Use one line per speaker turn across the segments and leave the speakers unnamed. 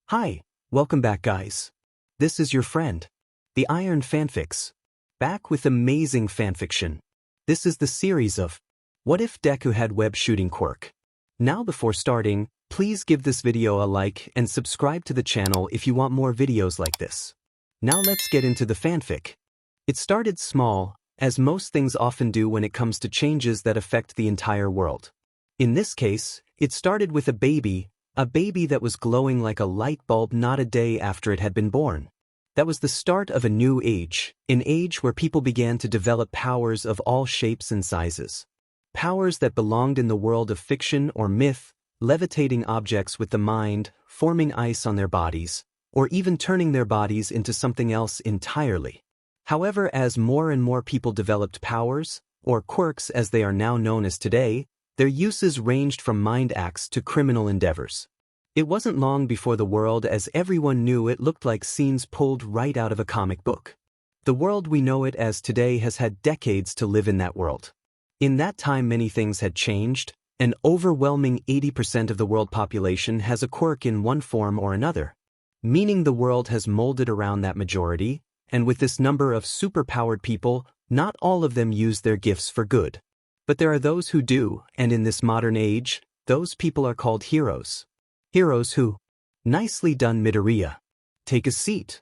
Hi, welcome back guys. This is your friend, the Iron Fanfics, back with amazing fanfiction. This is the series of What If Deku Had Web Shooting Quirk. Now before starting, please give this video a like and subscribe to the channel if you want more videos like this. Now let's get into the fanfic. It started small, as most things often do when it comes to changes that affect the entire world. In this case, it started with a baby that was glowing like a light bulb not a day after it had been born. That was the start of a new age, an age where people began to develop powers of all shapes and sizes. Powers that belonged in the world of fiction or myth, levitating objects with the mind, forming ice on their bodies, or even turning their bodies into something else entirely. However, as more and more people developed powers, or quirks as they are now known as today, their uses ranged from mind acts to criminal endeavors. It wasn't long before the world as everyone knew it looked like scenes pulled right out of a comic book. The world we know it as today has had decades to live in that world. In that time many things had changed. An overwhelming 80% of the world population has a quirk in one form or another, meaning the world has molded around that majority, and with this number of superpowered people, not all of them use their gifts for good. But there are those who do, and in this modern age, those people are called heroes. Heroes who? Nicely done, Midoriya. Take a seat.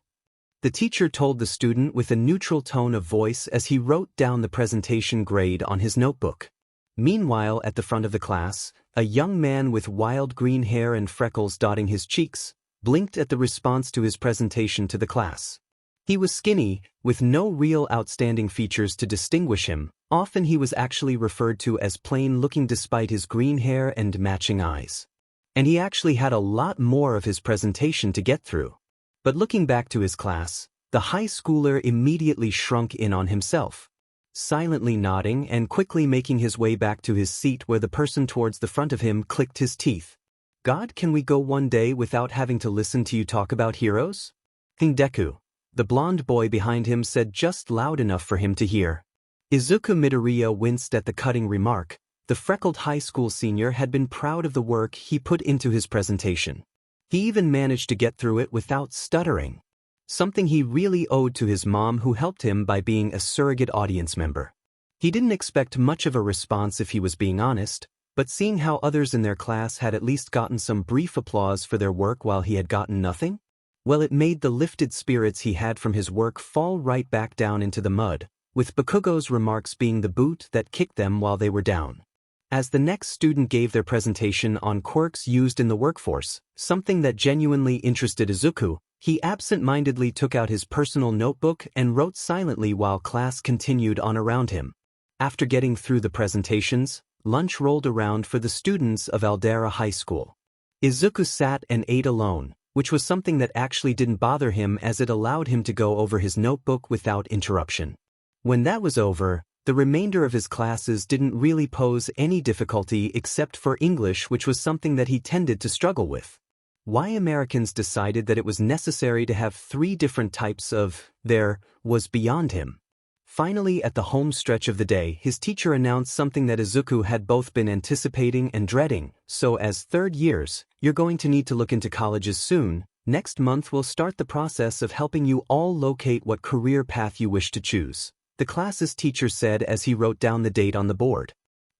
The teacher told the student with a neutral tone of voice as he wrote down the presentation grade on his notebook. Meanwhile, at the front of the class, a young man with wild green hair and freckles dotting his cheeks blinked at the response to his presentation to the class. He was skinny, with no real outstanding features to distinguish him. Often he was actually referred to as plain-looking despite his green hair and matching eyes. And he actually had a lot more of his presentation to get through. But looking back to his class, the high schooler immediately shrunk in on himself, silently nodding and quickly making his way back to his seat where the person towards the front of him clicked his teeth. God, can we go one day without having to listen to you talk about heroes? Deku, the blonde boy behind him, said just loud enough for him to hear. Izuku Midoriya winced at the cutting remark. The freckled high school senior had been proud of the work he put into his presentation. He even managed to get through it without stuttering, something he really owed to his mom who helped him by being a surrogate audience member. He didn't expect much of a response if he was being honest, but seeing how others in their class had at least gotten some brief applause for their work while he had gotten nothing, well, it made the lifted spirits he had from his work fall right back down into the mud, with Bakugo's remarks being the boot that kicked them while they were down. As the next student gave their presentation on quirks used in the workforce, something that genuinely interested Izuku, he absent-mindedly took out his personal notebook and wrote silently while class continued on around him. After getting through the presentations, lunch rolled around for the students of Aldera High School. Izuku sat and ate alone, which was something that actually didn't bother him as it allowed him to go over his notebook without interruption. When that was over, the remainder of his classes didn't really pose any difficulty except for English, which was something that he tended to struggle with. Why Americans decided that it was necessary to have 3 different types of there was beyond him. Finally, at the home stretch of the day, his teacher announced something that Izuku had both been anticipating and dreading. So as third years, you're going to need to look into colleges soon. Next month we'll start the process of helping you all locate what career path you wish to choose, the class's teacher said as he wrote down the date on the board.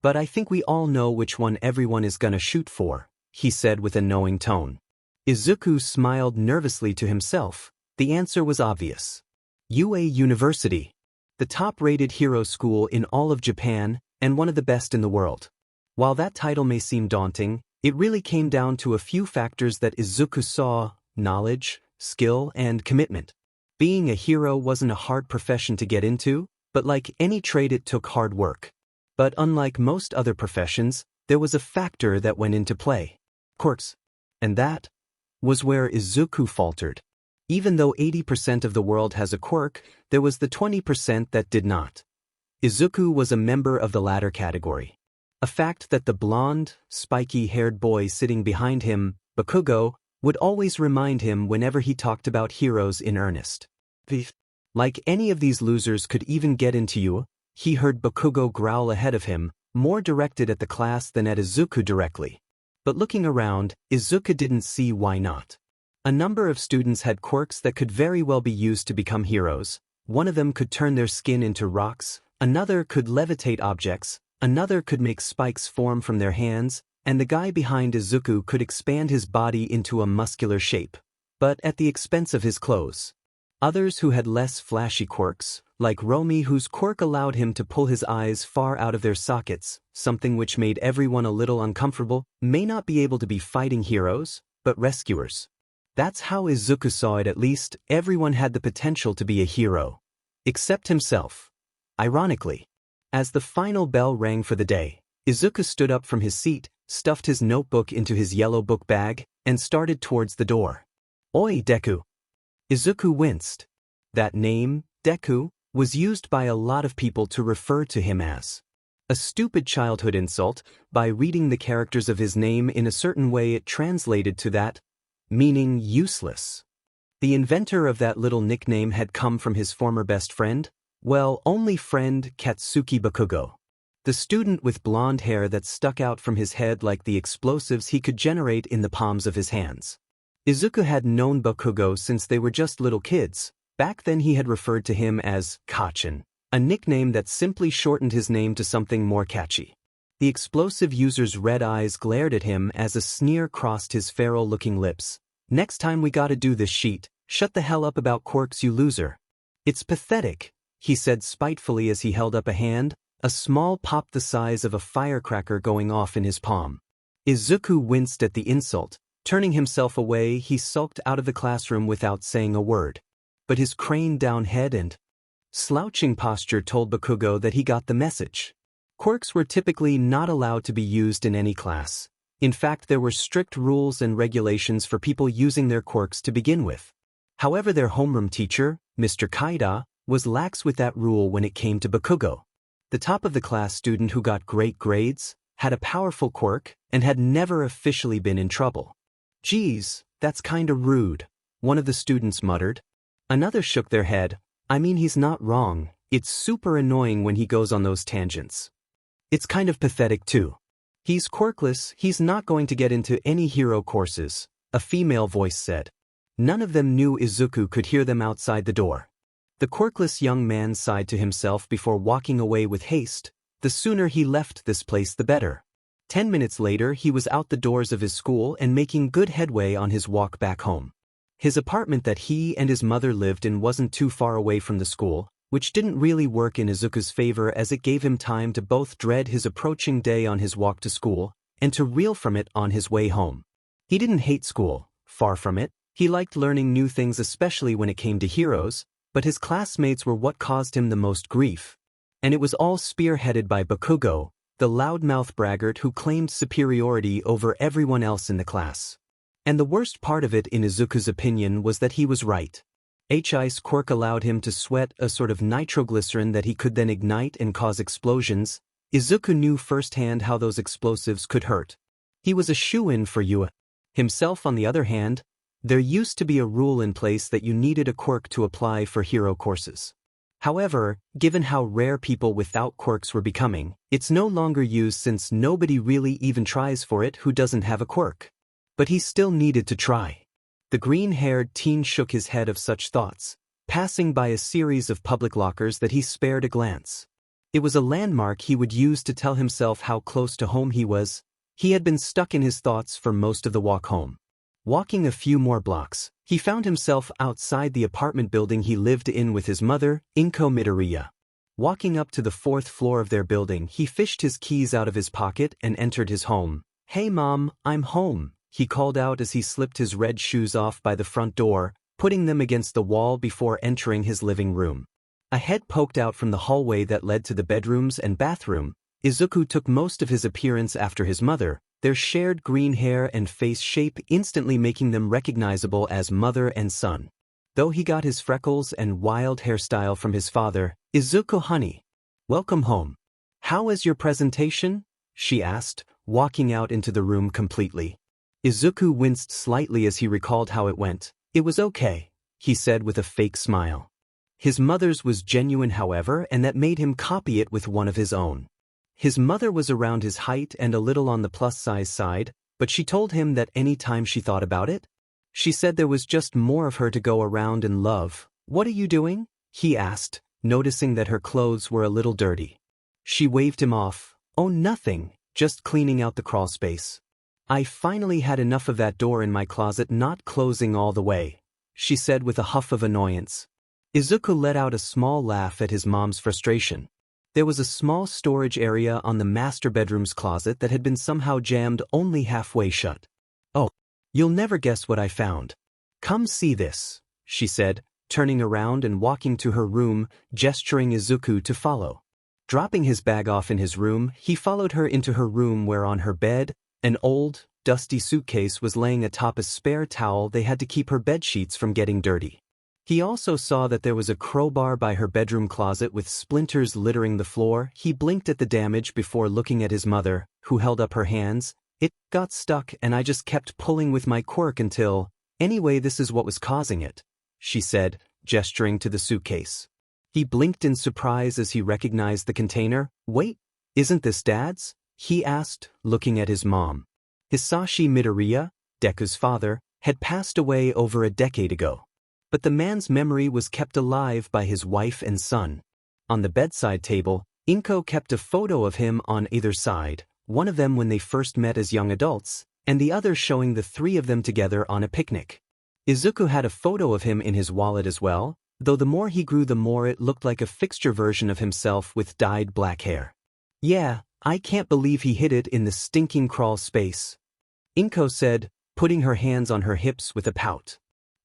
But I think we all know which one everyone is gonna shoot for, he said with a knowing tone. Izuku smiled nervously to himself. The answer was obvious. UA University, the top-rated hero school in all of Japan, and one of the best in the world. While that title may seem daunting, it really came down to a few factors that Izuku saw: knowledge, skill, and commitment. Being a hero wasn't a hard profession to get into, but like any trade it took hard work. But unlike most other professions, there was a factor that went into play: quirks. And that was where Izuku faltered. Even though 80% of the world has a quirk, there was the 20% that did not. Izuku was a member of the latter category. A fact that the blonde, spiky-haired boy sitting behind him, Bakugo, would always remind him whenever he talked about heroes in earnest. Like any of these losers could even get into you, he heard Bakugo growl ahead of him, more directed at the class than at Izuku directly. But looking around, Izuku didn't see why not. A number of students had quirks that could very well be used to become heroes. One of them could turn their skin into rocks, another could levitate objects, another could make spikes form from their hands, and the guy behind Izuku could expand his body into a muscular shape, but at the expense of his clothes. Others who had less flashy quirks, like Romy, whose quirk allowed him to pull his eyes far out of their sockets, something which made everyone a little uncomfortable, may not be able to be fighting heroes, but rescuers. That's how Izuku saw it. At least, everyone had the potential to be a hero. Except himself. Ironically. As the final bell rang for the day, Izuku stood up from his seat, stuffed his notebook into his yellow book bag, and started towards the door. "Oi, Deku." Izuku winced. That name, Deku, was used by a lot of people to refer to him as a stupid childhood insult. By reading the characters of his name in a certain way, it translated to that, meaning useless. The inventor of that little nickname had come from his former best friend, well, only friend, Katsuki Bakugo. The student with blonde hair that stuck out from his head like the explosives he could generate in the palms of his hands. Izuku had known Bakugo since they were just little kids. Back then he had referred to him as Kachin, a nickname that simply shortened his name to something more catchy. The explosive user's red eyes glared at him as a sneer crossed his feral-looking lips. "Next time we gotta do this sheet, shut the hell up about quirks, you loser." "It's pathetic," he said spitefully as he held up a hand, a small pop the size of a firecracker going off in his palm. Izuku winced at the insult. Turning himself away, he sulked out of the classroom without saying a word. But his craned-down head and slouching posture told Bakugo that he got the message. Quirks were typically not allowed to be used in any class. In fact, there were strict rules and regulations for people using their quirks to begin with. However, their homeroom teacher, Mr. Kaida, was lax with that rule when it came to Bakugo. The top-of-the-class student who got great grades, had a powerful quirk, and had never officially been in trouble. "Geez, that's kinda rude," one of the students muttered. Another shook their head. "I mean, he's not wrong. It's super annoying when he goes on those tangents. It's kind of pathetic too. He's quirkless, he's not going to get into any hero courses," a female voice said. None of them knew Izuku could hear them outside the door. The quirkless young man sighed to himself before walking away with haste. The sooner he left this place the better. 10 minutes later he was out the doors of his school and making good headway on his walk back home. His apartment that he and his mother lived in wasn't too far away from the school, which didn't really work in Izuku's favor as it gave him time to both dread his approaching day on his walk to school and to reel from it on his way home. He didn't hate school, far from it. He liked learning new things, especially when it came to heroes, but his classmates were what caused him the most grief. And it was all spearheaded by Bakugo, the loudmouth braggart who claimed superiority over everyone else in the class. And the worst part of it, in Izuku's opinion, was that he was right. Ice quirk allowed him to sweat a sort of nitroglycerin that he could then ignite and cause explosions. Izuku knew firsthand how those explosives could hurt. He was a shoo-in for Yua. Himself, on the other hand, there used to be a rule in place that you needed a quirk to apply for hero courses. However, given how rare people without quirks were becoming, it's no longer used since nobody really even tries for it who doesn't have a quirk. But he still needed to try. The green-haired teen shook his head of such thoughts, passing by a series of public lockers that he spared a glance. It was a landmark he would use to tell himself how close to home he was. He had been stuck in his thoughts for most of the walk home. Walking a few more blocks, he found himself outside the apartment building he lived in with his mother, Izuku Midoriya. Walking up to the 4th floor of their building, he fished his keys out of his pocket and entered his home. "Hey Mom, I'm home," he called out as he slipped his red shoes off by the front door, putting them against the wall before entering his living room. A head poked out from the hallway that led to the bedrooms and bathroom. Izuku took most of his appearance after his mother, their shared green hair and face shape instantly making them recognizable as mother and son. Though he got his freckles and wild hairstyle from his father, "Izuku honey, welcome home. How is your presentation?" she asked, walking out into the room completely. Izuku winced slightly as he recalled how it went. "It was okay," he said with a fake smile. His mother's was genuine, however, and that made him copy it with one of his own. His mother was around his height and a little on the plus-size side, but she told him that any time she thought about it, She said there was just more of her to go around and love. "What are you doing?" he asked, noticing that her clothes were a little dirty. She waved him off. "Oh, nothing, just cleaning out the crawl space. I finally had enough of that door in my closet not closing all the way," she said with a huff of annoyance. Izuku let out a small laugh at his mom's frustration. There was a small storage area on the master bedroom's closet that had been somehow jammed only halfway shut. "Oh, you'll never guess what I found. Come see this," she said, turning around and walking to her room, gesturing Izuku to follow. Dropping his bag off in his room, he followed her into her room where on her bed, an old, dusty suitcase was laying atop a spare towel they had to keep her bedsheets from getting dirty. He also saw that there was a crowbar by her bedroom closet with splinters littering the floor. He blinked at the damage before looking at his mother, who held up her hands. "It got stuck and I just kept pulling with my quirk until… Anyway, this is what was causing it," she said, gesturing to the suitcase. He blinked in surprise as he recognized the container. "Wait, isn't this Dad's?" he asked, looking at his mom. Izuku Midoriya, Deku's father, had passed away over a decade ago. But the man's memory was kept alive by his wife and son. On the bedside table, Inko kept a photo of him on either side, one of them when they first met as young adults, and the other showing the three of them together on a picnic. Izuku had a photo of him in his wallet as well, though the more he grew the more it looked like a fixture version of himself with dyed black hair. "Yeah, I can't believe he hid it in the stinking crawl space," Inko said, putting her hands on her hips with a pout.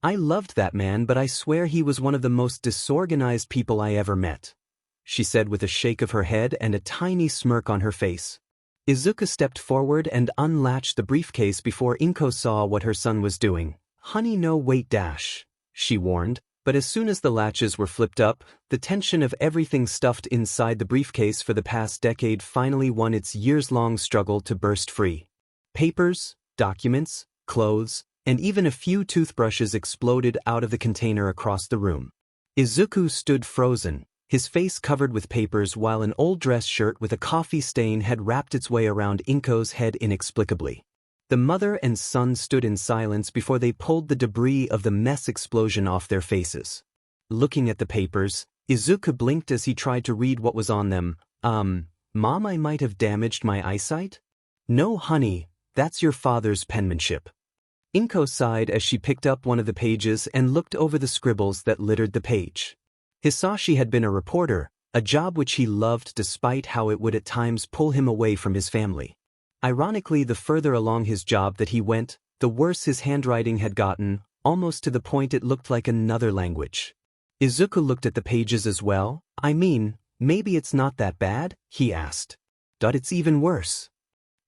"I loved that man, but I swear he was one of the most disorganized people I ever met," she said with a shake of her head and a tiny smirk on her face. Izuku stepped forward and unlatched the briefcase before Inko saw what her son was doing. "Honey, no, wait, dash," she warned, but as soon as the latches were flipped up, the tension of everything stuffed inside the briefcase for the past decade finally won its years-long struggle to burst free. Papers, documents, clothes, and even a few toothbrushes exploded out of the container across the room. Izuku stood frozen, his face covered with papers while an old dress shirt with a coffee stain had wrapped its way around Inko's head inexplicably. The mother and son stood in silence before they pulled the debris of the mess explosion off their faces. Looking at the papers, Izuku blinked as he tried to read what was on them. Mom, I might have damaged my eyesight?" "No, honey, that's your father's penmanship." Inko sighed as she picked up one of the pages and looked over the scribbles that littered the page. Hisashi had been a reporter, a job which he loved despite how it would at times pull him away from his family. Ironically, the further along his job that he went, the worse his handwriting had gotten, almost to the point it looked like another language. Izuku looked at the pages as well. "I mean, maybe it's not that bad?" he asked. "It's even worse."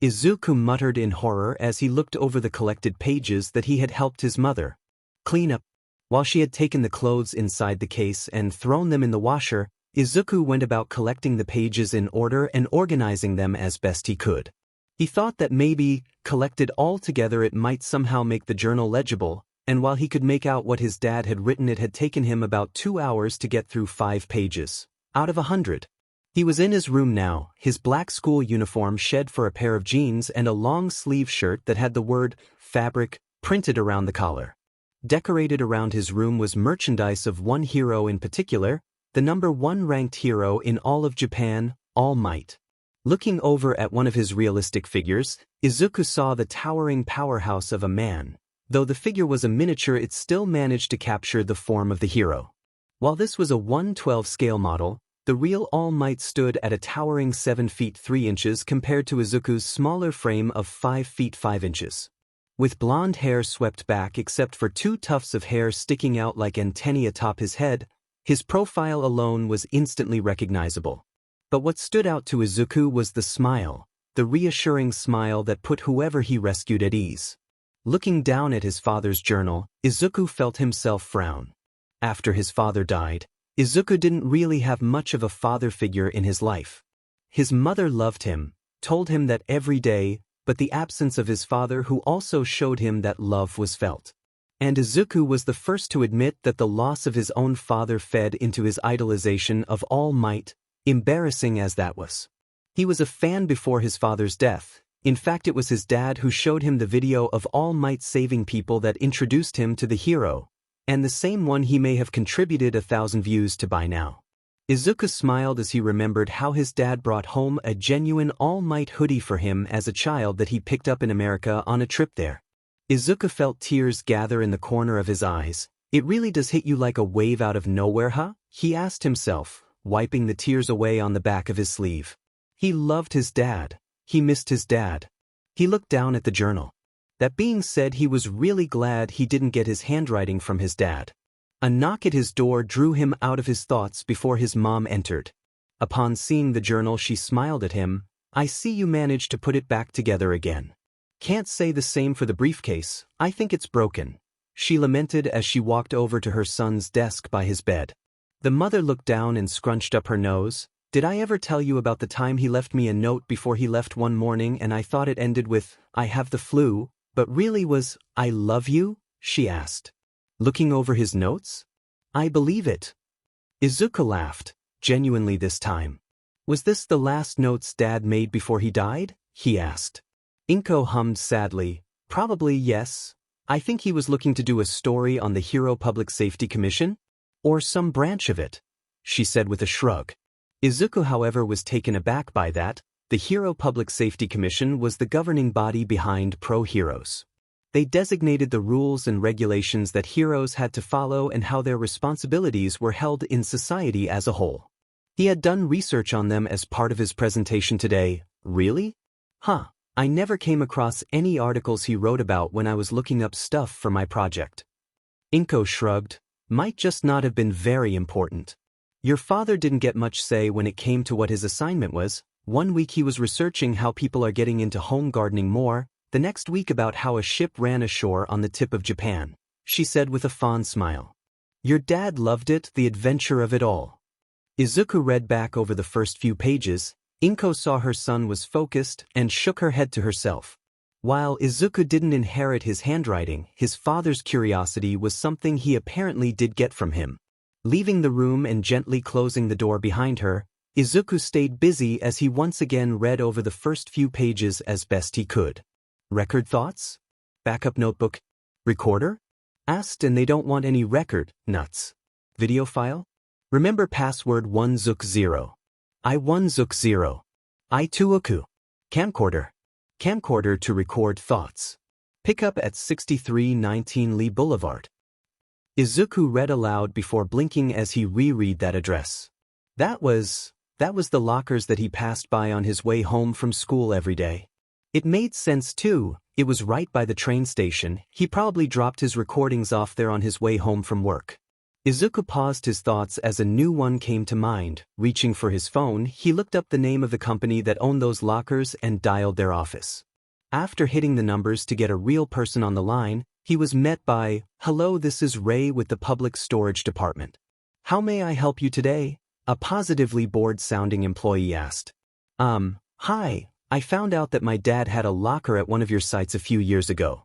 Izuku muttered in horror as he looked over the collected pages that he had helped his mother clean up. While she had taken the clothes inside the case and thrown them in the washer, Izuku went about collecting the pages in order and organizing them as best he could. He thought that maybe, collected all together, it might somehow make the journal legible, and while he could make out what his dad had written, it had taken him about 2 hours to get through 5 pages, out of 100. He was in his room now, his black school uniform shed for a pair of jeans and a long-sleeve shirt that had the word fabric printed around the collar. Decorated around his room was merchandise of one hero in particular, the #1 ranked hero in all of Japan, All Might. Looking over at one of his realistic figures, Izuku saw the towering powerhouse of a man. Though the figure was a miniature, it still managed to capture the form of the hero. While this was a 1/12 scale model, the real All Might stood at a towering 7 feet 3 inches compared to Izuku's smaller frame of 5 feet 5 inches. With blonde hair swept back except for 2 tufts of hair sticking out like antennae atop his head, his profile alone was instantly recognizable. But what stood out to Izuku was the smile, the reassuring smile that put whoever he rescued at ease. Looking down at his father's journal, Izuku felt himself frown. After his father died, Izuku didn't really have much of a father figure in his life. His mother loved him, told him that every day, but the absence of his father who also showed him that love was felt. And Izuku was the first to admit that the loss of his own father fed into his idolization of All Might, embarrassing as that was. He was a fan before his father's death, In fact, it was his dad who showed him the video of All Might saving people that introduced him to the hero, and the same one he may have contributed 1,000 views to by now. Izuku smiled as he remembered how his dad brought home a genuine All Might hoodie for him as a child that he picked up in America on a trip there. Izuku felt tears gather in the corner of his eyes. It really does hit you like a wave out of nowhere, huh? He asked himself, wiping the tears away on the back of his sleeve. He loved his dad. He missed his dad. He looked down at the journal. That being said, he was really glad he didn't get his handwriting from his dad. A knock at his door drew him out of his thoughts before his mom entered. Upon seeing the journal, she smiled at him. "I see you managed to put it back together again. Can't say the same for the briefcase. I think it's broken," she lamented as she walked over to her son's desk by his bed. The mother looked down and scrunched up her nose. "Did I ever tell you about the time he left me a note before he left one morning and I thought it ended with, 'I have the flu,' but really was, 'I love you'?" she asked. Looking over his notes? "I believe it." Izuku laughed, genuinely this time. "Was this the last notes Dad made before he died?" he asked. Inko hummed sadly. "Probably yes. I think he was looking to do a story on the Hero Public Safety Commission? Or some branch of it," she said with a shrug. Izuku, however, was taken aback by that. The Hero Public Safety Commission was the governing body behind pro-heroes. They designated the rules and regulations that heroes had to follow and how their responsibilities were held in society as a whole. He had done research on them as part of his presentation today. Really? Huh. I never came across any articles he wrote about when I was looking up stuff for my project. Inko shrugged. Might just not have been very important. Your father didn't get much say when it came to what his assignment was. One week he was researching how people are getting into home gardening more, the next week about how a ship ran ashore on the tip of Japan, she said with a fond smile. Your dad loved it, the adventure of it all. Izuku read back over the first few pages. Inko saw her son was focused and shook her head to herself. While Izuku didn't inherit his handwriting, his father's curiosity was something he apparently did get from him. Leaving the room and gently closing the door behind her, Izuku stayed busy as he once again read over the first few pages as best he could. Record thoughts? Backup notebook? Recorder? Asked and they don't want any record, nuts. Video file? Remember password 1Zook0. I1Zook0. I2Oku. Camcorder. Camcorder to record thoughts. Pick up at 6319 Lee Boulevard. Izuku read aloud before blinking as he reread that address. That was the lockers that he passed by on his way home from school every day. It made sense too. It was right by the train station. He probably dropped his recordings off there on his way home from work. Izuku paused his thoughts as a new one came to mind. Reaching for his phone, he looked up the name of the company that owned those lockers and dialed their office. After hitting the numbers to get a real person on the line, he was met by, "Hello, this is Ray with the Public Storage Department. How may I help you today?" A positively bored-sounding employee asked. Hi, I found out that my dad had a locker at one of your sites a few years ago.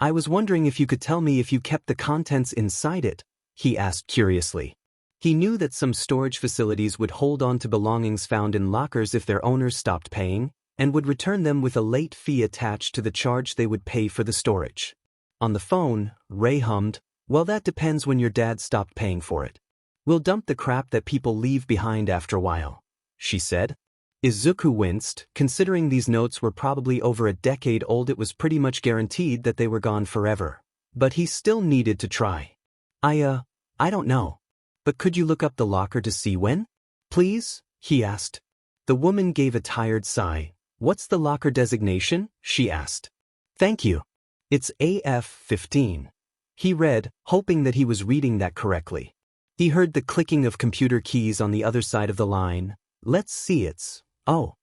I was wondering if you could tell me if you kept the contents inside it," he asked curiously. He knew that some storage facilities would hold on to belongings found in lockers if their owners stopped paying, and would return them with a late fee attached to the charge they would pay for the storage. On the phone, Ray hummed, "Well, that depends when your dad stopped paying for it. We'll dump the crap that people leave behind after a while," she said. Izuku winced. Considering these notes were probably over a decade old, it was pretty much guaranteed that they were gone forever. But he still needed to try. I don't know. But could you look up the locker to see when? Please?" he asked. The woman gave a tired sigh. "What's the locker designation?" she asked. "Thank you. It's AF-15. He read, hoping that he was reading that correctly. He heard the clicking of computer keys on the other side of the line. "Let's see, it's... Oh.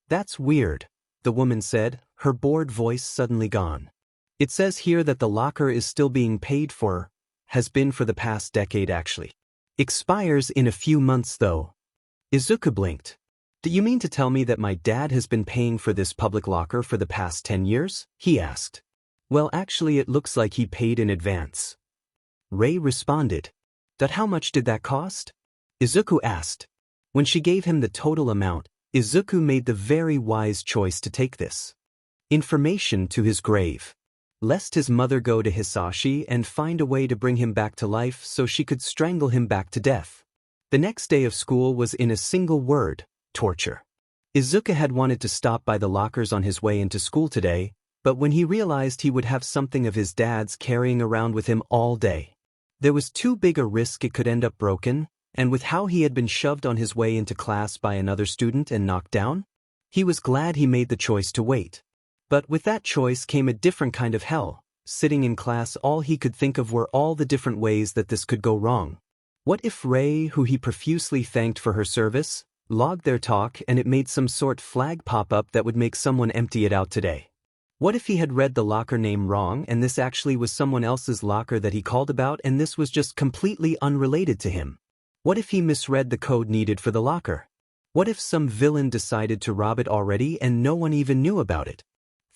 That's weird," the woman said, her bored voice suddenly gone. "It says here that the locker is still being paid for, has been for the past decade actually. Expires in a few months though." Izuku blinked. "Do you mean to tell me that my dad has been paying for this public locker for the past 10 years? He asked. "Well, actually it looks like he paid in advance." Ray responded. "But how much did that cost?" Izuku asked. When she gave him the total amount, Izuku made the very wise choice to take this. information to his grave. Lest his mother go to Hisashi and find a way to bring him back to life so she could strangle him back to death. The next day of school was in a single word: torture. Izuku had wanted to stop by the lockers on his way into school today, but when he realized he would have something of his dad's carrying around with him all day, there was too big a risk it could end up broken, and with how he had been shoved on his way into class by another student and knocked down, he was glad he made the choice to wait. But with that choice came a different kind of hell. Sitting in class, all he could think of were all the different ways that this could go wrong. What if Rei, who he profusely thanked for her service, logged their talk and it made some sort flag pop up that would make someone empty it out today? What if he had read the locker name wrong and this actually was someone else's locker that he called about and this was just completely unrelated to him? What if he misread the code needed for the locker? What if some villain decided to rob it already and no one even knew about it?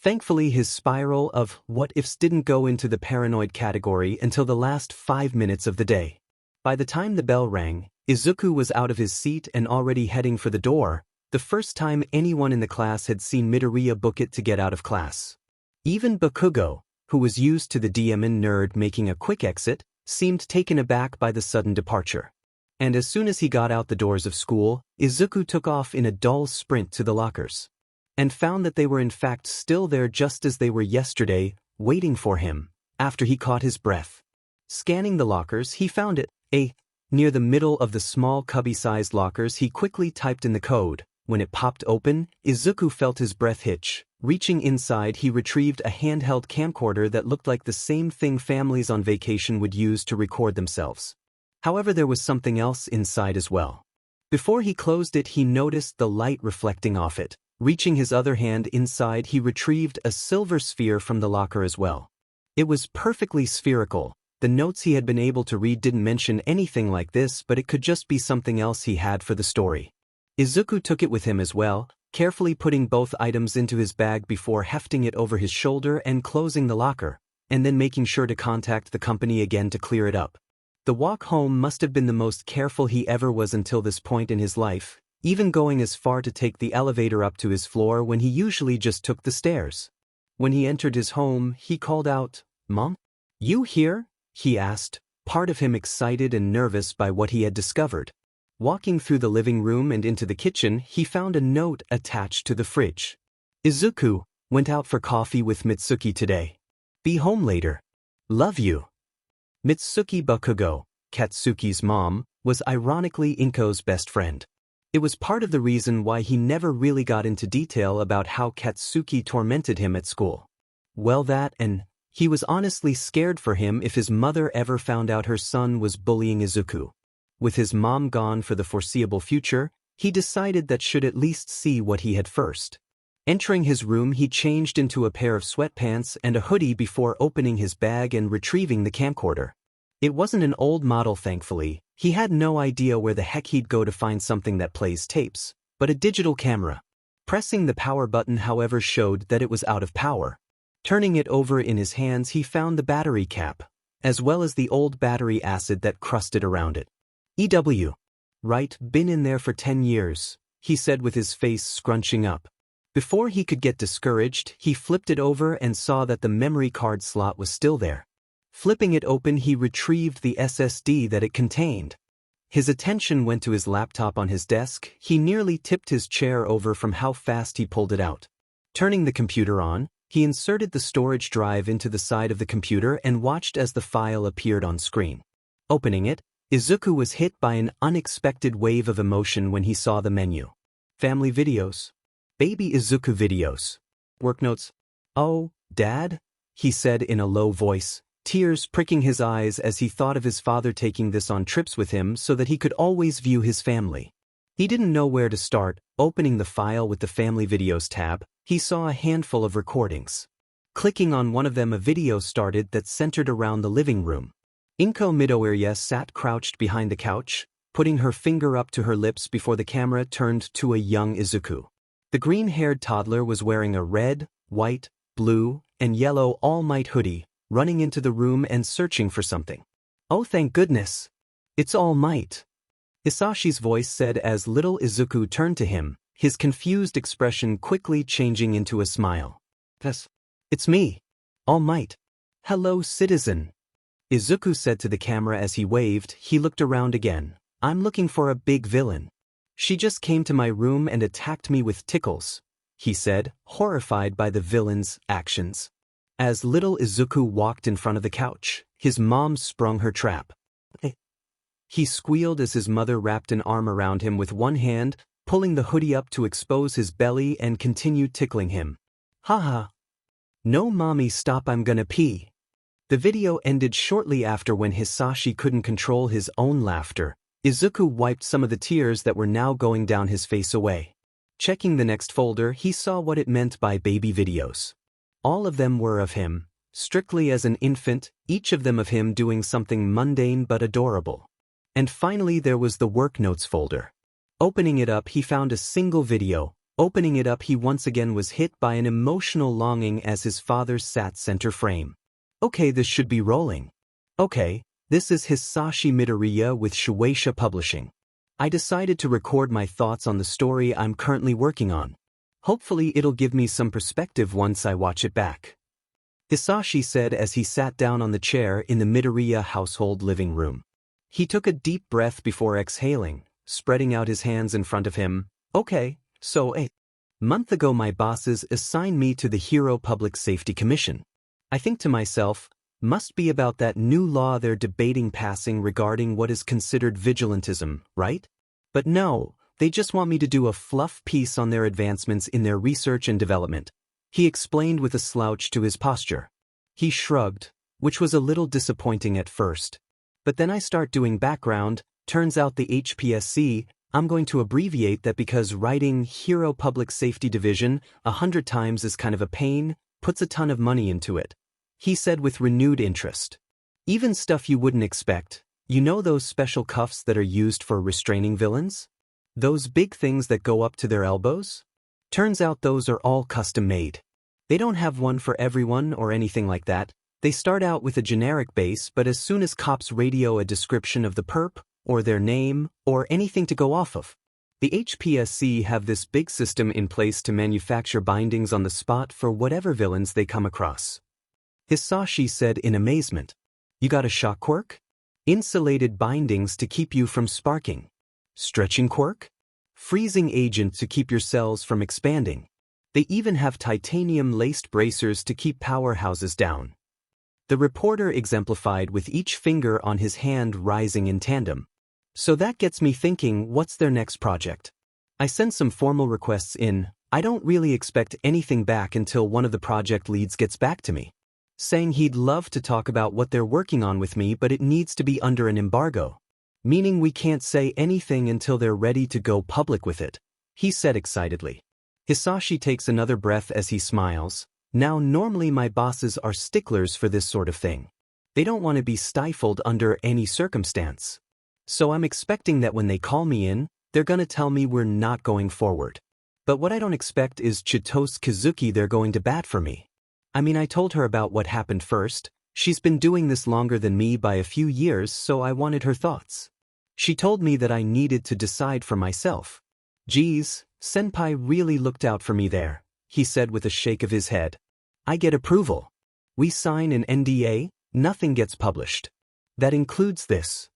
Thankfully, his spiral of what-ifs didn't go into the paranoid category until the last 5 minutes of the day. By the time the bell rang, Izuku was out of his seat and already heading for the door, the first time anyone in the class had seen Midoriya book it to get out of class. Even Bakugo, who was used to the demon nerd making a quick exit, seemed taken aback by the sudden departure. And as soon as he got out the doors of school, Izuku took off in a dull sprint to the lockers. And found that they were in fact still there just as they were yesterday, waiting for him, after he caught his breath. Scanning the lockers, he found it, near the middle of the small cubby-sized lockers. He quickly typed in the code. When it popped open, Izuku felt his breath hitch. Reaching inside, he retrieved a handheld camcorder that looked like the same thing families on vacation would use to record themselves. However, there was something else inside as well. Before he closed it, he noticed the light reflecting off it. Reaching his other hand inside, he retrieved a silver sphere from the locker as well. It was perfectly spherical. The notes he had been able to read didn't mention anything like this, but it could just be something else he had for the story. Izuku took it with him as well, carefully putting both items into his bag before hefting it over his shoulder and closing the locker, and then making sure to contact the company again to clear it up. The walk home must have been the most careful he ever was until this point in his life, even going as far to take the elevator up to his floor when he usually just took the stairs. When he entered his home, he called out, "Mom? You here?" he asked, part of him excited and nervous by what he had discovered. Walking through the living room and into the kitchen, he found a note attached to the fridge. Izuku, went out for coffee with Mitsuki today. Be home later. Love you. Mitsuki Bakugo, Katsuki's mom, was ironically Inko's best friend. It was part of the reason why he never really got into detail about how Katsuki tormented him at school. Well, that and he was honestly scared for him if his mother ever found out her son was bullying Izuku. With his mom gone for the foreseeable future, he decided that should at least see what he had first. Entering his room, he changed into a pair of sweatpants and a hoodie before opening his bag and retrieving the camcorder. It wasn't an old model, thankfully. He had no idea where the heck he'd go to find something that plays tapes, but a digital camera. Pressing the power button, however, showed that it was out of power. Turning it over in his hands, he found the battery cap, as well as the old battery acid that crusted around it. Right, been in there for 10 years, he said with his face scrunching up. Before he could get discouraged, he flipped it over and saw that the memory card slot was still there. Flipping it open, he retrieved the SSD that it contained. His attention went to his laptop on his desk. He nearly tipped his chair over from how fast he pulled it out. Turning the computer on, he inserted the storage drive into the side of the computer and watched as the file appeared on screen. Opening it, Izuku was hit by an unexpected wave of emotion when he saw the menu. Family videos. Baby Izuku videos. Work notes. Oh, Dad? He said in a low voice, tears pricking his eyes as he thought of his father taking this on trips with him so that he could always view his family. He didn't know where to start. Opening the file with the Family Videos tab, he saw a handful of recordings. Clicking on one of them, a video started that centered around the living room. Izuku Midorya sat crouched behind the couch, putting her finger up to her lips before the camera turned to a young Izuku. The green-haired toddler was wearing a red, white, blue, and yellow All Might hoodie, running into the room and searching for something. Oh, thank goodness. It's All Might. Hisashi's voice said as little Izuku turned to him, his confused expression quickly changing into a smile. Yes. It's me. All Might. Hello, citizen. Izuku said to the camera as he waved. He looked around again. I'm looking for a big villain. She just came to my room and attacked me with tickles, he said, horrified by the villain's actions. As little Izuku walked in front of the couch, his mom sprung her trap. He squealed as his mother wrapped an arm around him with one hand, pulling the hoodie up to expose his belly and continued tickling him. Haha. No mommy, stop, I'm gonna pee. The video ended shortly after when Hisashi couldn't control his own laughter. Izuku wiped some of the tears that were now going down his face away. Checking the next folder, he saw what it meant by baby videos. All of them were of him, strictly as an infant, each of them of him doing something mundane but adorable. And finally there was the work notes folder. Opening it up, he found a single video. Opening it up, he once again was hit by an emotional longing as his father sat center frame. Okay, this should be rolling. Okay, this is Izuku Midoriya with Shueisha Publishing. I decided to record my thoughts on the story I'm currently working on. Hopefully it'll give me some perspective once I watch it back. Hisashi said as he sat down on the chair in the Midoriya household living room. He took a deep breath before exhaling, spreading out his hands in front of him. Okay, so a month ago my bosses assigned me to the Hero Public Safety Commission. I think to myself, must be about that new law they're debating passing regarding what is considered vigilantism, right? But no, they just want me to do a fluff piece on their advancements in their research and development. He explained with a slouch to his posture. He shrugged, which was a little disappointing at first. But then I start doing background, turns out the HPSC, I'm going to abbreviate that because writing Hero Public Safety Division 100 times is kind of a pain, puts a ton of money into it. He said with renewed interest. Even stuff you wouldn't expect. You know those special cuffs that are used for restraining villains? Those big things that go up to their elbows? Turns out those are all custom made. They don't have one for everyone or anything like that. They start out with a generic base, but as soon as cops radio a description of the perp, or their name, or anything to go off of, the HPSC have this big system in place to manufacture bindings on the spot for whatever villains they come across. Hisashi said in amazement. You got a shock quirk? Insulated bindings to keep you from sparking. Stretching quirk? Freezing agent to keep your cells from expanding. They even have titanium-laced bracers to keep powerhouses down. The reporter exemplified with each finger on his hand rising in tandem. So that gets me thinking, what's their next project? I sent some formal requests in. I don't really expect anything back until one of the project leads gets back to me, saying he'd love to talk about what they're working on with me, but it needs to be under an embargo, meaning we can't say anything until they're ready to go public with it, he said excitedly. Hisashi takes another breath as he smiles. Now normally my bosses are sticklers for this sort of thing. They don't want to be stifled under any circumstance. So I'm expecting that when they call me in, they're gonna tell me we're not going forward. But what I don't expect is Chitose Kazuki they're going to bat for me. I mean, I told her about what happened first. She's been doing this longer than me by a few years, so I wanted her thoughts. She told me that I needed to decide for myself. Geez, Senpai really looked out for me there, he said with a shake of his head. I get approval. We sign an NDA, nothing gets published. That includes this.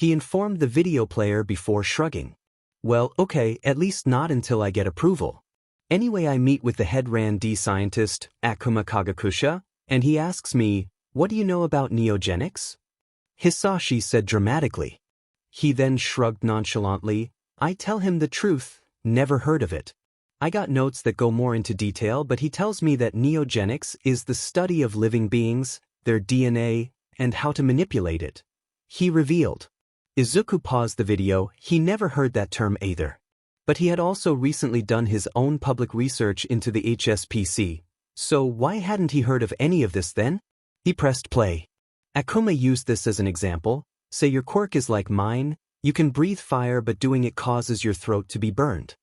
He informed the video player before shrugging. Well, okay, at least not until I get approval. Anyway, I meet with the head R&D scientist, Akuma Kagakusha, and he asks me, what do you know about neogenics? Hisashi said dramatically. He then shrugged nonchalantly. I tell him the truth, never heard of it. I got notes that go more into detail, but he tells me that neogenics is the study of living beings, their DNA, and how to manipulate it. He revealed. Izuku paused the video. He never heard that term either. But he had also recently done his own public research into the HSPC, so why hadn't he heard of any of this then? He pressed play. Akuma used this as an example. Say your quirk is like mine, you can breathe fire but doing it causes your throat to be burned.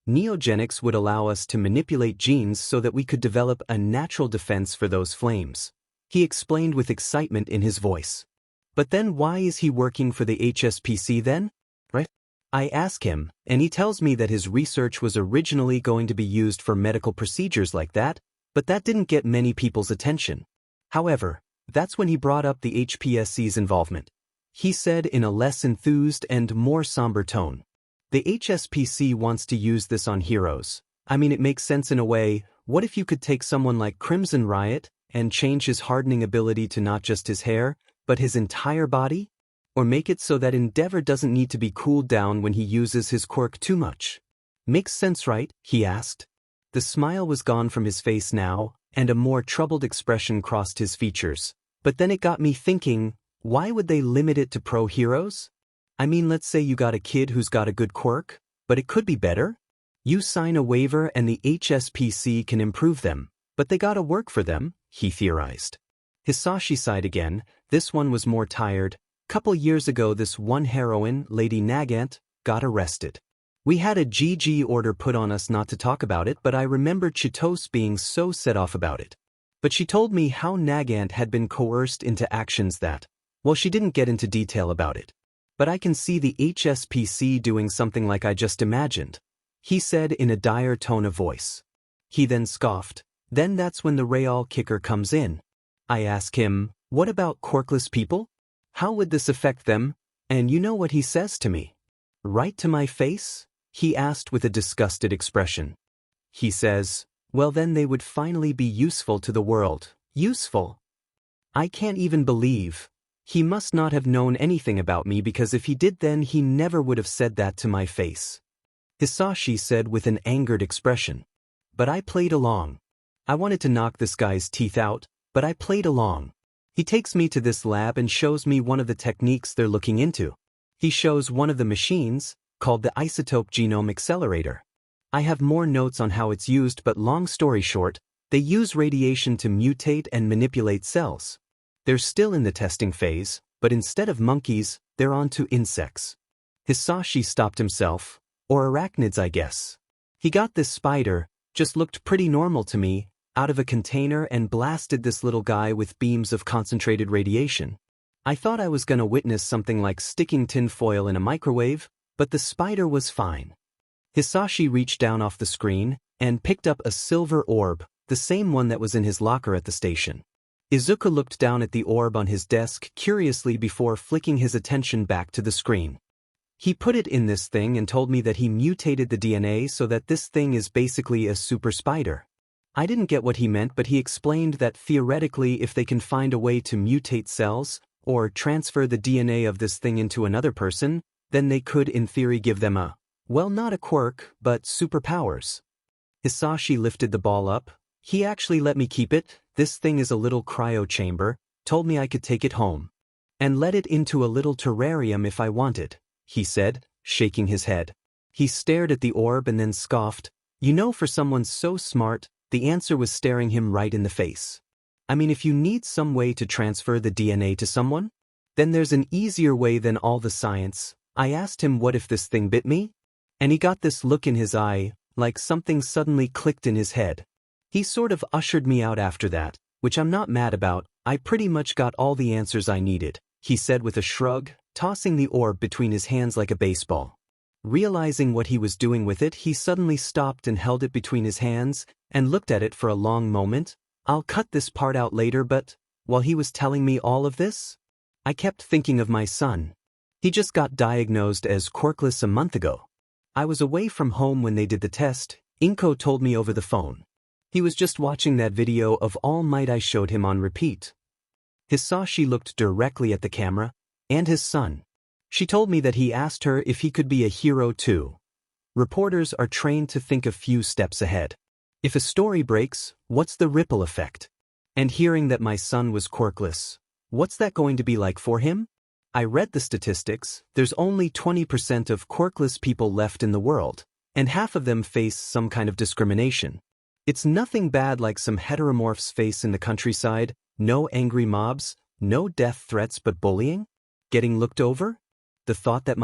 Neogenics would allow us to manipulate genes so that we could develop a natural defense for those flames. He explained with excitement in his voice. But then why is he working for the HSPC then? Right? I ask him, and he tells me that his research was originally going to be used for medical procedures like that, But that didn't get many people's attention. However, that's when he brought up the HPSC's involvement. He said in a less enthused and more somber tone. The HSPC wants to use this on heroes. I mean, it makes sense in a way. What if you could take someone like Crimson Riot and change his hardening ability to not just his hair, but his entire body? Or make it so that Endeavor doesn't need to be cooled down when he uses his quirk too much. Makes sense, right? He asked. The smile was gone from his face now, and a more troubled expression crossed his features. But then it got me thinking, why would they limit it to pro heroes? I mean, let's say you got a kid who's got a good quirk, but it could be better. You sign a waiver and the HSPC can improve them, but they gotta work for them, he theorized. Hisashi sighed again. This one was more tired. Couple years ago this one heroine, Lady Nagant, got arrested. We had a GG order put on us not to talk about it, but I remember Chitose being so set off about it. But she told me how Nagant had been coerced into actions that, well, she didn't get into detail about it. But I can see the HSPC doing something like I just imagined, he said in a dire tone of voice. He then scoffed. Then that's when the real kicker comes in. I ask him, what about quirkless people? How would this affect them? And you know what he says to me? Right to my face? He asked with a disgusted expression. He says, well then they would finally be useful to the world. Useful? I can't even believe. He must not have known anything about me because if he did then he never would have said that to my face. Hisashi said with an angered expression. But I played along. I wanted to knock this guy's teeth out, but I played along. He takes me to this lab and shows me one of the techniques they're looking into. He shows one of the machines, called the Isotope Genome Accelerator. I have more notes on how it's used, but long story short, they use radiation to mutate and manipulate cells. They're still in the testing phase, but instead of monkeys, they're onto insects. Hisashi stopped himself, or arachnids I guess. He got this spider, just looked pretty normal to me, out of a container and blasted this little guy with beams of concentrated radiation. I thought I was gonna witness something like sticking tin foil in a microwave, but the spider was fine. Hisashi reached down off the screen and picked up a silver orb, the same one that was in his locker at the station. Izuku looked down at the orb on his desk curiously before flicking his attention back to the screen. He put it in this thing and told me that he mutated the DNA so that this thing is basically a super spider. I didn't get what he meant, but he explained that theoretically if they can find a way to mutate cells, or transfer the DNA of this thing into another person, then they could in theory give them a, well, not a quirk, but superpowers. Hisashi lifted the ball up. He actually let me keep it. This thing is a little cryo chamber, told me I could take it home. And let it into a little terrarium if I wanted, he said, shaking his head. He stared at the orb and then scoffed. You know, for someone so smart, the answer was staring him right in the face. I mean, if you need some way to transfer the DNA to someone, then there's an easier way than all the science. I asked him what if this thing bit me? And he got this look in his eye, like something suddenly clicked in his head. He sort of ushered me out after that, which I'm not mad about. I pretty much got all the answers I needed, he said with a shrug, tossing the orb between his hands like a baseball. Realizing what he was doing with it, he suddenly stopped and held it between his hands and looked at it for a long moment. I'll cut this part out later, but while he was telling me all of this, I kept thinking of my son. He just got diagnosed as quirkless a month ago. I was away from home when they did the test. Inko told me over the phone. He was just watching that video of All Might I showed him on repeat. Hisashi looked directly at the camera, and his son. She told me that he asked her if he could be a hero too. Reporters are trained to think a few steps ahead. If a story breaks, what's the ripple effect? And hearing that my son was quirkless, what's that going to be like for him? I read the statistics. There's only 20% of quirkless people left in the world, and half of them face some kind of discrimination. It's nothing bad like some heteromorphs face in the countryside, no angry mobs, no death threats, but bullying? Getting looked over? The thought that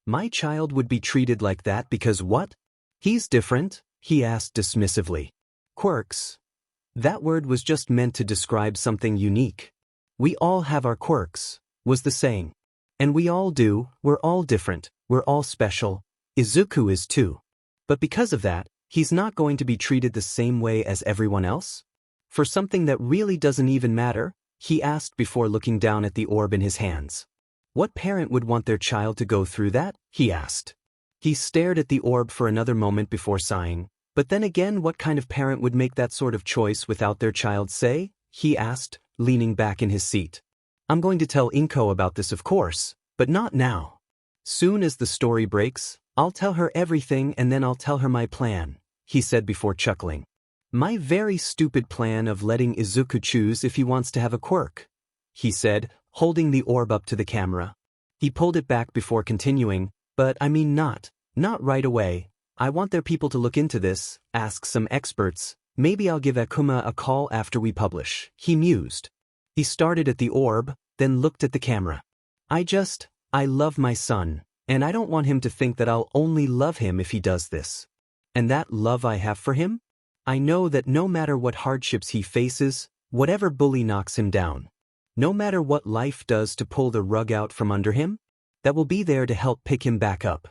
my child would be treated like that because what? He's different, he asked dismissively. Quirks. That word was just meant to describe something unique. We all have our quirks, was the saying. And we all do, we're all different, we're all special. Izuku is too. But because of that, He's not going to be treated the same way as everyone else? For something that really doesn't even matter? He asked before looking down at the orb in his hands. What parent would want their child to go through that? He asked. He stared at the orb for another moment before sighing. But then again, what kind of parent would make that sort of choice without their child say? He asked, leaning back in his seat. I'm going to tell Inko about this, of course, but not now. Soon as the story breaks, I'll tell her everything and then I'll tell her my plan, he said before chuckling. My very stupid plan of letting Izuku choose if he wants to have a quirk, he said, holding the orb up to the camera. He pulled it back before continuing, but I mean not right away. I want their people to look into this, ask some experts. Maybe I'll give Akuma a call after we publish, he mused. He started at the orb, then looked at the camera. I love my son, and I don't want him to think that I'll only love him if he does this. And that love I have for him? I know that no matter what hardships he faces, whatever bully knocks him down, no matter what life does to pull the rug out from under him, that will be there to help pick him back up.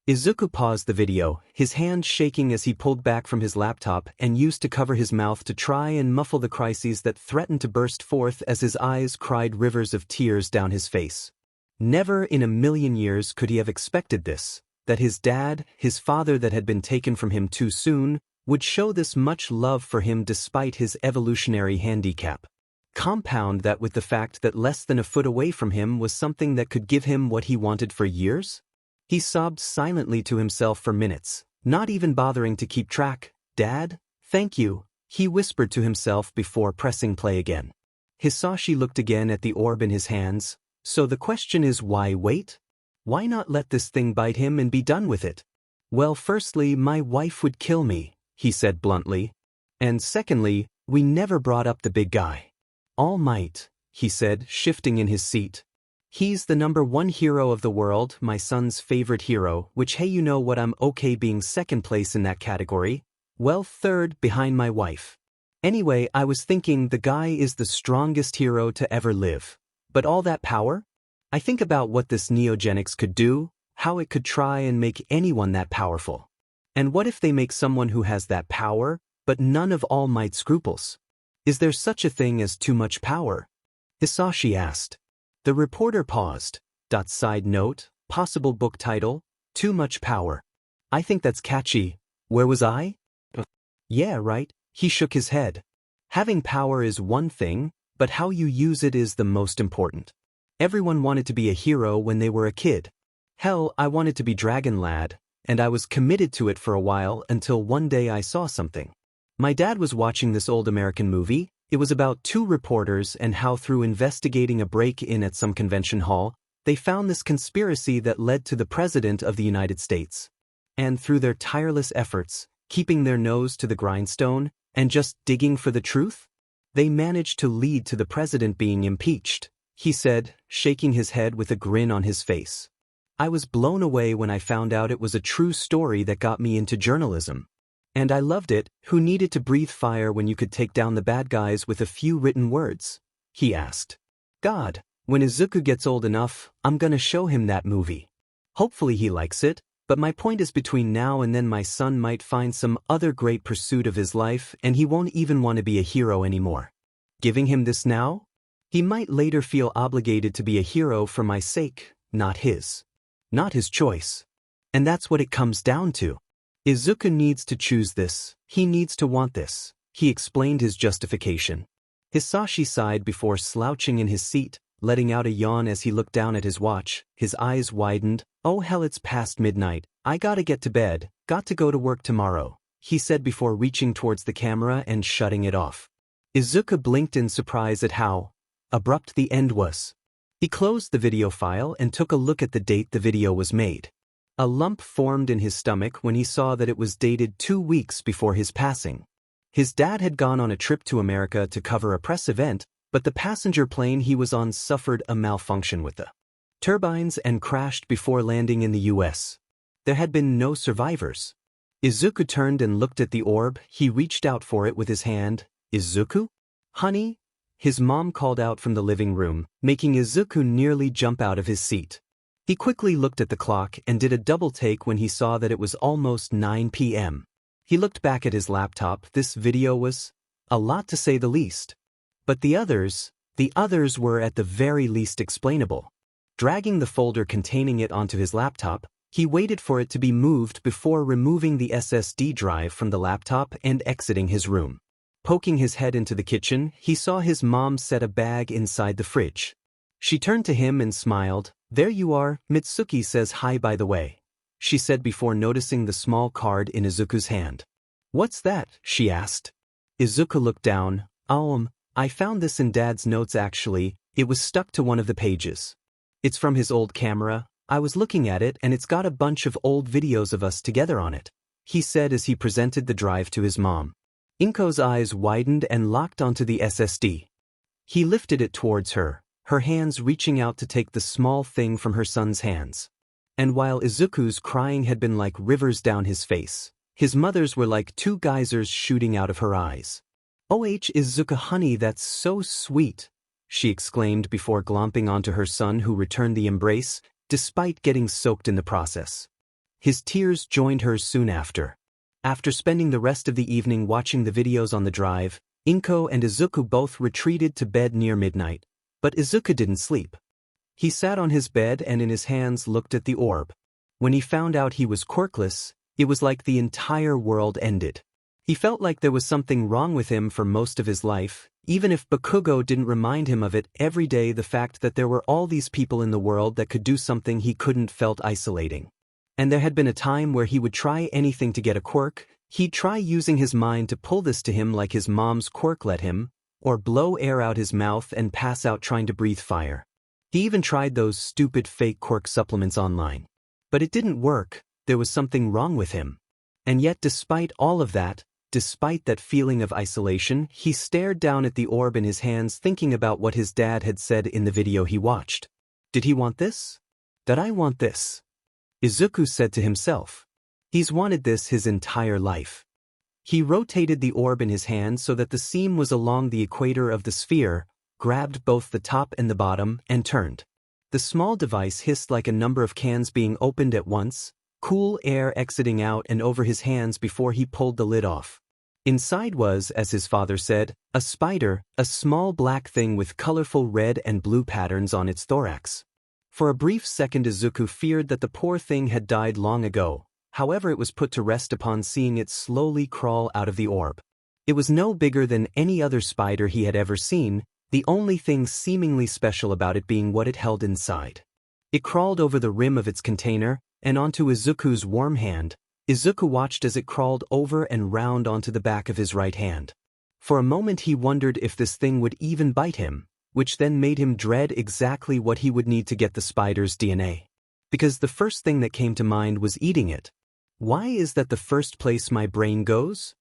Izuku paused the video, his hands shaking as he pulled back from his laptop and used to cover his mouth to try and muffle the crises that threatened to burst forth as his eyes cried rivers of tears down his face. Never in a million years could he have expected this, that his dad, his father that had been taken from him too soon, would show this much love for him despite his evolutionary handicap. Compound that with the fact that less than a foot away from him was something that could give him what he wanted for years? He sobbed silently to himself for minutes, not even bothering to keep track. Dad, thank you, he whispered to himself before pressing play again. Hisashi looked again at the orb in his hands. So the question is, why wait? Why not let this thing bite him and be done with it? Well, firstly, my wife would kill me, he said bluntly. And secondly, we never brought up the big guy. All Might, he said, shifting in his seat. He's the #1 hero of the world, my son's favorite hero, which hey, you know what, I'm okay being second place in that category. Well, third behind my wife. Anyway, I was thinking the guy is the strongest hero to ever live. But all that power? I think about what this neogenics could do, how it could try and make anyone that powerful. And what if they make someone who has that power, but none of All Might's scruples? Is there such a thing as too much power? Hisashi asked. The reporter paused. Side note, possible book title, Too Much Power. I think that's catchy. Where was I? Yeah, right, he shook his head. Having power is one thing, but how you use it is the most important. Everyone wanted to be a hero when they were a kid. Hell, I wanted to be Dragon Lad, and I was committed to it for a while until one day I saw something. My dad was watching this old American movie. It was about two reporters and how through investigating a break-in at some convention hall, they found this conspiracy that led to the President of the United States. And through their tireless efforts, keeping their nose to the grindstone, and just digging for the truth, they managed to lead to the president being impeached, he said, shaking his head with a grin on his face. I was blown away when I found out it was a true story that got me into journalism. And I loved it. Who needed to breathe fire when you could take down the bad guys with a few written words? He asked. God, when Izuku gets old enough, I'm gonna show him that movie. Hopefully he likes it. But my point is between now and then my son might find some other great pursuit of his life and he won't even want to be a hero anymore. Giving him this now? He might later feel obligated to be a hero for my sake, not his. Not his choice. And that's what it comes down to. Izuku needs to choose this, he needs to want this, he explained his justification. Hisashi sighed before slouching in his seat, letting out a yawn as he looked down at his watch. His eyes widened. Oh hell, it's past midnight. I gotta get to bed, got to go to work tomorrow, he said before reaching towards the camera and shutting it off. Izuku blinked in surprise at how abrupt the end was. He closed the video file and took a look at the date the video was made. A lump formed in his stomach when he saw that it was dated 2 weeks before his passing. His dad had gone on a trip to America to cover a press event, but the passenger plane he was on suffered a malfunction with the turbines and crashed before landing in the U.S. There had been no survivors. Izuku turned and looked at the orb. He reached out for it with his hand. Izuku? Honey? His mom called out from the living room, making Izuku nearly jump out of his seat. He quickly looked at the clock and did a double take when he saw that it was almost 9 p.m. He looked back at his laptop. This video was a lot to say the least. But the others were at the very least explainable. Dragging the folder containing it onto his laptop, he waited for it to be moved before removing the SSD drive from the laptop and exiting his room. Poking his head into the kitchen, he saw his mom set a bag inside the fridge. She turned to him and smiled. "There you are, Mitsuki says hi by the way," she said before noticing the small card in Izuku's hand. "What's that?" she asked. Izuku looked down. I found this in Dad's notes actually. It was stuck to one of the pages. It's from his old camera. I was looking at it and it's got a bunch of old videos of us together on it," he said as he presented the drive to his mom. Inko's eyes widened and locked onto the SSD. He lifted it towards her, her hands reaching out to take the small thing from her son's hands. And while Izuku's crying had been like rivers down his face, his mother's were like two geysers shooting out of her eyes. Izuku honey, that's so sweet," she exclaimed before glomping onto her son, who returned the embrace, despite getting soaked in the process. His tears joined hers soon after. After spending the rest of the evening watching the videos on the drive, Inko and Izuku both retreated to bed near midnight, but Izuku didn't sleep. He sat on his bed and in his hands looked at the orb. When he found out he was quirkless, it was like the entire world ended. He felt like there was something wrong with him for most of his life, even if Bakugo didn't remind him of it every day. The fact that there were all these people in the world that could do something he couldn't felt isolating. And there had been a time where he would try anything to get a quirk. He'd try using his mind to pull this to him like his mom's quirk let him, or blow air out his mouth and pass out trying to breathe fire. He even tried those stupid fake quirk supplements online. But it didn't work. There was something wrong with him. And yet despite all of that, despite that feeling of isolation, he stared down at the orb in his hands, thinking about what his dad had said in the video he watched. Did he want this? Did I want this? Izuku said to himself. He's wanted this his entire life. He rotated the orb in his hand so that the seam was along the equator of the sphere, grabbed both the top and the bottom, and turned. The small device hissed like a number of cans being opened at once, cool air exiting out and over his hands before he pulled the lid off. Inside was, as his father said, a spider, a small black thing with colorful red and blue patterns on its thorax. For a brief second Izuku feared that the poor thing had died long ago, however it was put to rest upon seeing it slowly crawl out of the orb. It was no bigger than any other spider he had ever seen, the only thing seemingly special about it being what it held inside. It crawled over the rim of its container, and onto Izuku's warm hand. Izuku watched as it crawled over and round onto the back of his right hand. For a moment he wondered if this thing would even bite him, which then made him dread exactly what he would need to get the spider's DNA. Because the first thing that came to mind was eating it. Why is that the first place my brain goes?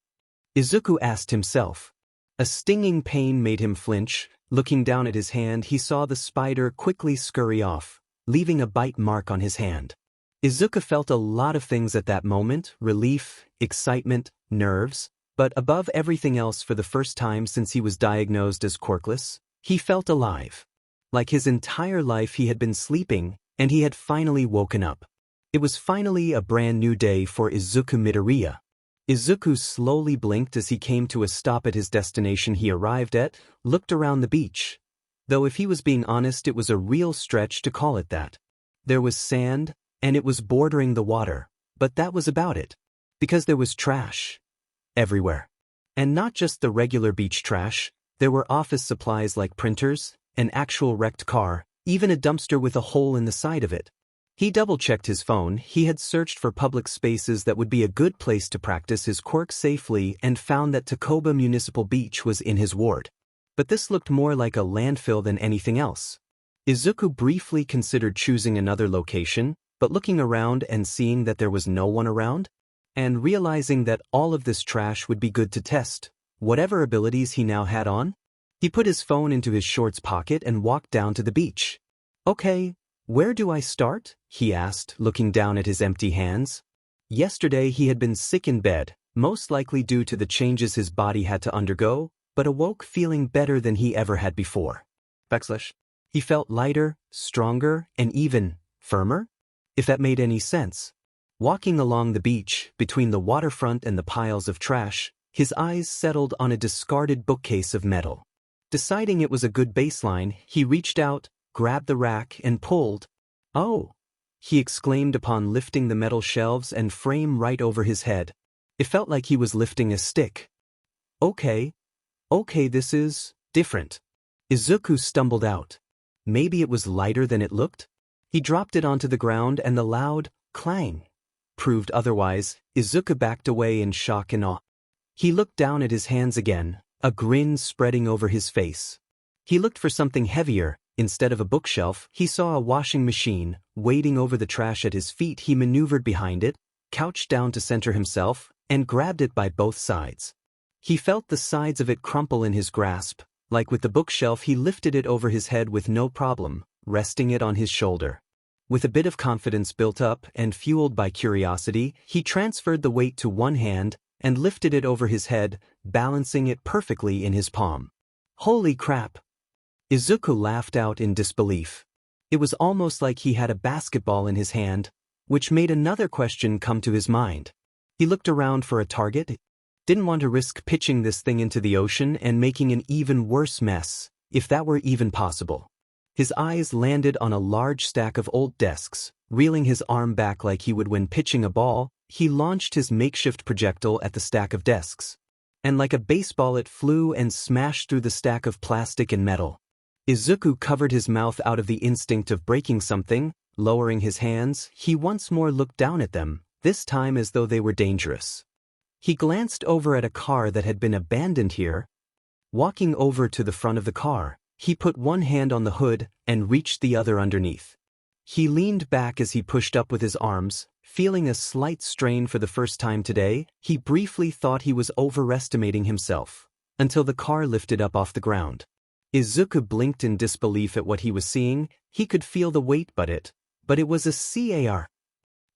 Izuku asked himself. A stinging pain made him flinch. Looking down at his hand, he saw the spider quickly scurry off, leaving a bite mark on his hand. Izuku felt a lot of things at that moment: relief, excitement, nerves, but above everything else, for the first time since he was diagnosed as quirkless, he felt alive. Like his entire life he had been sleeping, and he had finally woken up. It was finally a brand new day for Izuku Midoriya. Izuku slowly blinked as he came to a stop at his destination he arrived at, looked around the beach. Though if he was being honest, it was a real stretch to call it that. There was sand, and it was bordering the water, but that was about it. Because there was trash everywhere. And not just the regular beach trash, there were office supplies like printers, an actual wrecked car, even a dumpster with a hole in the side of it. He double-checked his phone. He had searched for public spaces that would be a good place to practice his quirk safely and found that Takoba Municipal Beach was in his ward. But this looked more like a landfill than anything else. Izuku briefly considered choosing another location, but looking around and seeing that there was no one around, and realizing that all of this trash would be good to test whatever abilities he now had on, he put his phone into his shorts pocket and walked down to the beach. Okay, where do I start? He asked, looking down at his empty hands. Yesterday he had been sick in bed, most likely due to the changes his body had to undergo, but awoke feeling better than he ever had before. He felt lighter, stronger, and even firmer? If that made any sense. Walking along the beach, between the waterfront and the piles of trash, his eyes settled on a discarded bookcase of metal. Deciding it was a good baseline, he reached out, grabbed the rack, and pulled. "Oh!" he exclaimed upon lifting the metal shelves and frame right over his head. It felt like he was lifting a stick. Okay, this is different." Izuku stumbled out. Maybe it was lighter than it looked? He dropped it onto the ground and the loud clang proved otherwise. Izuku backed away in shock and awe. He looked down at his hands again, a grin spreading over his face. He looked for something heavier. Instead of a bookshelf, he saw a washing machine, waiting over the trash at his feet. He maneuvered behind it, couched down to center himself, and grabbed it by both sides. He felt the sides of it crumple in his grasp. Like with the bookshelf, he lifted it over his head with no problem, resting it on his shoulder. With a bit of confidence built up and fueled by curiosity, he transferred the weight to one hand and lifted it over his head, balancing it perfectly in his palm. "Holy crap!" Izuku laughed out in disbelief. It was almost like he had a basketball in his hand, which made another question come to his mind. He looked around for a target. Didn't want to risk pitching this thing into the ocean and making an even worse mess, if that were even possible. His eyes landed on a large stack of old desks. Reeling his arm back like he would when pitching a ball, he launched his makeshift projectile at the stack of desks. And like a baseball, it flew and smashed through the stack of plastic and metal. Izuku covered his mouth out of the instinct of breaking something. Lowering his hands, he once more looked down at them, this time as though they were dangerous. He glanced over at a car that had been abandoned here. Walking over to the front of the car, he put one hand on the hood and reached the other underneath. He leaned back as he pushed up with his arms, feeling a slight strain for the first time today. He briefly thought he was overestimating himself, until the car lifted up off the ground. Izuku blinked in disbelief at what he was seeing. He could feel the weight, but it was a car.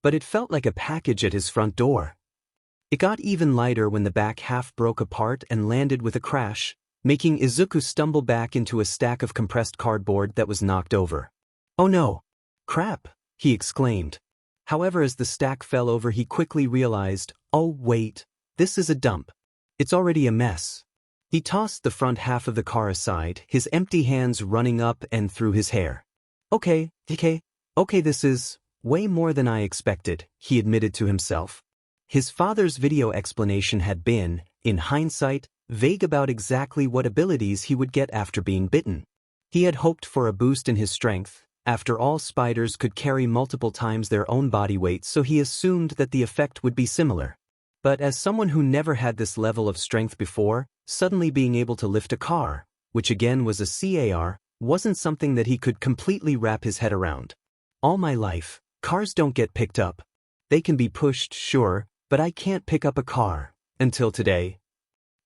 But it felt like a package at his front door. It got even lighter when the back half broke apart and landed with a crash, making Izuku stumble back into a stack of compressed cardboard that was knocked over. "Oh no! Crap!" he exclaimed. However, as the stack fell over, he quickly realized, "Oh wait, this is a dump. It's already a mess." He tossed the front half of the car aside, his empty hands running up and through his hair. Okay, this is way more than I expected," he admitted to himself. His father's video explanation had been, in hindsight, vague about exactly what abilities he would get after being bitten. He had hoped for a boost in his strength. After all, spiders could carry multiple times their own body weight, so he assumed that the effect would be similar. But as someone who never had this level of strength before, suddenly being able to lift a car, which again was a car, wasn't something that he could completely wrap his head around. "All my life, cars don't get picked up. They can be pushed, sure, but I can't pick up a car, until today."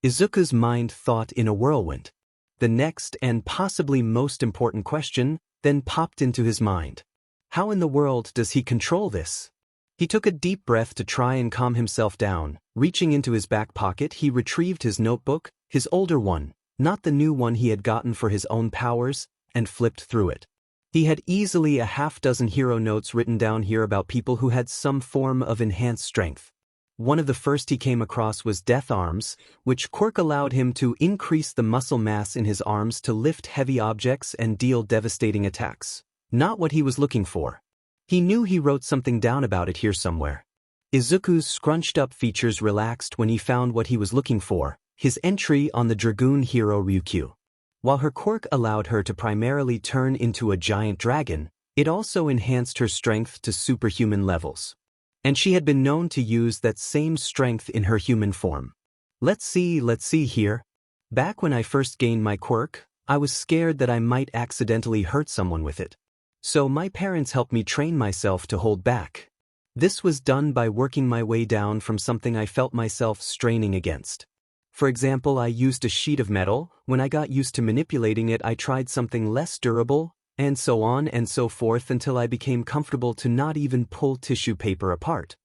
Izuku's mind thought in a whirlwind. The next and possibly most important question then popped into his mind. How in the world does he control this? He took a deep breath to try and calm himself down. Reaching into his back pocket, he retrieved his notebook, his older one, not the new one he had gotten for his own powers, and flipped through it. He had easily a half-dozen hero notes written down here about people who had some form of enhanced strength. One of the first he came across was Death Arms, which Quirk allowed him to increase the muscle mass in his arms to lift heavy objects and deal devastating attacks. Not what he was looking for. He knew he wrote something down about it here somewhere. Izuku's scrunched-up features relaxed when he found what he was looking for, his entry on the Dragoon hero Ryukyu. While her quirk allowed her to primarily turn into a giant dragon, it also enhanced her strength to superhuman levels. And she had been known to use that same strength in her human form. Let's see here. Back when I first gained my quirk, I was scared that I might accidentally hurt someone with it. So my parents helped me train myself to hold back. This was done by working my way down from something I felt myself straining against. For example, I used a sheet of metal. When I got used to manipulating it, I tried something less durable, and so on and so forth until I became comfortable to not even pull tissue paper apart.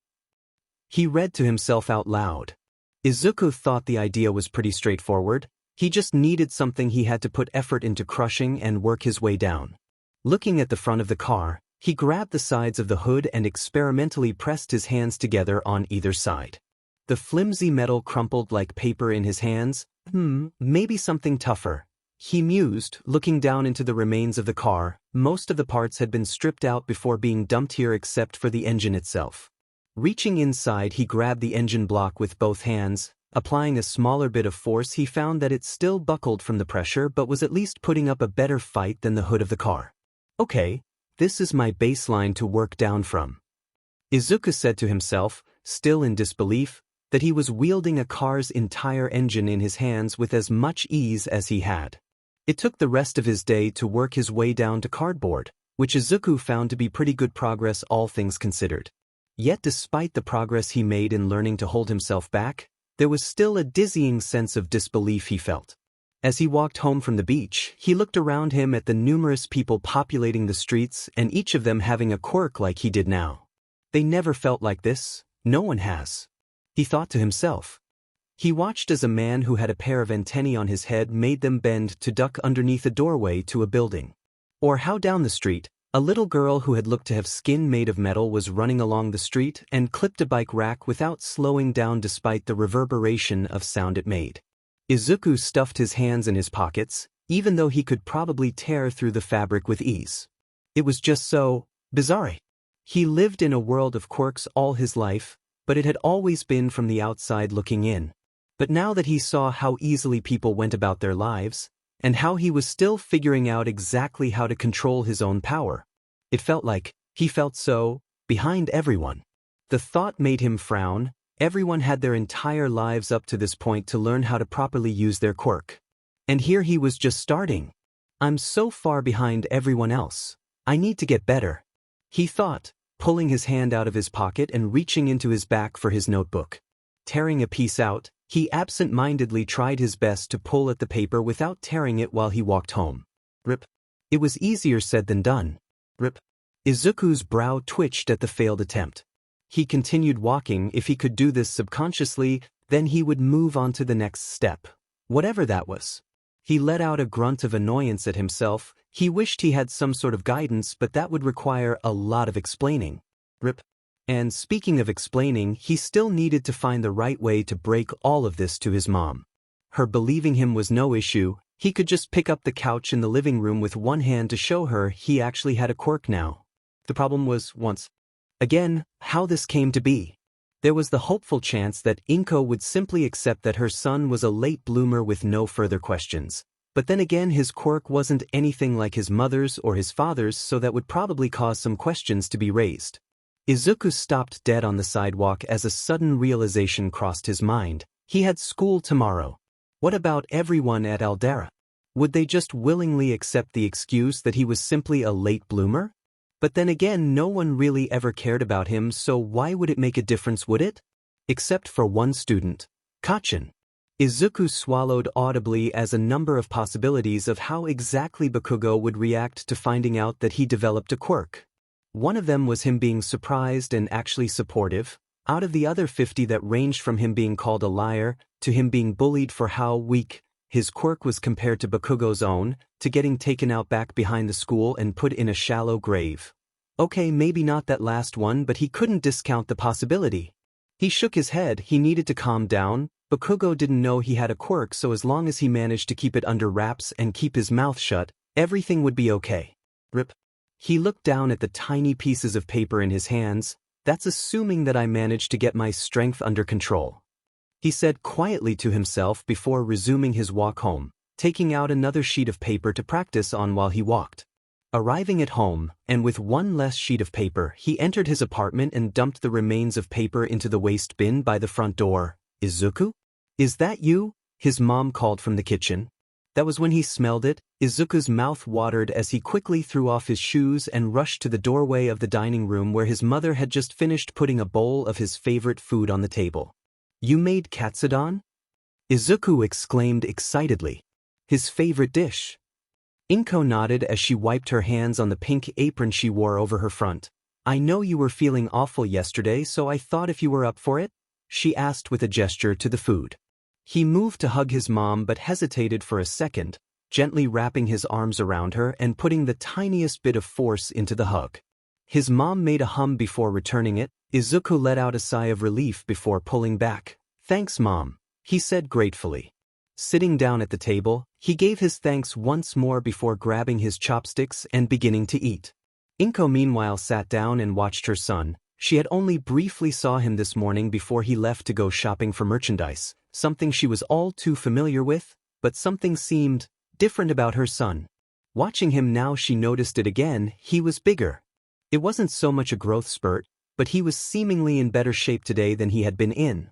He read to himself out loud. Izuku thought the idea was pretty straightforward. He just needed something he had to put effort into crushing and work his way down. Looking at the front of the car, He grabbed the sides of the hood and experimentally pressed his hands together on either side. The flimsy metal crumpled like paper in his hands. Maybe something tougher, he mused, looking down into the remains of the car. Most of the parts had been stripped out before being dumped here except for the engine itself. Reaching inside, he grabbed the engine block with both hands. Applying a smaller bit of force, he found that it still buckled from the pressure but was at least putting up a better fight than the hood of the car. Okay, this is my baseline to work down from. Izuku said to himself, still in disbelief, that he was wielding a car's entire engine in his hands with as much ease as he had. It took the rest of his day to work his way down to cardboard, which Izuku found to be pretty good progress all things considered. Yet despite the progress he made in learning to hold himself back, there was still a dizzying sense of disbelief he felt. As he walked home from the beach, he looked around him at the numerous people populating the streets and each of them having a quirk like he did now. They never felt like this, no one has, he thought to himself. He watched as a man who had a pair of antennae on his head made them bend to duck underneath a doorway to a building. Or how down the street, a little girl who had looked to have skin made of metal was running along the street and clipped a bike rack without slowing down despite the reverberation of sound it made. Izuku stuffed his hands in his pockets, even though he could probably tear through the fabric with ease. It was just so bizarre. He lived in a world of quirks all his life, but it had always been from the outside looking in. But now that he saw how easily people went about their lives, and how he was still figuring out exactly how to control his own power, it felt like he felt so behind everyone. The thought made him frown. Everyone had their entire lives up to this point to learn how to properly use their quirk. And here he was just starting. I'm so far behind everyone else. I need to get better, he thought, pulling his hand out of his pocket and reaching into his back for his notebook. Tearing a piece out, he absent-mindedly tried his best to pull at the paper without tearing it while he walked home. Rip. It was easier said than done. Rip. Izuku's brow twitched at the failed attempt. He continued walking. If he could do this subconsciously, then he would move on to the next step, whatever that was. He let out a grunt of annoyance at himself. He wished he had some sort of guidance, but that would require a lot of explaining. Rip. And speaking of explaining, he still needed to find the right way to break all of this to his mom. Her believing him was no issue. He could just pick up the couch in the living room with one hand to show her he actually had a quirk now. The problem was, once again, how this came to be. There was the hopeful chance that Inko would simply accept that her son was a late bloomer with no further questions. But then again, his quirk wasn't anything like his mother's or his father's, so that would probably cause some questions to be raised. Izuku stopped dead on the sidewalk as a sudden realization crossed his mind. He had school tomorrow. What about everyone at Aldera? Would they just willingly accept the excuse that he was simply a late bloomer? But then again, no one really ever cared about him, so why would it make a difference, would it? Except for one student, Kachin. Izuku swallowed audibly as a number of possibilities of how exactly Bakugo would react to finding out that he developed a quirk. One of them was him being surprised and actually supportive. Out of the other 50 that ranged from him being called a liar, to him being bullied for how weak his quirk was compared to Bakugo's own, to getting taken out back behind the school and put in a shallow grave. Okay, maybe not that last one, but he couldn't discount the possibility. He shook his head. He needed to calm down. Bakugo didn't know he had a quirk, so as long as he managed to keep it under wraps and keep his mouth shut, everything would be okay. Rip. He looked down at the tiny pieces of paper in his hands. That's assuming that I managed to get my strength under control, he said quietly to himself before resuming his walk home, taking out another sheet of paper to practice on while he walked. Arriving at home, and with one less sheet of paper, he entered his apartment and dumped the remains of paper into the waste bin by the front door. Izuku? Is that you? His mom called from the kitchen. That was when he smelled it. Izuku's mouth watered as he quickly threw off his shoes and rushed to the doorway of the dining room where his mother had just finished putting a bowl of his favorite food on the table. You made katsudon? Izuku exclaimed excitedly. His favorite dish. Inko nodded as she wiped her hands on the pink apron she wore over her front. I know you were feeling awful yesterday, so I thought if you were up for it, she asked with a gesture to the food. He moved to hug his mom but hesitated for a second, gently wrapping his arms around her and putting the tiniest bit of force into the hug. His mom made a hum before returning it. Izuku let out a sigh of relief before pulling back. "Thanks, Mom," he said gratefully. Sitting down at the table, he gave his thanks once more before grabbing his chopsticks and beginning to eat. Inko meanwhile sat down and watched her son. She had only briefly saw him this morning before he left to go shopping for merchandise, something she was all too familiar with, but something seemed different about her son. Watching him now, she noticed it again. He was bigger. It wasn't so much a growth spurt, but he was seemingly in better shape today than he had been in,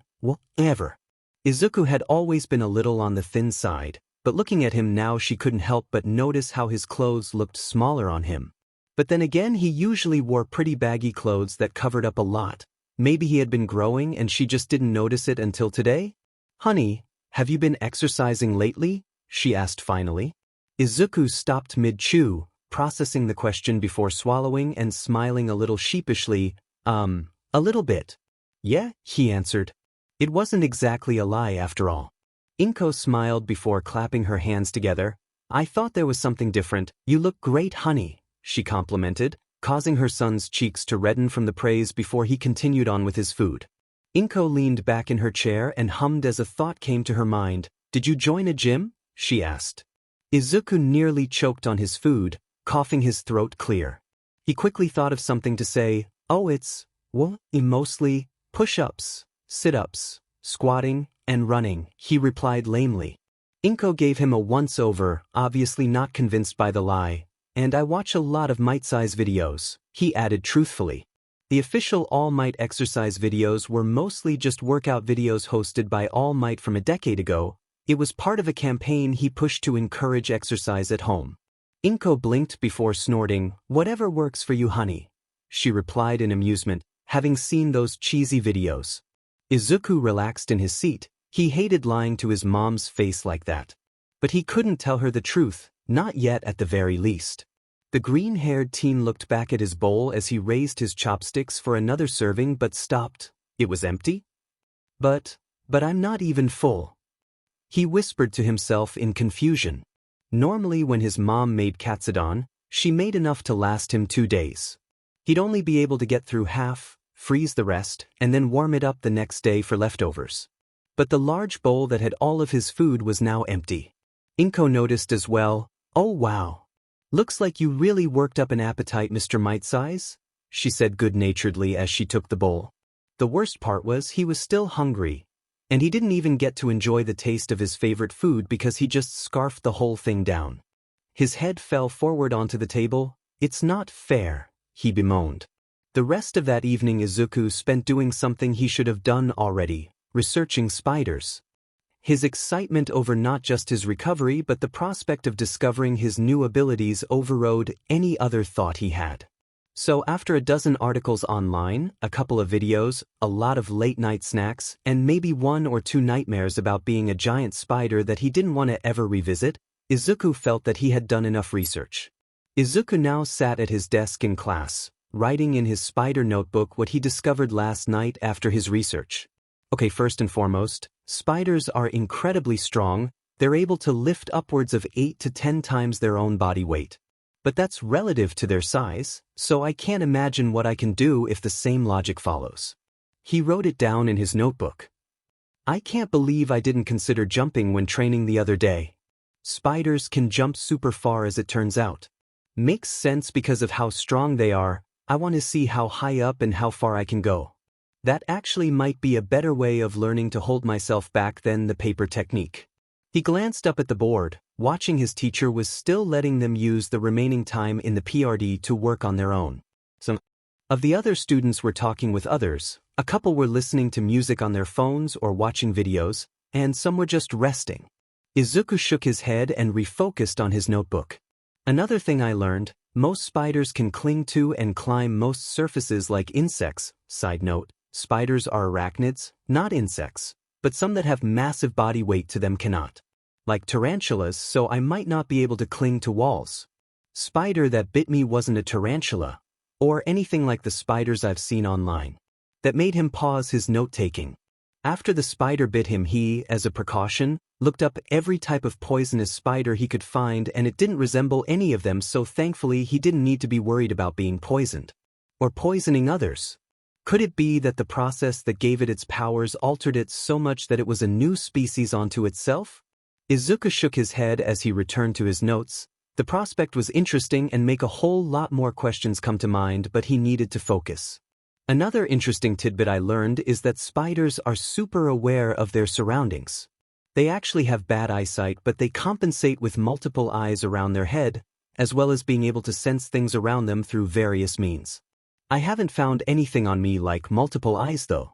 ever. Izuku had always been a little on the thin side, but looking at him now she couldn't help but notice how his clothes looked smaller on him. But then again, he usually wore pretty baggy clothes that covered up a lot. Maybe he had been growing and she just didn't notice it until today? "Honey, have you been exercising lately?" she asked finally. Izuku stopped mid-chew, processing the question before swallowing and smiling a little sheepishly. A little bit." "Yeah," he answered. It wasn't exactly a lie after all. Inko smiled before clapping her hands together. "I thought there was something different. You look great, honey," she complimented, causing her son's cheeks to redden from the praise before he continued on with his food. Inko leaned back in her chair and hummed as a thought came to her mind. "Did you join a gym?" she asked. Izuku nearly choked on his food, coughing his throat clear. He quickly thought of something to say. "Oh, it's mostly push-ups, sit-ups, squatting, and running," he replied lamely. Inko gave him a once-over, obviously not convinced by the lie. "And I watch a lot of Might-size videos," he added truthfully. The official All Might exercise videos were mostly just workout videos hosted by All Might from a decade ago. It was part of a campaign he pushed to encourage exercise at home. Inko blinked before snorting. "Whatever works for you, honey," she replied in amusement, having seen those cheesy videos. Izuku relaxed in his seat. He hated lying to his mom's face like that. But he couldn't tell her the truth, not yet at the very least. The green-haired teen looked back at his bowl as he raised his chopsticks for another serving but stopped. It was empty? But I'm not even full," he whispered to himself in confusion. Normally when his mom made katsudon, she made enough to last him 2 days. He'd only be able to get through half, freeze the rest, and then warm it up the next day for leftovers. But the large bowl that had all of his food was now empty. Inko noticed as well. "Oh wow. Looks like you really worked up an appetite, Mr. Might-size," she said good-naturedly as she took the bowl. The worst part was he was still hungry, and he didn't even get to enjoy the taste of his favorite food because he just scarfed the whole thing down. His head fell forward onto the table. "It's not fair," he bemoaned. The rest of that evening Izuku spent doing something he should have done already, researching spiders. His excitement over not just his recovery but the prospect of discovering his new abilities overrode any other thought he had. So after a dozen articles online, a couple of videos, a lot of late-night snacks, and maybe 1 or 2 nightmares about being a giant spider that he didn't want to ever revisit, Izuku felt that he had done enough research. Izuku now sat at his desk in class, writing in his spider notebook what he discovered last night after his research. Okay, first and foremost, spiders are incredibly strong. They're able to lift upwards of 8 to 10 times their own body weight. But that's relative to their size, so I can't imagine what I can do if the same logic follows. He wrote it down in his notebook. "I can't believe I didn't consider jumping when training the other day. Spiders can jump super far as it turns out. Makes sense because of how strong they are. I want to see how high up and how far I can go. That actually might be a better way of learning to hold myself back than the paper technique." He glanced up at the board, watching his teacher was still letting them use the remaining time in the PRD to work on their own. Some of the other students were talking with others, a couple were listening to music on their phones or watching videos, and some were just resting. Izuku shook his head and refocused on his notebook. "Another thing I learned, most spiders can cling to and climb most surfaces like insects. Side note, spiders are arachnids, not insects, but some that have massive body weight to them cannot. Like tarantulas, so I might not be able to cling to walls. Spider that bit me wasn't a tarantula, or anything like the spiders I've seen online." That made him pause his note-taking. After the spider bit him, he, as a precaution, looked up every type of poisonous spider he could find, and it didn't resemble any of them, so thankfully he didn't need to be worried about being poisoned. Or poisoning others? Could it be that the process that gave it its powers altered it so much that it was a new species onto itself? Izuku shook his head as he returned to his notes. The prospect was interesting and make a whole lot more questions come to mind, but he needed to focus. Another interesting tidbit I learned is that spiders are super aware of their surroundings. They actually have bad eyesight, but they compensate with multiple eyes around their head, as well as being able to sense things around them through various means. I haven't found anything on me like multiple eyes though.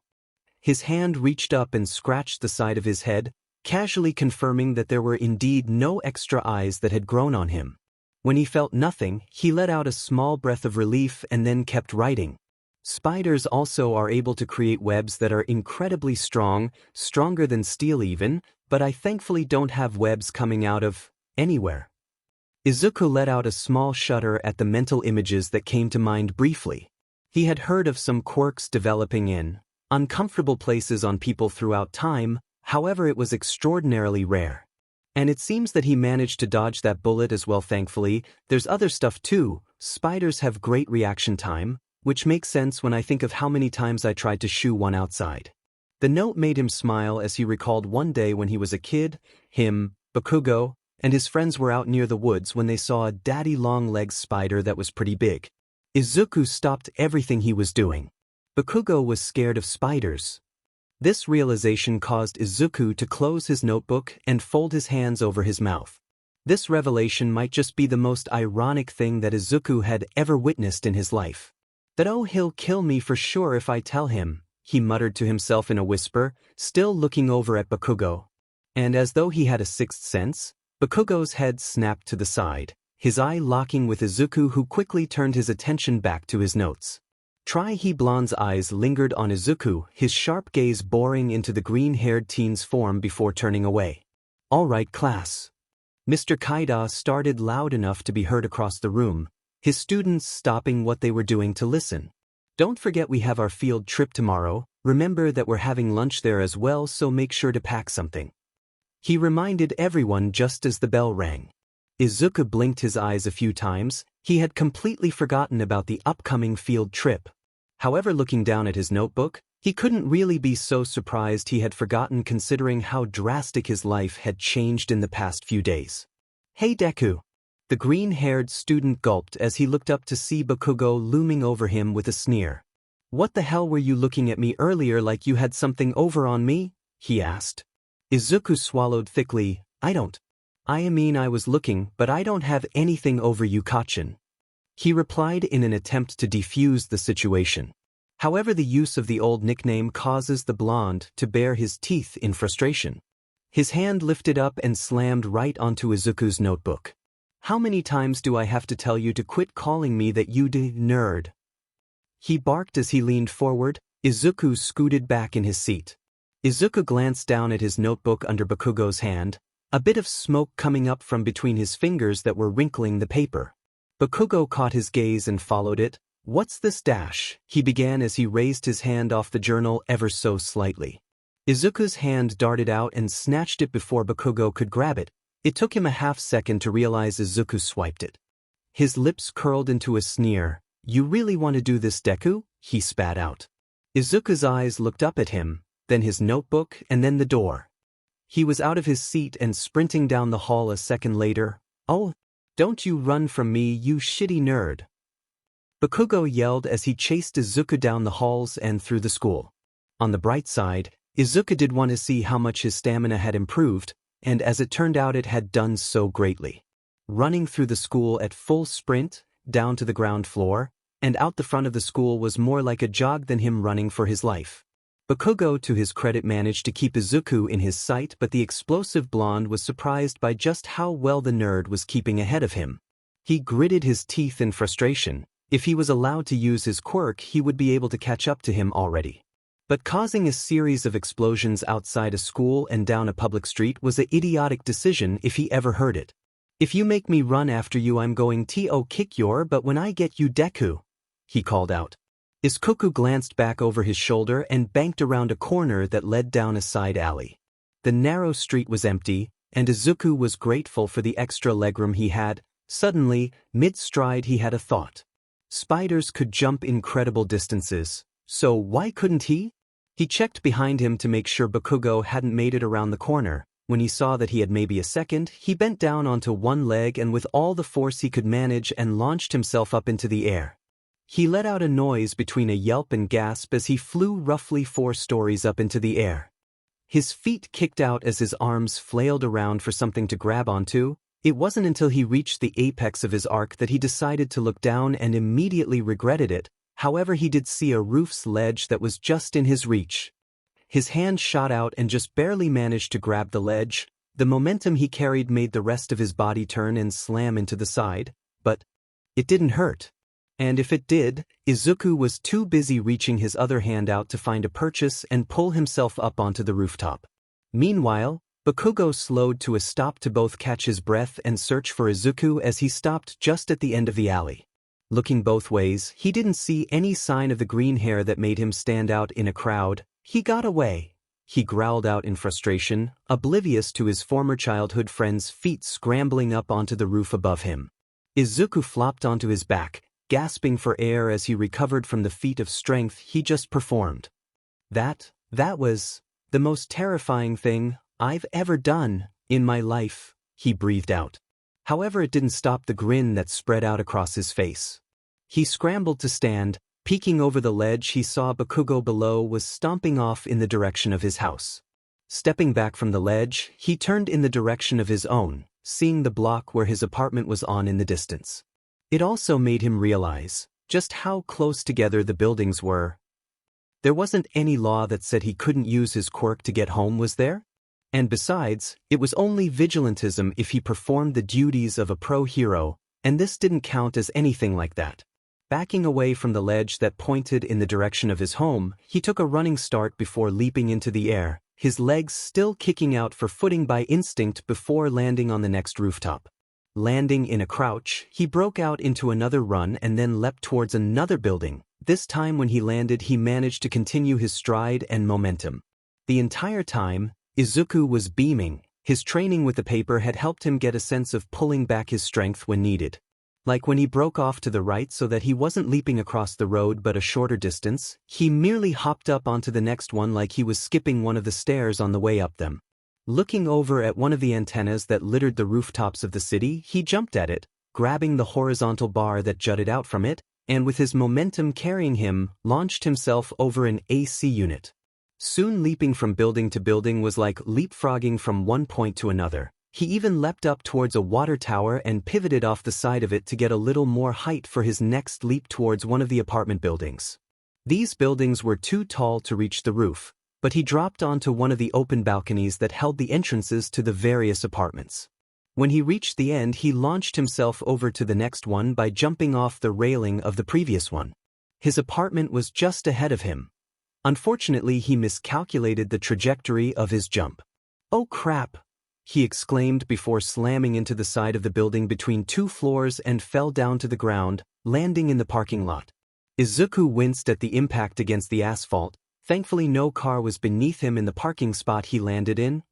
His hand reached up and scratched the side of his head, casually confirming that there were indeed no extra eyes that had grown on him. When he felt nothing, he let out a small breath of relief and then kept writing. Spiders also are able to create webs that are incredibly strong, stronger than steel even, but I thankfully don't have webs coming out of anywhere. Izuku let out a small shudder at the mental images that came to mind briefly. He had heard of some quirks developing in uncomfortable places on people throughout time, however it was extraordinarily rare. And it seems that he managed to dodge that bullet as well thankfully. There's other stuff too. Spiders have great reaction time, which makes sense when I think of how many times I tried to shoo one outside. The note made him smile as he recalled one day when he was a kid, him, Bakugo, and his friends were out near the woods when they saw a daddy long-legged spider that was pretty big. Izuku stopped everything he was doing. Bakugo was scared of spiders. This realization caused Izuku to close his notebook and fold his hands over his mouth. This revelation might just be the most ironic thing that Izuku had ever witnessed in his life. That he'll kill me for sure if I tell him, he muttered to himself in a whisper, still looking over at Bakugo. And as though he had a sixth sense, Bakugo's head snapped to the side, his eye locking with Izuku, who quickly turned his attention back to his notes. Blonde's eyes lingered on Izuku, his sharp gaze boring into the green-haired teen's form before turning away. "All right, class." Mr. Kaida started loud enough to be heard across the room, his students stopping what they were doing to listen. "Don't forget we have our field trip tomorrow. Remember that we're having lunch there as well, so make sure to pack something." He reminded everyone just as the bell rang. Izuku blinked his eyes a few times. He had completely forgotten about the upcoming field trip. However, looking down at his notebook, he couldn't really be so surprised he had forgotten considering how drastic his life had changed in the past few days. "Hey Deku." The green-haired student gulped as he looked up to see Bakugo looming over him with a sneer. "What the hell were you looking at me earlier like you had something over on me?" he asked. Izuku swallowed thickly. I mean I was looking, but I don't have anything over you, Kachin," he replied in an attempt to defuse the situation. However, the use of the old nickname causes the blonde to bare his teeth in frustration. His hand lifted up and slammed right onto Izuku's notebook. "How many times do I have to tell you to quit calling me that, you nerd?" he barked as he leaned forward. Izuku scooted back in his seat. Izuku glanced down at his notebook under Bakugo's hand, a bit of smoke coming up from between his fingers that were wrinkling the paper. Bakugo caught his gaze and followed it. "What's this dash?" he began as he raised his hand off the journal ever so slightly. Izuku's hand darted out and snatched it before Bakugo could grab it. It took him a half-second to realize Izuku swiped it. His lips curled into a sneer. "You really want to do this, Deku?" he spat out. Izuku's eyes looked up at him, then his notebook, and then the door. He was out of his seat and sprinting down the hall a second later. "Oh, don't you run from me, you shitty nerd!" Bakugo yelled as he chased Izuku down the halls and through the school. On the bright side, Izuku did want to see how much his stamina had improved, and as it turned out it had done so greatly. Running through the school at full sprint, down to the ground floor, and out the front of the school was more like a jog than him running for his life. Bakugo, to his credit, managed to keep Izuku in his sight, but the explosive blonde was surprised by just how well the nerd was keeping ahead of him. He gritted his teeth in frustration. If he was allowed to use his quirk, he would be able to catch up to him already. But causing a series of explosions outside a school and down a public street was an idiotic decision if he ever heard it. "If you make me run after you, I'm going to kick your butt when I get you, Deku," he called out. Izuku glanced back over his shoulder and banked around a corner that led down a side alley. The narrow street was empty, and Izuku was grateful for the extra legroom he had. Suddenly, mid-stride, he had a thought. Spiders could jump incredible distances, so why couldn't he? He checked behind him to make sure Bakugo hadn't made it around the corner. When he saw that he had maybe a second, he bent down onto one leg and with all the force he could manage and launched himself up into the air. He let out a noise between a yelp and gasp as he flew roughly 4 stories up into the air. His feet kicked out as his arms flailed around for something to grab onto. It wasn't until he reached the apex of his arc that he decided to look down and immediately regretted it. However, he did see a roof's ledge that was just in his reach. His hand shot out and just barely managed to grab the ledge. The momentum he carried made the rest of his body turn and slam into the side, but it didn't hurt. And if it did, Izuku was too busy reaching his other hand out to find a purchase and pull himself up onto the rooftop. Meanwhile, Bakugo slowed to a stop to both catch his breath and search for Izuku as he stopped just at the end of the alley. Looking both ways, he didn't see any sign of the green hair that made him stand out in a crowd. He got away, he growled out in frustration, oblivious to his former childhood friend's feet scrambling up onto the roof above him. Izuku flopped onto his back, gasping for air as he recovered from the feat of strength he just performed. That was the most terrifying thing I've ever done in my life, he breathed out. However, it didn't stop the grin that spread out across his face. He scrambled to stand. Peeking over the ledge, he saw Bakugo below was stomping off in the direction of his house. Stepping back from the ledge, he turned in the direction of his own, seeing the block where his apartment was on in the distance. It also made him realize just how close together the buildings were. There wasn't any law that said he couldn't use his quirk to get home, was there? And besides, it was only vigilantism if he performed the duties of a pro hero, and this didn't count as anything like that. Backing away from the ledge that pointed in the direction of his home, he took a running start before leaping into the air, his legs still kicking out for footing by instinct before landing on the next rooftop. Landing in a crouch, he broke out into another run and then leapt towards another building. This time when he landed, he managed to continue his stride and momentum. The entire time, Izuku was beaming. His training with the paper had helped him get a sense of pulling back his strength when needed. Like when he broke off to the right so that he wasn't leaping across the road but a shorter distance, he merely hopped up onto the next one like he was skipping one of the stairs on the way up them. Looking over at one of the antennas that littered the rooftops of the city, he jumped at it, grabbing the horizontal bar that jutted out from it, and with his momentum carrying him, launched himself over an AC unit. Soon leaping from building to building was like leapfrogging from one point to another. He even leapt up towards a water tower and pivoted off the side of it to get a little more height for his next leap towards one of the apartment buildings. These buildings were too tall to reach the roof, but he dropped onto one of the open balconies that held the entrances to the various apartments. When he reached the end, he launched himself over to the next one by jumping off the railing of the previous one. His apartment was just ahead of him. Unfortunately, he miscalculated the trajectory of his jump. "Oh crap!" he exclaimed before slamming into the side of the building between 2 floors and fell down to the ground, landing in the parking lot. Izuku winced at the impact against the asphalt. Thankfully no car was beneath him in the parking spot he landed in,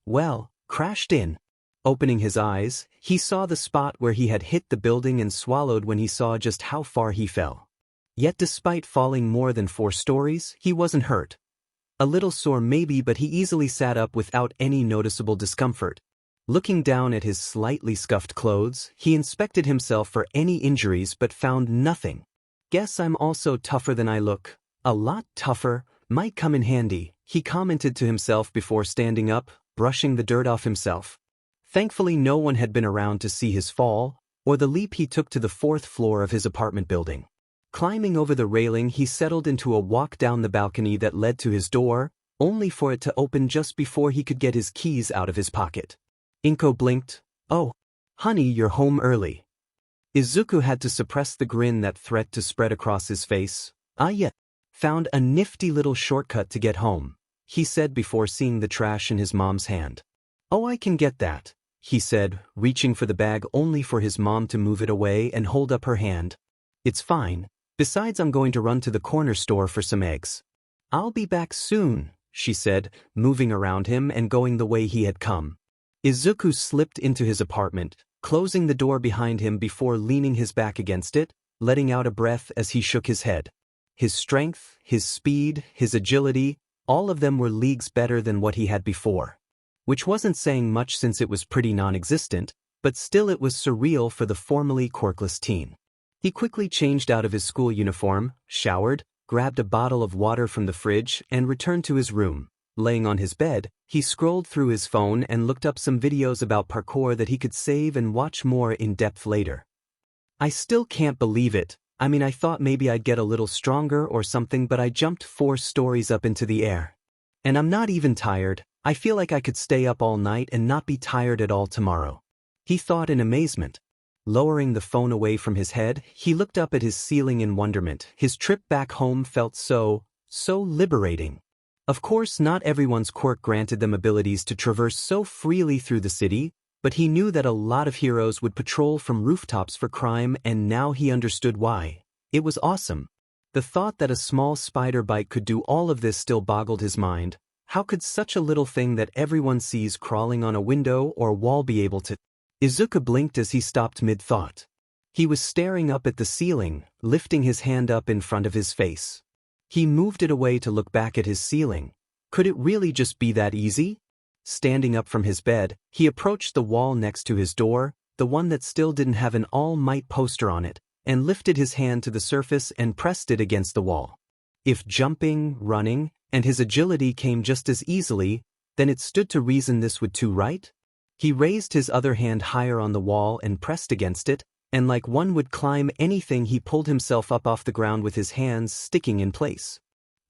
crashed in. Opening his eyes, he saw the spot where he had hit the building and swallowed when he saw just how far he fell. Yet despite falling more than 4 stories, he wasn't hurt. A little sore maybe, but he easily sat up without any noticeable discomfort. Looking down at his slightly scuffed clothes, he inspected himself for any injuries but found nothing. "Guess I'm also tougher than I look. A lot tougher, might come in handy," he commented to himself before standing up, brushing the dirt off himself. Thankfully no one had been around to see his fall, or the leap he took to the 4th floor of his apartment building. Climbing over the railing, he settled into a walk down the balcony that led to his door, only for it to open just before he could get his keys out of his pocket. Inko blinked. "Oh, honey, you're home early." Izuku had to suppress the grin that threatened to spread across his face. Yeah. Found a nifty little shortcut to get home," he said before seeing the trash in his mom's hand. "Oh, I can get that," he said, reaching for the bag only for his mom to move it away and hold up her hand. "It's fine. Besides, I'm going to run to the corner store for some eggs." "I'll be back soon," she said, moving around him and going the way he had come. Izuku slipped into his apartment, closing the door behind him before leaning his back against it. letting out a breath as he shook his head. His strength, his speed, his agility, all of them were leagues better than what he had before. Which wasn't saying much since it was pretty non-existent, but still it was surreal for the formerly quirkless teen. He quickly changed out of his school uniform, showered, grabbed a bottle of water from the fridge, and returned to his room. Laying on his bed, he scrolled through his phone and looked up some videos about parkour that he could save and watch more in depth later. I still can't believe it. I thought maybe I'd get a little stronger or something, but I jumped 4 stories up into the air. And I'm not even tired. I feel like I could stay up all night and not be tired at all tomorrow. He thought in amazement. Lowering the phone away from his head, he looked up at his ceiling in wonderment. His trip back home felt so liberating. Of course, not everyone's quirk granted them abilities to traverse so freely through the city, but he knew that a lot of heroes would patrol from rooftops for crime, and now he understood why. It was awesome. The thought that a small spider bite could do all of this still boggled his mind. How could such a little thing that everyone sees crawling on a window or wall be able to? Izuku blinked as he stopped mid-thought. He was staring up at the ceiling, lifting his hand up in front of his face. He moved it away to look back at his ceiling. Could it really just be that easy? Standing up from his bed, he approached the wall next to his door, the one that still didn't have an All Might poster on it, and lifted his hand to the surface and pressed it against the wall. If jumping, running, and his agility came just as easily, then it stood to reason this would too, right? He raised his other hand higher on the wall and pressed against it, and like one would climb anything, he pulled himself up off the ground with his hands sticking in place.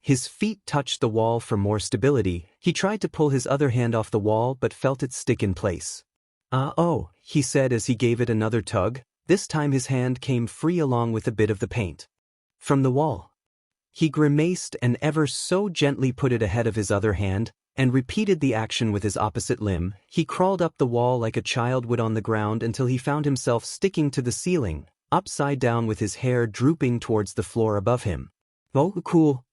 His feet touched the wall for more stability. He tried to pull his other hand off the wall but felt it stick in place. Oh, he said as he gave it another tug. This time his hand came free along with a bit of the paint. From the wall. He grimaced and ever so gently put it ahead of his other hand, and repeated the action with his opposite limb. He crawled up the wall like a child would on the ground until he found himself sticking to the ceiling, upside down with his hair drooping towards the floor above him. Oh, cool,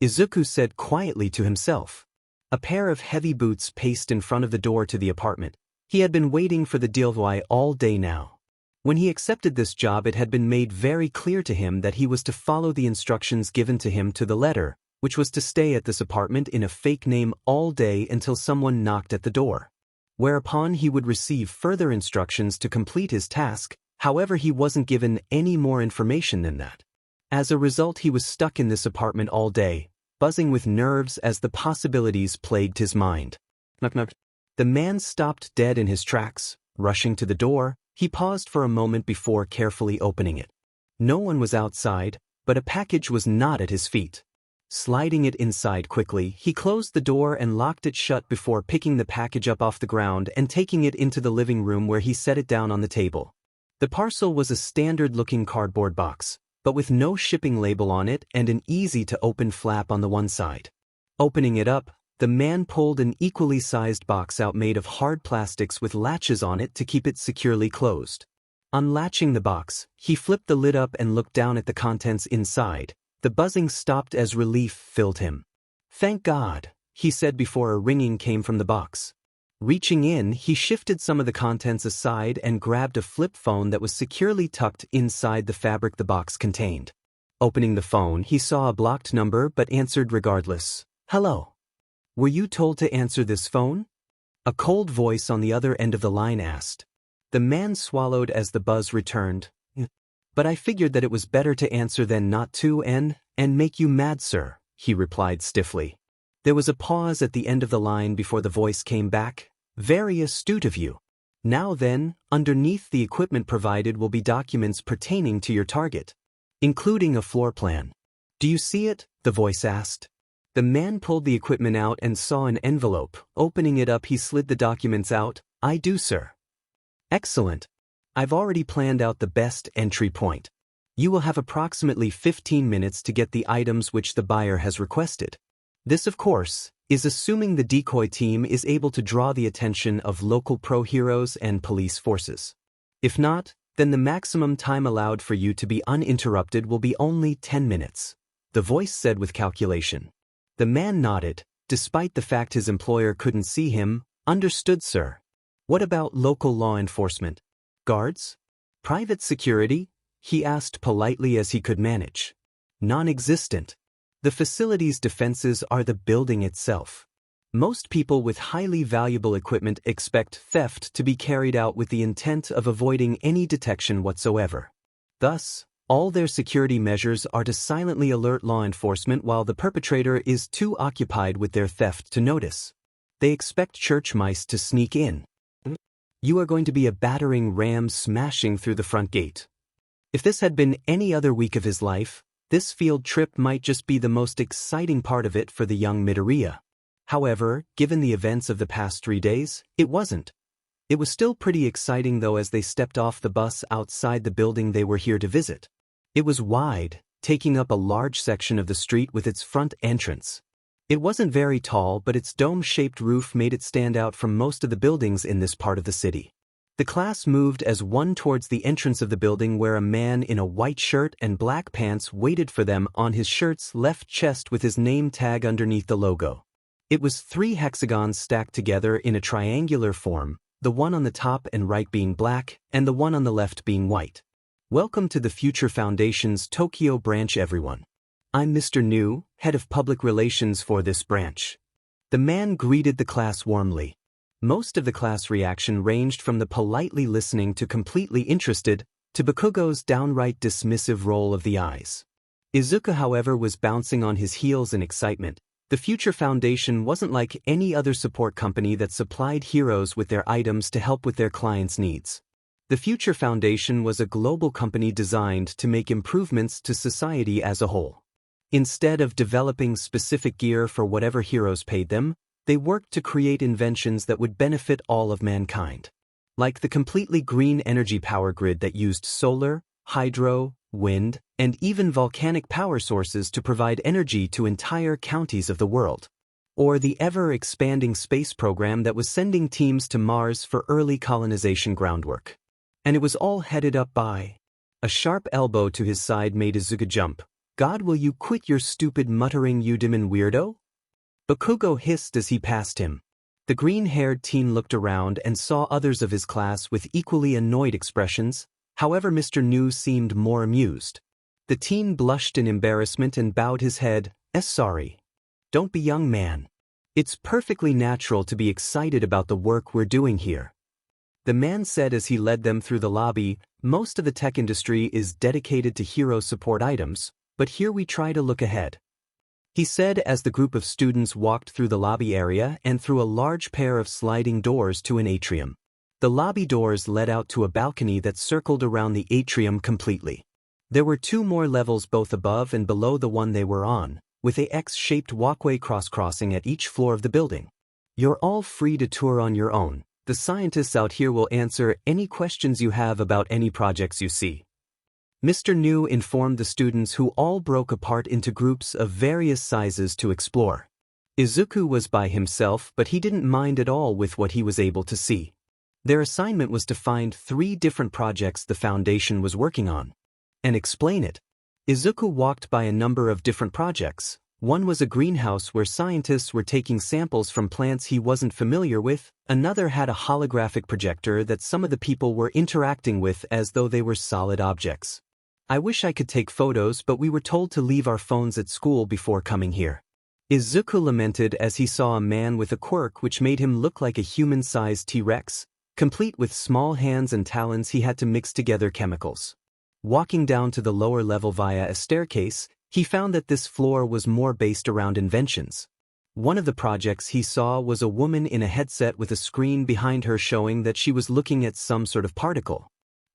Izuku said quietly to himself. A pair of heavy boots paced in front of the door to the apartment. He had been waiting for the deal all day now. When he accepted this job, it had been made very clear to him that he was to follow the instructions given to him to the letter, which was to stay at this apartment in a fake name all day until someone knocked at the door. Whereupon he would receive further instructions to complete his task. However, he wasn't given any more information than that. As a result, he was stuck in this apartment all day, buzzing with nerves as the possibilities plagued his mind. Knock knock. The man stopped dead in his tracks. Rushing to the door, he paused for a moment before carefully opening it. No one was outside, but a package was not at his feet. Sliding it inside quickly, he closed the door and locked it shut before picking the package up off the ground and taking it into the living room, where he set it down on the table. The parcel was a standard-looking cardboard box, but with no shipping label on it and an easy-to-open flap on the one side. Opening it up, the man pulled an equally sized box out made of hard plastics with latches on it to keep it securely closed. Unlatching the box, he flipped the lid up and looked down at the contents inside. The buzzing stopped as relief filled him. "Thank God," he said before a ringing came from the box. Reaching in, he shifted some of the contents aside and grabbed a flip phone that was securely tucked inside the fabric the box contained. Opening the phone, he saw a blocked number but answered regardless. "Hello. Were you told to answer this phone?" A cold voice on the other end of the line asked. The man swallowed as the buzz returned. "But I figured that it was better to answer than not to, and make you mad, sir," he replied stiffly. There was a pause at the end of the line before the voice came back. "Very astute of you. Now then, underneath the equipment provided will be documents pertaining to your target, including a floor plan. Do you see it?" the voice asked. The man pulled the equipment out and saw an envelope. Opening it up, he slid the documents out. "I do, sir." "Excellent. I've already planned out the best entry point. You will have approximately 15 minutes to get the items which the buyer has requested. This, of course, is assuming the decoy team is able to draw the attention of local pro heroes and police forces. If not, then the maximum time allowed for you to be uninterrupted will be only 10 minutes, the voice said with calculation. The man nodded, despite the fact his employer couldn't see him. "Understood, sir. What about local law enforcement? Guards? Private security?" he asked politely as he could manage. Non-existent. The facility's defenses are the building itself. Most people with highly valuable equipment expect theft to be carried out with the intent of avoiding any detection whatsoever. Thus, all their security measures are to silently alert law enforcement while the perpetrator is too occupied with their theft to notice. They expect church mice to sneak in. You are going to be a battering ram smashing through the front gate. If this had been any other week of his life, this field trip might just be the most exciting part of it for the young Midoriya. However, given the events of the past 3 days, it wasn't. It was still pretty exciting though as they stepped off the bus outside the building they were here to visit. It was wide, taking up a large section of the street with its front entrance. It wasn't very tall, but its dome-shaped roof made it stand out from most of the buildings in this part of the city. The class moved as one towards the entrance of the building where a man in a white shirt and black pants waited for them on his shirt's left chest with his name tag underneath the logo. It was 3 hexagons stacked together in a triangular form, the one on the top and right being black, and the one on the left being white. Welcome to the Future Foundation's Tokyo branch, everyone. I'm Mr. New, head of public relations for this branch. The man greeted the class warmly. Most of the class reaction ranged from the politely listening to completely interested, to Bakugo's downright dismissive roll of the eyes. Izuku, however, was bouncing on his heels in excitement. The Future Foundation wasn't like any other support company that supplied heroes with their items to help with their clients' needs. The Future Foundation was a global company designed to make improvements to society as a whole. Instead of developing specific gear for whatever heroes paid them, they worked to create inventions that would benefit all of mankind. Like the completely green energy power grid that used solar, hydro, wind, and even volcanic power sources to provide energy to entire counties of the world. Or the ever-expanding space program that was sending teams to Mars for early colonization groundwork. And it was all headed up by... A sharp elbow to his side made Izuku jump. God, will you quit your stupid muttering, you demon weirdo? Bakugo hissed as he passed him. The green-haired teen looked around and saw others of his class with equally annoyed expressions. However, Mr. New seemed more amused. The teen blushed in embarrassment and bowed his head. Sorry. Don't be, young man. It's perfectly natural to be excited about the work we're doing here. The man said as he led them through the lobby. Most of the tech industry is dedicated to hero support items, but here we try to look ahead. He said as the group of students walked through the lobby area and through a large pair of sliding doors to an atrium. The lobby doors led out to a balcony that circled around the atrium completely. There were 2 more levels both above and below the one they were on, with a X-shaped walkway cross-crossing at each floor of the building. You're all free to tour on your own. The scientists out here will answer any questions you have about any projects you see. Mr. New informed the students, who all broke apart into groups of various sizes to explore. Izuku was by himself, but he didn't mind at all with what he was able to see. Their assignment was to find 3 different projects the Foundation was working on and explain it. Izuku walked by a number of different projects. One was a greenhouse where scientists were taking samples from plants he wasn't familiar with. Another had a holographic projector that some of the people were interacting with as though they were solid objects. I wish I could take photos, but we were told to leave our phones at school before coming here. Izuku lamented as he saw a man with a quirk which made him look like a human-sized T-Rex. Complete with small hands and talons, he had to mix together chemicals. Walking down to the lower level via a staircase, he found that this floor was more based around inventions. One of the projects he saw was a woman in a headset with a screen behind her showing that she was looking at some sort of particle.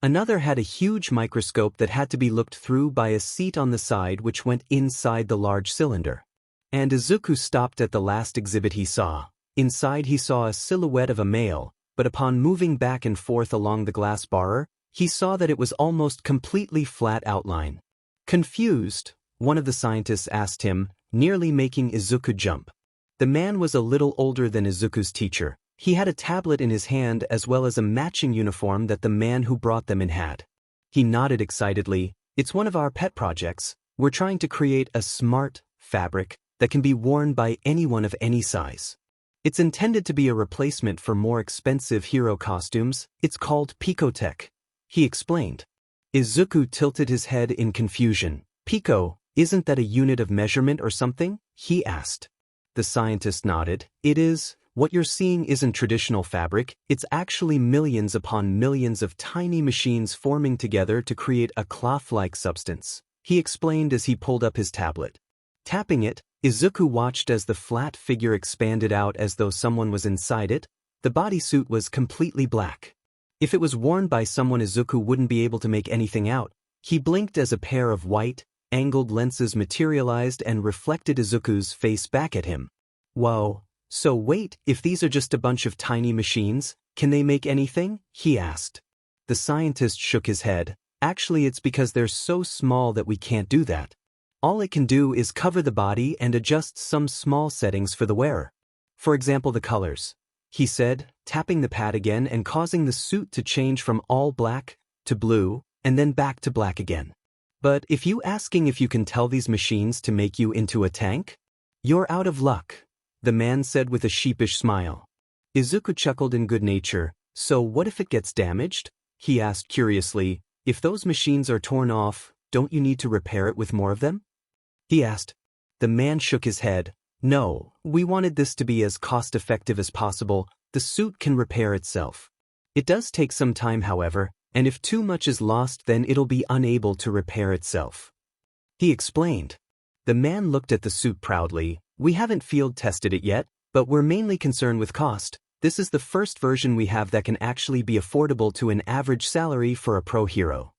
Another had a huge microscope that had to be looked through by a seat on the side which went inside the large cylinder. And Izuku stopped at the last exhibit he saw. Inside he saw a silhouette of a male, but upon moving back and forth along the glass barrier, he saw that it was almost completely flat outline. Confused, one of the scientists asked him, nearly making Izuku jump. The man was a little older than Izuku's teacher. He had a tablet in his hand as well as a matching uniform that the man who brought them in had. He nodded excitedly. It's one of our pet projects. We're trying to create a smart fabric that can be worn by anyone of any size. It's intended to be a replacement for more expensive hero costumes. It's called Picotech, he explained. Izuku tilted his head in confusion. Pico, isn't that a unit of measurement or something? He asked. The scientist nodded. It is. What you're seeing isn't traditional fabric, it's actually millions upon millions of tiny machines forming together to create a cloth-like substance, he explained as he pulled up his tablet. Tapping it, Izuku watched as the flat figure expanded out as though someone was inside it. The bodysuit was completely black. If it was worn by someone, Izuku wouldn't be able to make anything out. He blinked as a pair of white, angled lenses materialized and reflected Izuku's face back at him. Whoa. So wait, if these are just a bunch of tiny machines, can they make anything? He asked. The scientist shook his head. Actually, it's because they're so small that we can't do that. All it can do is cover the body and adjust some small settings for the wearer. For example, the colors, he said, tapping the pad again and causing the suit to change from all black to blue and then back to black again. But if you asking if you can tell these machines to make you into a tank? You're out of luck, the man said with a sheepish smile. Izuku chuckled in good nature. So what if it gets damaged? He asked curiously. If those machines are torn off, don't you need to repair it with more of them? He asked. The man shook his head. No, we wanted this to be as cost-effective as possible. The suit can repair itself. It does take some time, however, and if too much is lost, then it'll be unable to repair itself, he explained. The man looked at the suit proudly. We haven't field tested it yet, but we're mainly concerned with cost. This is the first version we have that can actually be affordable to an average salary for a pro hero,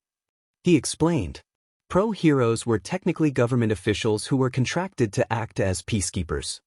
he explained. Pro heroes were technically government officials who were contracted to act as peacekeepers.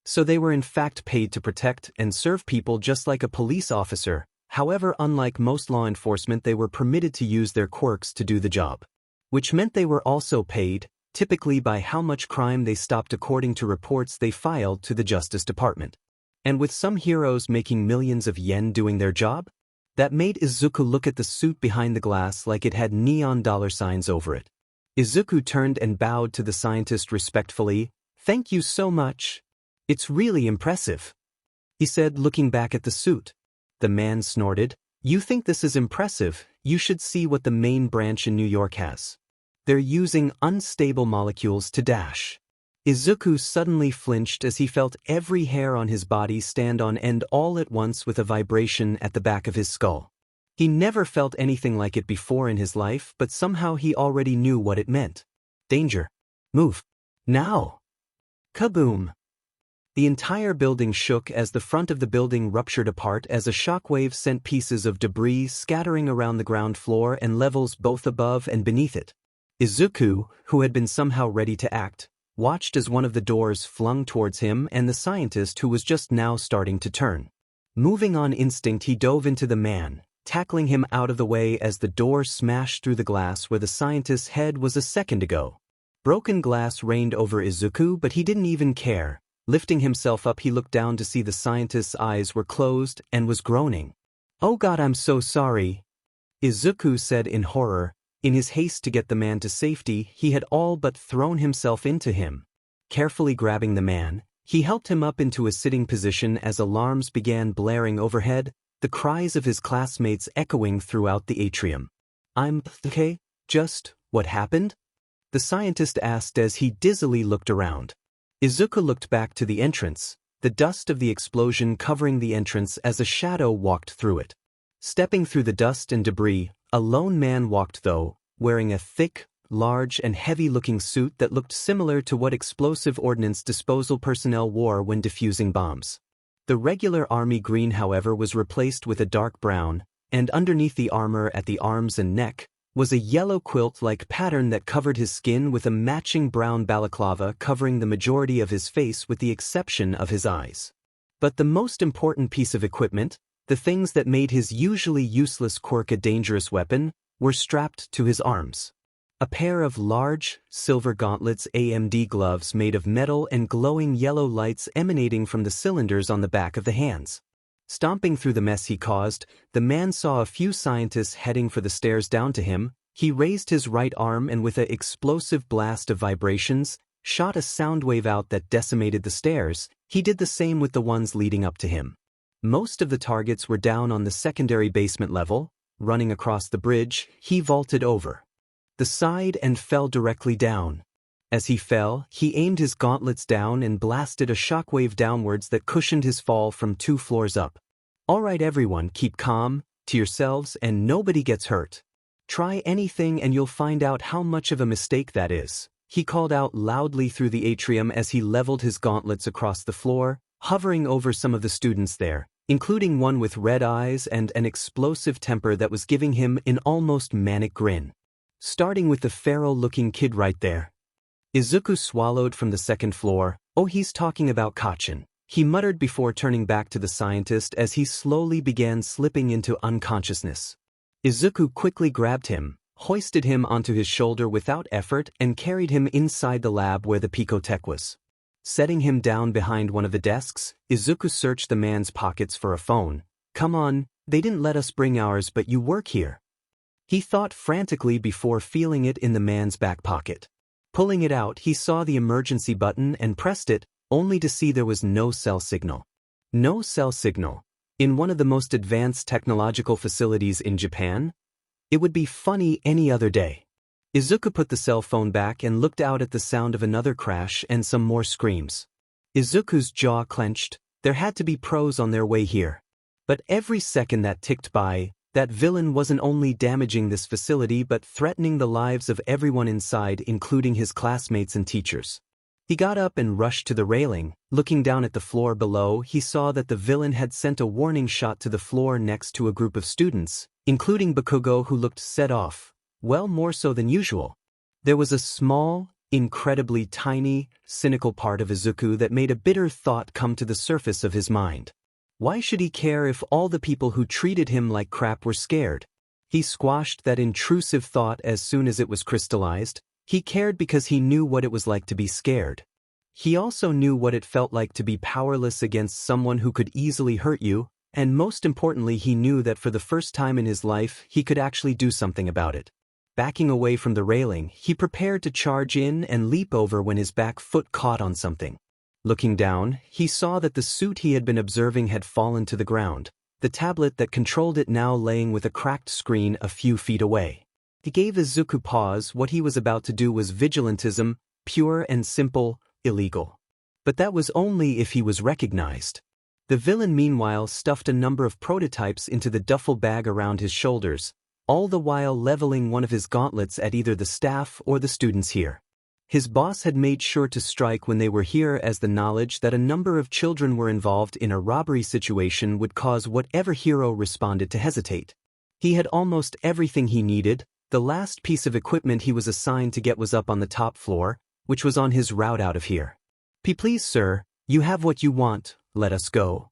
So they were in fact paid to protect and serve people just like a police officer. However, unlike most law enforcement, they were permitted to use their quirks to do the job, which meant they were also paid, typically by how much crime they stopped according to reports they filed to the Justice Department. And with some heroes making millions of yen doing their job, that made Izuku look at the suit behind the glass like it had neon dollar signs over it. Izuku turned and bowed to the scientist respectfully. Thank you so much. It's really impressive, he said, looking back at the suit. The man snorted. You think this is impressive? You should see what the main branch in New York has. They're using unstable molecules to dash. Izuku suddenly flinched as he felt every hair on his body stand on end all at once with a vibration at the back of his skull. He never felt anything like it before in his life, but somehow he already knew what it meant. Danger. Move. Now. Kaboom. The entire building shook as the front of the building ruptured apart as a shockwave sent pieces of debris scattering around the ground floor and levels both above and beneath it. Izuku, who had been somehow ready to act, watched as one of the doors flung towards him and the scientist who was just now starting to turn. Moving on instinct, he dove into the man, tackling him out of the way as the door smashed through the glass where the scientist's head was a second ago. Broken glass rained over Izuku, but he didn't even care. Lifting himself up, he looked down to see the scientist's eyes were closed and was groaning. Oh God, I'm so sorry, Izuku said in horror. In his haste to get the man to safety, he had all but thrown himself into him. Carefully grabbing the man, he helped him up into a sitting position as alarms began blaring overhead, the cries of his classmates echoing throughout the atrium. I'm okay? Just, what happened? The scientist asked as he dizzily looked around. Izuku looked back to the entrance, the dust of the explosion covering the entrance as a shadow walked through it. Stepping through the dust and debris, a lone man walked though, wearing a thick, large and heavy-looking suit that looked similar to what explosive ordnance disposal personnel wore when defusing bombs. The regular army green, however, was replaced with a dark brown, and underneath the armor at the arms and neck was a yellow quilt-like pattern that covered his skin with a matching brown balaclava covering the majority of his face with the exception of his eyes. But the most important piece of equipment, the things that made his usually useless quirk a dangerous weapon, were strapped to his arms. A pair of large, silver gauntlets, AMD gloves made of metal and glowing yellow lights emanating from the cylinders on the back of the hands. Stomping through the mess he caused, the man saw a few scientists heading for the stairs down to him. He raised his right arm and with an explosive blast of vibrations, shot a sound wave out that decimated the stairs. He did the same with the ones leading up to him. Most of the targets were down on the secondary basement level, running across the bridge, he vaulted over the side and fell directly down. As he fell, he aimed his gauntlets down and blasted a shockwave downwards that cushioned his fall from 2 floors up. Alright everyone, keep calm, to yourselves, and nobody gets hurt. Try anything and you'll find out how much of a mistake that is, he called out loudly through the atrium as he leveled his gauntlets across the floor, hovering over some of the students there, including one with red eyes and an explosive temper that was giving him an almost manic grin. Starting with the feral-looking kid right there. Izuku swallowed from the 2nd floor. Oh, he's talking about Kachin, he muttered before turning back to the scientist as he slowly began slipping into unconsciousness. Izuku quickly grabbed him, hoisted him onto his shoulder without effort and carried him inside the lab where the Picotech was. Setting him down behind one of the desks, Izuku searched the man's pockets for a phone. Come on, they didn't let us bring ours but you work here. He thought frantically before feeling it in the man's back pocket. Pulling it out, he saw the emergency button and pressed it, only to see there was no cell signal. No cell signal. In one of the most advanced technological facilities in Japan? It would be funny any other day. Izuku put the cell phone back and looked out at the sound of another crash and some more screams. Izuku's jaw clenched. There had to be pros on their way here. But every second that ticked by, that villain wasn't only damaging this facility but threatening the lives of everyone inside, including his classmates and teachers. He got up and rushed to the railing. Looking down at the floor below, he saw that the villain had sent a warning shot to the floor next to a group of students, including Bakugo, who looked set off, well, more so than usual. There was a small, incredibly tiny, cynical part of Izuku that made a bitter thought come to the surface of his mind. Why should he care if all the people who treated him like crap were scared? He squashed that intrusive thought as soon as it was crystallized. He cared because he knew what it was like to be scared. He also knew what it felt like to be powerless against someone who could easily hurt you, and most importantly, he knew that for the first time in his life, he could actually do something about it. Backing away from the railing, he prepared to charge in and leap over when his back foot caught on something. Looking down, he saw that the suit he had been observing had fallen to the ground, the tablet that controlled it now laying with a cracked screen a few feet away. He gave Izuku pause. What he was about to do was vigilantism, pure and simple, illegal. But that was only if he was recognized. The villain meanwhile stuffed a number of prototypes into the duffel bag around his shoulders, all the while leveling one of his gauntlets at either the staff or the students here. His boss had made sure to strike when they were here, as the knowledge that a number of children were involved in a robbery situation would cause whatever hero responded to hesitate. He had almost everything he needed. The last piece of equipment he was assigned to get was up on the top floor, which was on his route out of here. Please sir, you have what you want, let us go.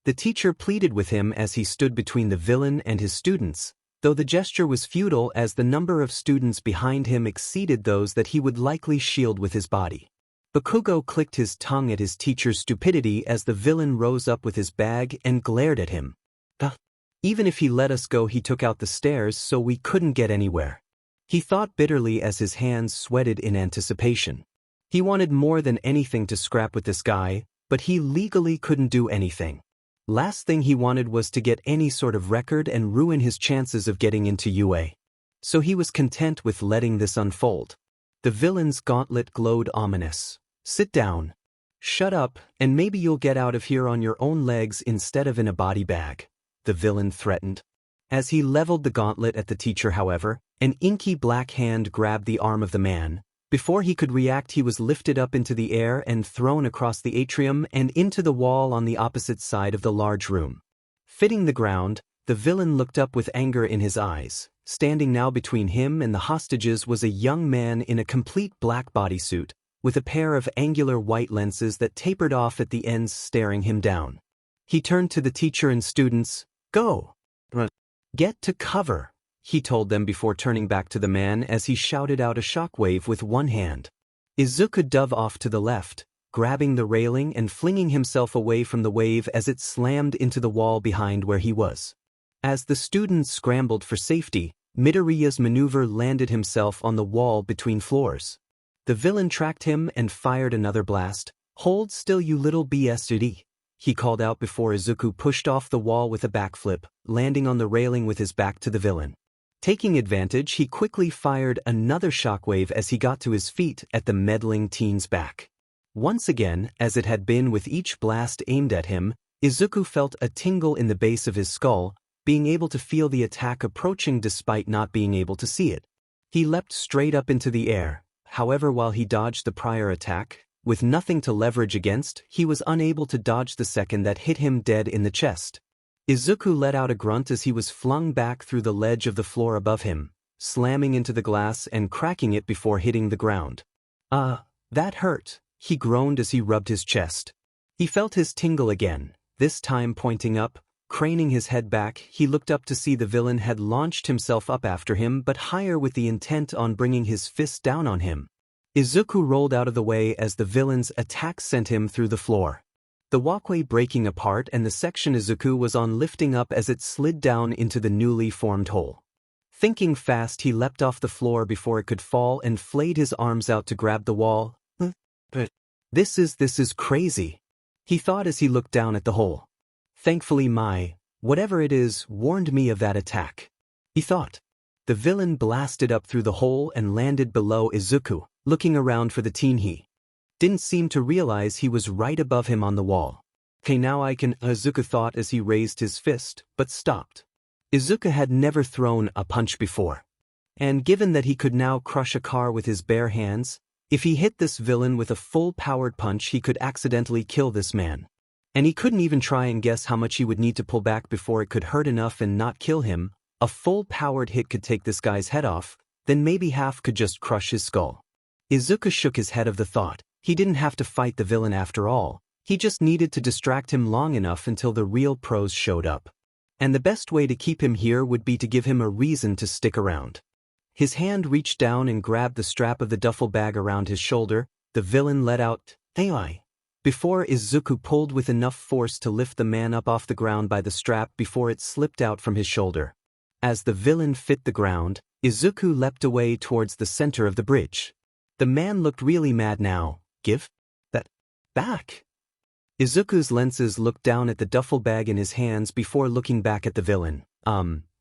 The teacher pleaded with him as he stood between the villain and his students, though the gesture was futile as the number of students behind him exceeded those that he would likely shield with his body. Bakugo clicked his tongue at his teacher's stupidity as the villain rose up with his bag and glared at him. Even if he let us go, he took out the stairs so we couldn't get anywhere. He thought bitterly as his hands sweated in anticipation. He wanted more than anything to scrap with this guy, but he legally couldn't do anything. Last thing he wanted was to get any sort of record and ruin his chances of getting into UA. So he was content with letting this unfold. The villain's gauntlet glowed ominous. Sit down. Shut up, and maybe you'll get out of here on your own legs instead of in a body bag, the villain threatened. As he leveled the gauntlet at the teacher, however, an inky black hand grabbed the arm of the man. Before he could react, he was lifted up into the air and thrown across the atrium and into the wall on the opposite side of the large room. Fitting the ground, the villain looked up with anger in his eyes. Standing now between him and the hostages was a young man in a complete black bodysuit, with a pair of angular white lenses that tapered off at the ends, staring him down. He turned to the teacher and students. Go! Get to cover, he told them before turning back to the man as he shouted out a shockwave with one hand. Izuku dove off to the left, grabbing the railing and flinging himself away from the wave as it slammed into the wall behind where he was. As the students scrambled for safety, Midoriya's maneuver landed himself on the wall between floors. The villain tracked him and fired another blast. Hold still, you little bastard. he called out before Izuku pushed off the wall with a backflip, landing on the railing with his back to the villain. Taking advantage, he quickly fired another shockwave as he got to his feet at the meddling teen's back. Once again, as it had been with each blast aimed at him, Izuku felt a tingle in the base of his skull, being able to feel the attack approaching despite not being able to see it. He leapt straight up into the air. However, while he dodged the prior attack, with nothing to leverage against, he was unable to dodge the second that hit him dead in the chest. Izuku let out a grunt as he was flung back through the ledge of the floor above him, slamming into the glass and cracking it before hitting the ground. That hurt, he groaned as he rubbed his chest. He felt his tingle again, this time pointing up. Craning his head back, he looked up to see the villain had launched himself up after him but higher with the intent on bringing his fist down on him. Izuku rolled out of the way as the villain's attack sent him through the floor. The walkway breaking apart and the section Izuku was on lifting up as it slid down into the newly formed hole. Thinking fast, he leapt off the floor before it could fall and flayed his arms out to grab the wall. But this is crazy, he thought as he looked down at the hole. Thankfully whatever it is, warned me of that attack, he thought. The villain blasted up through the hole and landed below Izuku, looking around for the teen. He didn't seem to realize he was right above him on the wall. Okay, now I can, Izuku thought as he raised his fist, but stopped. Izuku had never thrown a punch before. And given that he could now crush a car with his bare hands, if he hit this villain with a full-powered punch he could accidentally kill this man. And he couldn't even try and guess how much he would need to pull back before it could hurt enough and not kill him. A full-powered hit could take this guy's head off, then maybe half could just crush his skull. Izuku shook his head of the thought. He didn't have to fight the villain after all. He just needed to distract him long enough until the real pros showed up. And the best way to keep him here would be to give him a reason to stick around. His hand reached down and grabbed the strap of the duffel bag around his shoulder. The villain let out "Ai" before Izuku pulled with enough force to lift the man up off the ground by the strap before it slipped out from his shoulder. As the villain fit the ground, Izuku leapt away towards the center of the bridge. The man looked really mad now. Give that back. Izuku's lenses looked down at the duffel bag in his hands before looking back at the villain.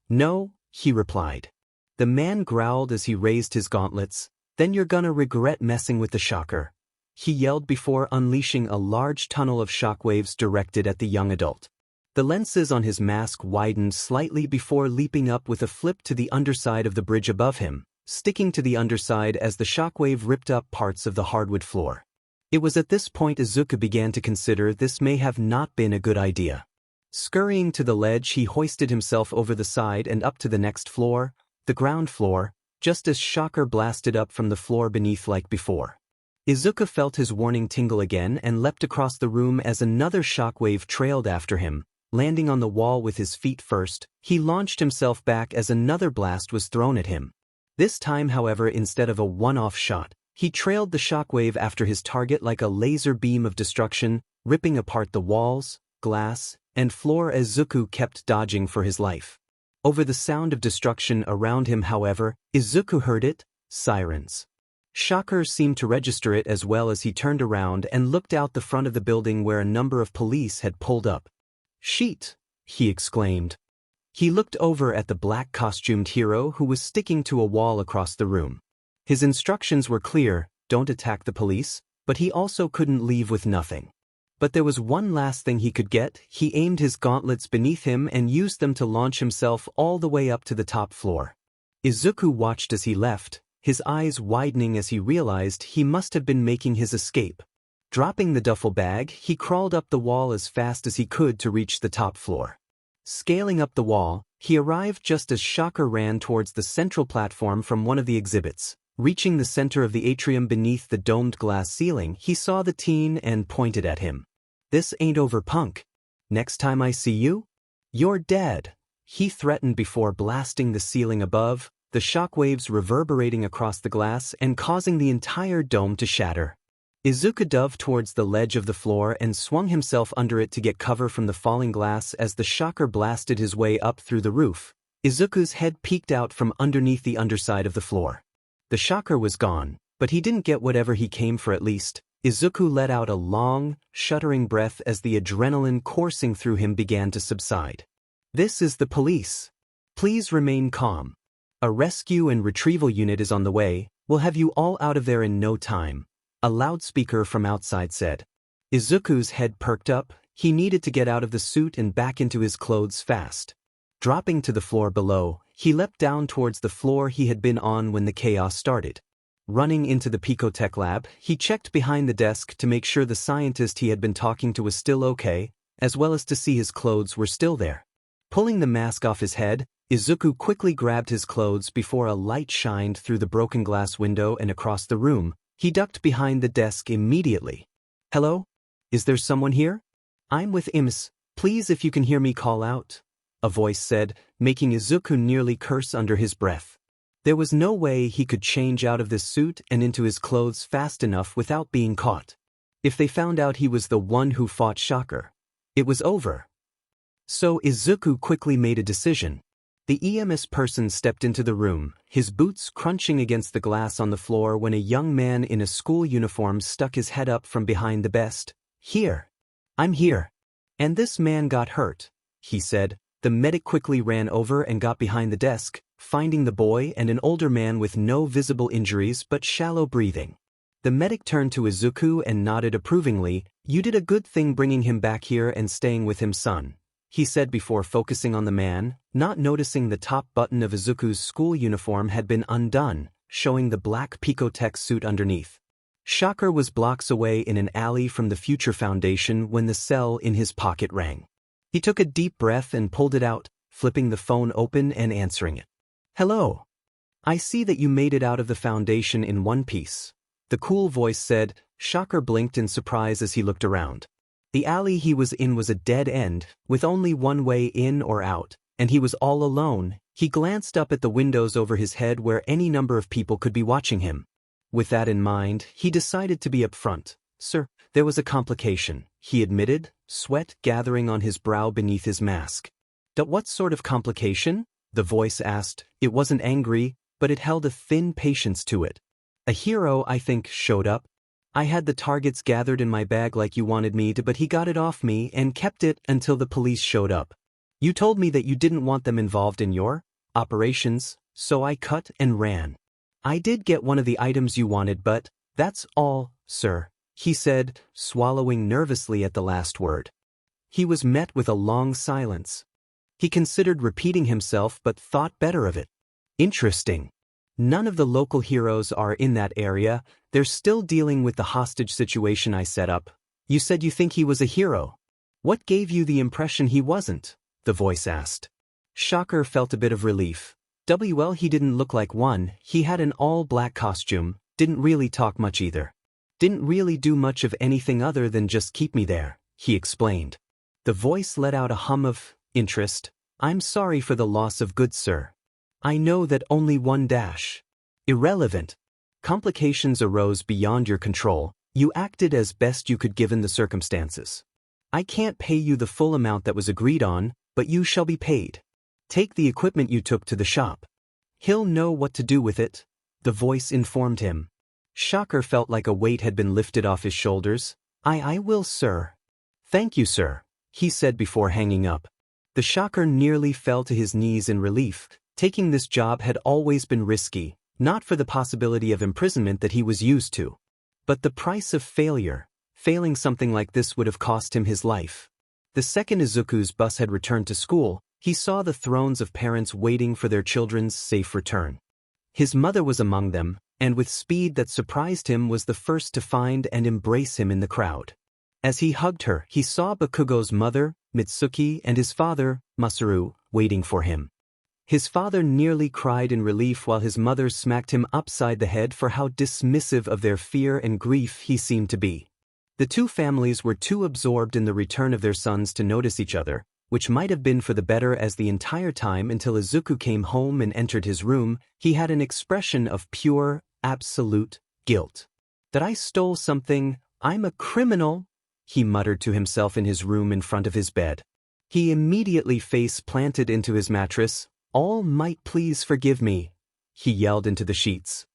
No, he replied. The man growled as he raised his gauntlets. Then you're gonna regret messing with the shocker, he yelled before unleashing a large tunnel of shockwaves directed at the young adult. The lenses on his mask widened slightly before leaping up with a flip to the underside of the bridge above him, sticking to the underside as the shockwave ripped up parts of the hardwood floor. It was at this point Izuku began to consider this may have not been a good idea. Scurrying to the ledge, he hoisted himself over the side and up to the next floor, the ground floor, just as shocker blasted up from the floor beneath like before. Izuku felt his warning tingle again and leapt across the room as another shockwave trailed after him. Landing on the wall with his feet first, he launched himself back as another blast was thrown at him. This time, however, instead of a one-off shot, he trailed the shockwave after his target like a laser beam of destruction, ripping apart the walls, glass, and floor as Izuku kept dodging for his life. Over the sound of destruction around him, however, Izuku heard it: sirens. Shocker seemed to register it as well as he turned around and looked out the front of the building where a number of police had pulled up. "Sheet!" he exclaimed. He looked over at the black-costumed hero who was sticking to a wall across the room. His instructions were clear: don't attack the police, but he also couldn't leave with nothing. But there was one last thing he could get. He aimed his gauntlets beneath him and used them to launch himself all the way up to the top floor. Izuku watched as he left, his eyes widening as he realized he must have been making his escape. Dropping the duffel bag, he crawled up the wall as fast as he could to reach the top floor. Scaling up the wall, he arrived just as Shocker ran towards the central platform from one of the exhibits. Reaching the center of the atrium beneath the domed glass ceiling, he saw the teen and pointed at him. "This ain't over, punk. Next time I see you, you're dead," he threatened before blasting the ceiling above, the shockwaves reverberating across the glass and causing the entire dome to shatter. Izuku dove towards the ledge of the floor and swung himself under it to get cover from the falling glass as the shocker blasted his way up through the roof. Izuku's head peeked out from underneath the underside of the floor. The shocker was gone, but he didn't get whatever he came for, at least. Izuku let out a long, shuddering breath as the adrenaline coursing through him began to subside. This is the police. Please remain calm. A rescue and retrieval unit is on the way. We'll have you all out of there in no time, a loudspeaker from outside said. Izuku's head perked up. He needed to get out of the suit and back into his clothes fast. Dropping to the floor below, he leapt down towards the floor he had been on when the chaos started. Running into the Picotech lab, he checked behind the desk to make sure the scientist he had been talking to was still okay, as well as to see his clothes were still there. Pulling the mask off his head, Izuku quickly grabbed his clothes before a light shined through the broken glass window and across the room. He ducked behind the desk immediately. Hello? Is there someone here? I'm with Ims. Please, if you can hear me, call out, a voice said, making Izuku nearly curse under his breath. There was no way he could change out of this suit and into his clothes fast enough without being caught. If they found out he was the one who fought Shocker, it was over. So Izuku quickly made a decision. The EMS person stepped into the room, his boots crunching against the glass on the floor when a young man in a school uniform stuck his head up from behind the desk. Here. I'm here. And this man got hurt, he said. The medic quickly ran over and got behind the desk, finding the boy and an older man with no visible injuries but shallow breathing. The medic turned to Izuku and nodded approvingly. You did a good thing bringing him back here and staying with him, son, he said before focusing on the man, not noticing the top button of Izuku's school uniform had been undone, showing the black Picotech suit underneath. Shocker was blocks away in an alley from the Future Foundation when the cell in his pocket rang. He took a deep breath and pulled it out, flipping the phone open and answering it. Hello. I see that you made it out of the Foundation in one piece, the cool voice said. Shocker blinked in surprise as he looked around. The alley he was in was a dead end, with only one way in or out, and he was all alone. He glanced up at the windows over his head where any number of people could be watching him. With that in mind, he decided to be upfront. Sir, there was a complication, he admitted, sweat gathering on his brow beneath his mask. What sort of complication? The voice asked. It wasn't angry, but it held a thin patience to it. A hero, I think, showed up. I had the targets gathered in my bag like you wanted me to, but he got it off me and kept it until the police showed up. You told me that you didn't want them involved in your operations, so I cut and ran. I did get one of the items you wanted, but that's all, sir, he said, swallowing nervously at the last word. He was met with a long silence. He considered repeating himself but thought better of it. Interesting. None of the local heroes are in that area. They're still dealing with the hostage situation I set up. You said you think he was a hero. What gave you the impression he wasn't? The voice asked. Shocker felt a bit of relief. Well, he didn't look like one. He had an all-black costume, didn't really talk much either. Didn't really do much of anything other than just keep me there, he explained. The voice let out a hum of interest. I'm sorry for the loss of goods, sir. I know that only one dash. Irrelevant. Complications arose beyond your control. You acted as best you could given the circumstances. I can't pay you the full amount that was agreed on, but you shall be paid. Take the equipment you took to the shop. He'll know what to do with it, the voice informed him. Shocker felt like a weight had been lifted off his shoulders. I will, sir. Thank you, sir, he said before hanging up. The Shocker nearly fell to his knees in relief. Taking this job had always been risky, not for the possibility of imprisonment that he was used to, but the price of failure. Failing something like this would have cost him his life. The second Izuku's bus had returned to school, he saw the thrones of parents waiting for their children's safe return. His mother was among them, and with speed that surprised him was the first to find and embrace him in the crowd. As he hugged her, he saw Bakugo's mother, Mitsuki, and his father, Masaru, waiting for him. His father nearly cried in relief while his mother smacked him upside the head for how dismissive of their fear and grief he seemed to be. The two families were too absorbed in the return of their sons to notice each other, which might have been for the better, as the entire time until Izuku came home and entered his room, he had an expression of pure, absolute guilt. That I stole something, I'm a criminal, he muttered to himself in his room in front of his bed. He immediately face planted into his mattress. All might please forgive me, he yelled into the sheets.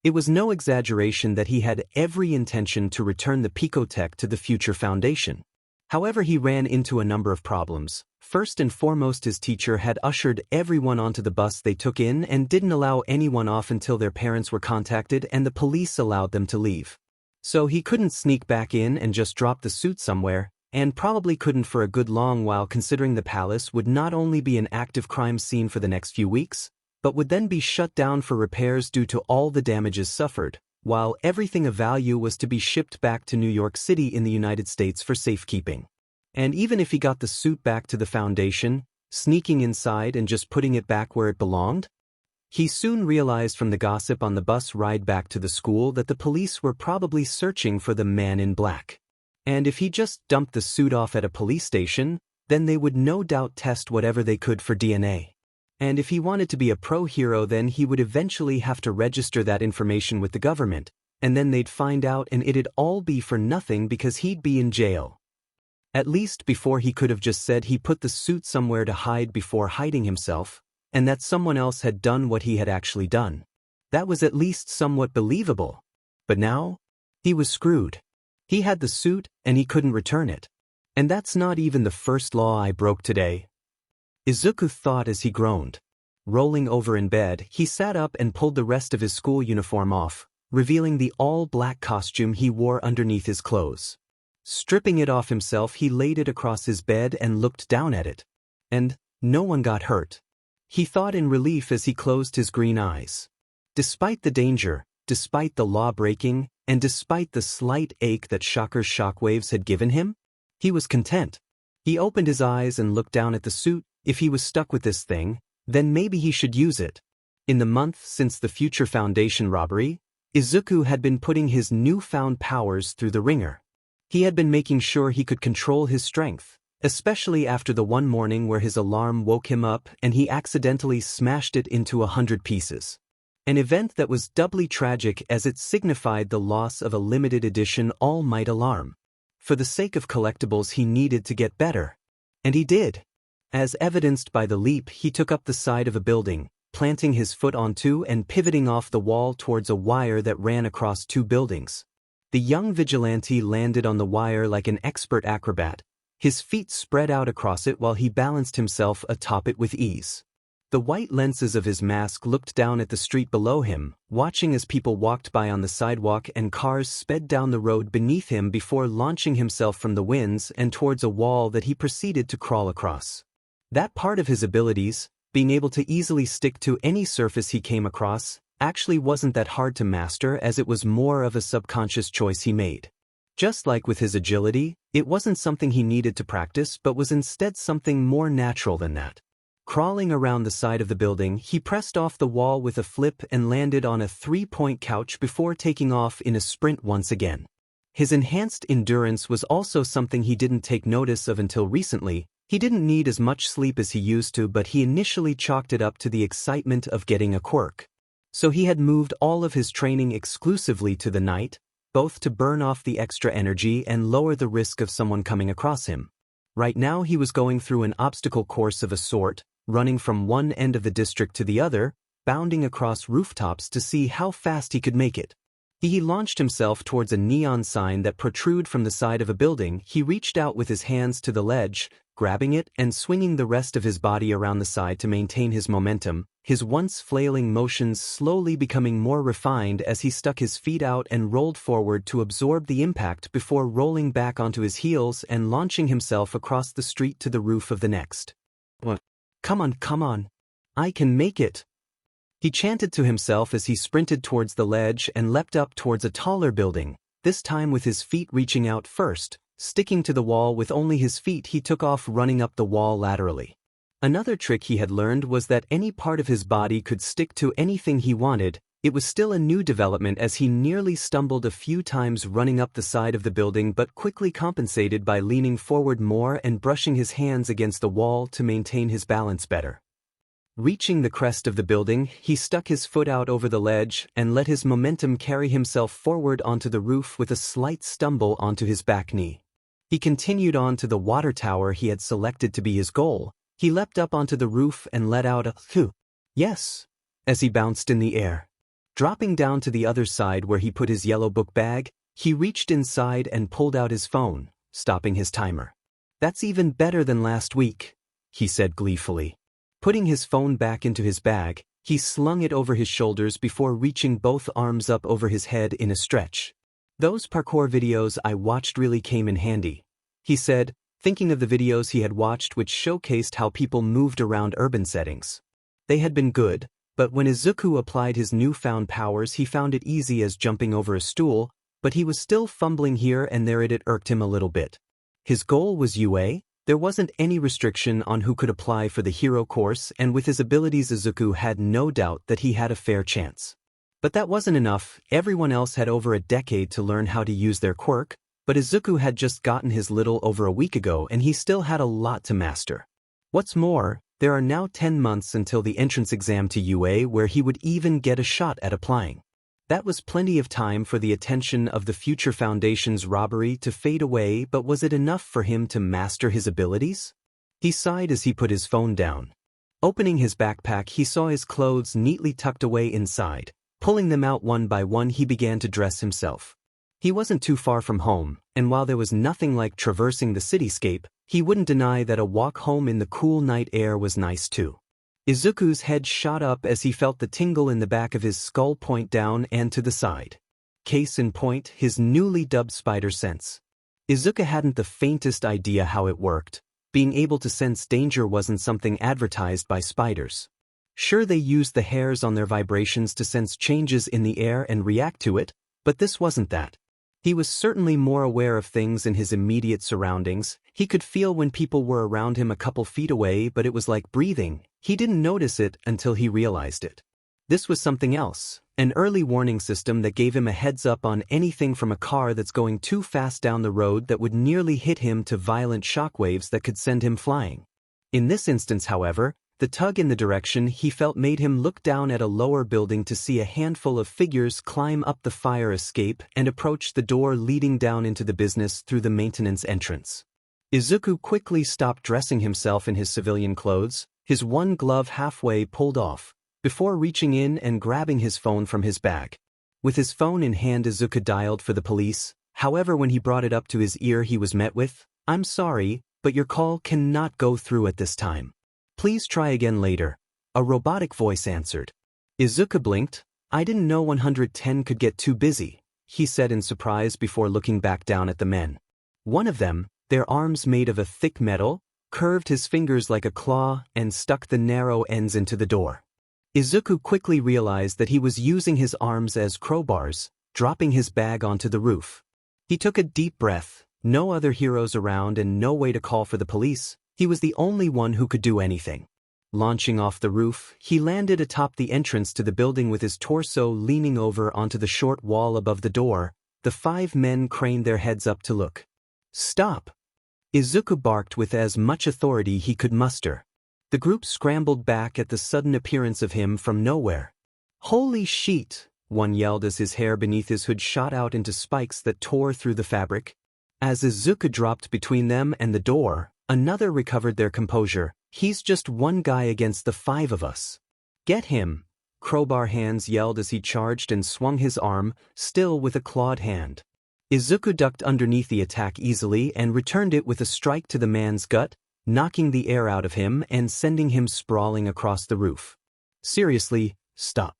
It was no exaggeration that he had every intention to return the Picotech to the future Foundation. However, he ran into a number of problems. First and foremost, his teacher had ushered everyone onto the bus they took in and didn't allow anyone off until their parents were contacted and the police allowed them to leave. So he couldn't sneak back in and just drop the suit somewhere, and probably couldn't for a good long while, considering the palace would not only be an active crime scene for the next few weeks, but would then be shut down for repairs due to all the damages suffered, while everything of value was to be shipped back to New York City in the United States for safekeeping. And even if he got the suit back to the Foundation, sneaking inside and just putting it back where it belonged, he soon realized from the gossip on the bus ride back to the school that the police were probably searching for the man in black. And if he just dumped the suit off at a police station, then they would no doubt test whatever they could for DNA. And if he wanted to be a pro-hero, then he would eventually have to register that information with the government, and then they'd find out and it'd all be for nothing because he'd be in jail. At least before, he could have just said he put the suit somewhere to hide before hiding himself, and that someone else had done what he had actually done. That was at least somewhat believable. But now, he was screwed. He had the suit, and he couldn't return it. And that's not even the first law I broke today. Izuku thought as he groaned. Rolling over in bed, he sat up and pulled the rest of his school uniform off, revealing the all-black costume he wore underneath his clothes. Stripping it off himself, he laid it across his bed and looked down at it. And no one got hurt. He thought in relief as he closed his green eyes. Despite the danger, despite the law-breaking, and despite the slight ache that Shocker's shockwaves had given him, he was content. He opened his eyes and looked down at the suit. If he was stuck with this thing, then maybe he should use it. In the month since the Future Foundation robbery, Izuku had been putting his newfound powers through the ringer. He had been making sure he could control his strength, especially after the one morning where his alarm woke him up and he accidentally smashed it into 100 pieces. An event that was doubly tragic as it signified the loss of a limited edition All Might alarm. For the sake of collectibles, he needed to get better. And he did. As evidenced by the leap, he took up the side of a building, planting his foot onto and pivoting off the wall towards a wire that ran across two buildings. The young vigilante landed on the wire like an expert acrobat, his feet spread out across it while he balanced himself atop it with ease. The white lenses of his mask looked down at the street below him, watching as people walked by on the sidewalk and cars sped down the road beneath him before launching himself from the winds and towards a wall that he proceeded to crawl across. That part of his abilities, being able to easily stick to any surface he came across, actually wasn't that hard to master, as it was more of a subconscious choice he made. Just like with his agility, it wasn't something he needed to practice but was instead something more natural than that. Crawling around the side of the building, he pressed off the wall with a flip and landed on a three-point couch before taking off in a sprint once again. His enhanced endurance was also something he didn't take notice of until recently. He didn't need as much sleep as he used to, but he initially chalked it up to the excitement of getting a quirk. So he had moved all of his training exclusively to the night, both to burn off the extra energy and lower the risk of someone coming across him. Right now he was going through an obstacle course of a sort, running from one end of the district to the other, bounding across rooftops to see how fast he could make it. He launched himself towards a neon sign that protruded from the side of a building. He reached out with his hands to the ledge, grabbing it and swinging the rest of his body around the side to maintain his momentum, his once flailing motions slowly becoming more refined as he stuck his feet out and rolled forward to absorb the impact before rolling back onto his heels and launching himself across the street to the roof of the next. "What? Come on, I can make it," he chanted to himself as he sprinted towards the ledge and leapt up towards a taller building, this time with his feet reaching out first. Sticking to the wall with only his feet, he took off running up the wall laterally. Another trick he had learned was that any part of his body could stick to anything he wanted. It was still a new development as he nearly stumbled a few times running up the side of the building, but quickly compensated by leaning forward more and brushing his hands against the wall to maintain his balance better. Reaching the crest of the building, he stuck his foot out over the ledge and let his momentum carry himself forward onto the roof with a slight stumble onto his back knee. He continued on to the water tower he had selected to be his goal. He leapt up onto the roof and let out a "phew, yes," as he bounced in the air. Dropping down to the other side where he put his yellow book bag, he reached inside and pulled out his phone, stopping his timer. "That's even better than last week," he said gleefully. Putting his phone back into his bag, he slung it over his shoulders before reaching both arms up over his head in a stretch. "Those parkour videos I watched really came in handy," he said, thinking of the videos he had watched which showcased how people moved around urban settings. They had been good, but when Izuku applied his newfound powers he found it easy as jumping over a stool, but he was still fumbling here and there. It irked him a little bit. His goal was UA, there wasn't any restriction on who could apply for the hero course, and with his abilities Izuku had no doubt that he had a fair chance. But that wasn't enough. Everyone else had over a decade to learn how to use their quirk, but Izuku had just gotten his little over a week ago and he still had a lot to master. What's more, there are now 10 months until the entrance exam to UA where he would even get a shot at applying. That was plenty of time for the attention of the future Foundation's robbery to fade away, but was it enough for him to master his abilities? He sighed as he put his phone down. Opening his backpack, he saw his clothes neatly tucked away inside. Pulling them out one by one, he began to dress himself. He wasn't too far from home, and while there was nothing like traversing the cityscape, he wouldn't deny that a walk home in the cool night air was nice too. Izuku's head shot up as he felt the tingle in the back of his skull point down and to the side. Case in point, his newly dubbed spider sense. Izuku hadn't the faintest idea how it worked. Being able to sense danger wasn't something advertised by spiders. Sure, they used the hairs on their vibrations to sense changes in the air and react to it, but this wasn't that. He was certainly more aware of things in his immediate surroundings. He could feel when people were around him a couple feet away, but it was like breathing. He didn't notice it until he realized it. This was something else, an early warning system that gave him a heads up on anything from a car that's going too fast down the road that would nearly hit him to violent shockwaves that could send him flying. In this instance, however, the tug in the direction he felt made him look down at a lower building to see a handful of figures climb up the fire escape and approach the door leading down into the business through the maintenance entrance. Izuku quickly stopped dressing himself in his civilian clothes, his one glove halfway pulled off, before reaching in and grabbing his phone from his bag. With his phone in hand, Izuku dialed for the police. However, when he brought it up to his ear, he was met with, "I'm sorry, but your call cannot go through at this time. Please try again later," a robotic voice answered. Izuku blinked. "I didn't know 110 could get too busy," he said in surprise before looking back down at the men. One of them, their arms made of a thick metal, curved his fingers like a claw and stuck the narrow ends into the door. Izuku quickly realized that he was using his arms as crowbars, dropping his bag onto the roof. He took a deep breath. No other heroes around and no way to call for the police. He was the only one who could do anything. Launching off the roof, he landed atop the entrance to the building with his torso leaning over onto the short wall above the door. The 5 men craned their heads up to look. "Stop!" Izuku barked with as much authority he could muster. The group scrambled back at the sudden appearance of him from nowhere. "Holy shit!" one yelled as his hair beneath his hood shot out into spikes that tore through the fabric. As Izuku dropped between them and the door, another recovered their composure. "He's just one guy against the 5 of us." "Get him!" Crowbar Hands yelled as he charged and swung his arm, still with a clawed hand. Izuku ducked underneath the attack easily and returned it with a strike to the man's gut, knocking the air out of him and sending him sprawling across the roof. "Seriously, stop.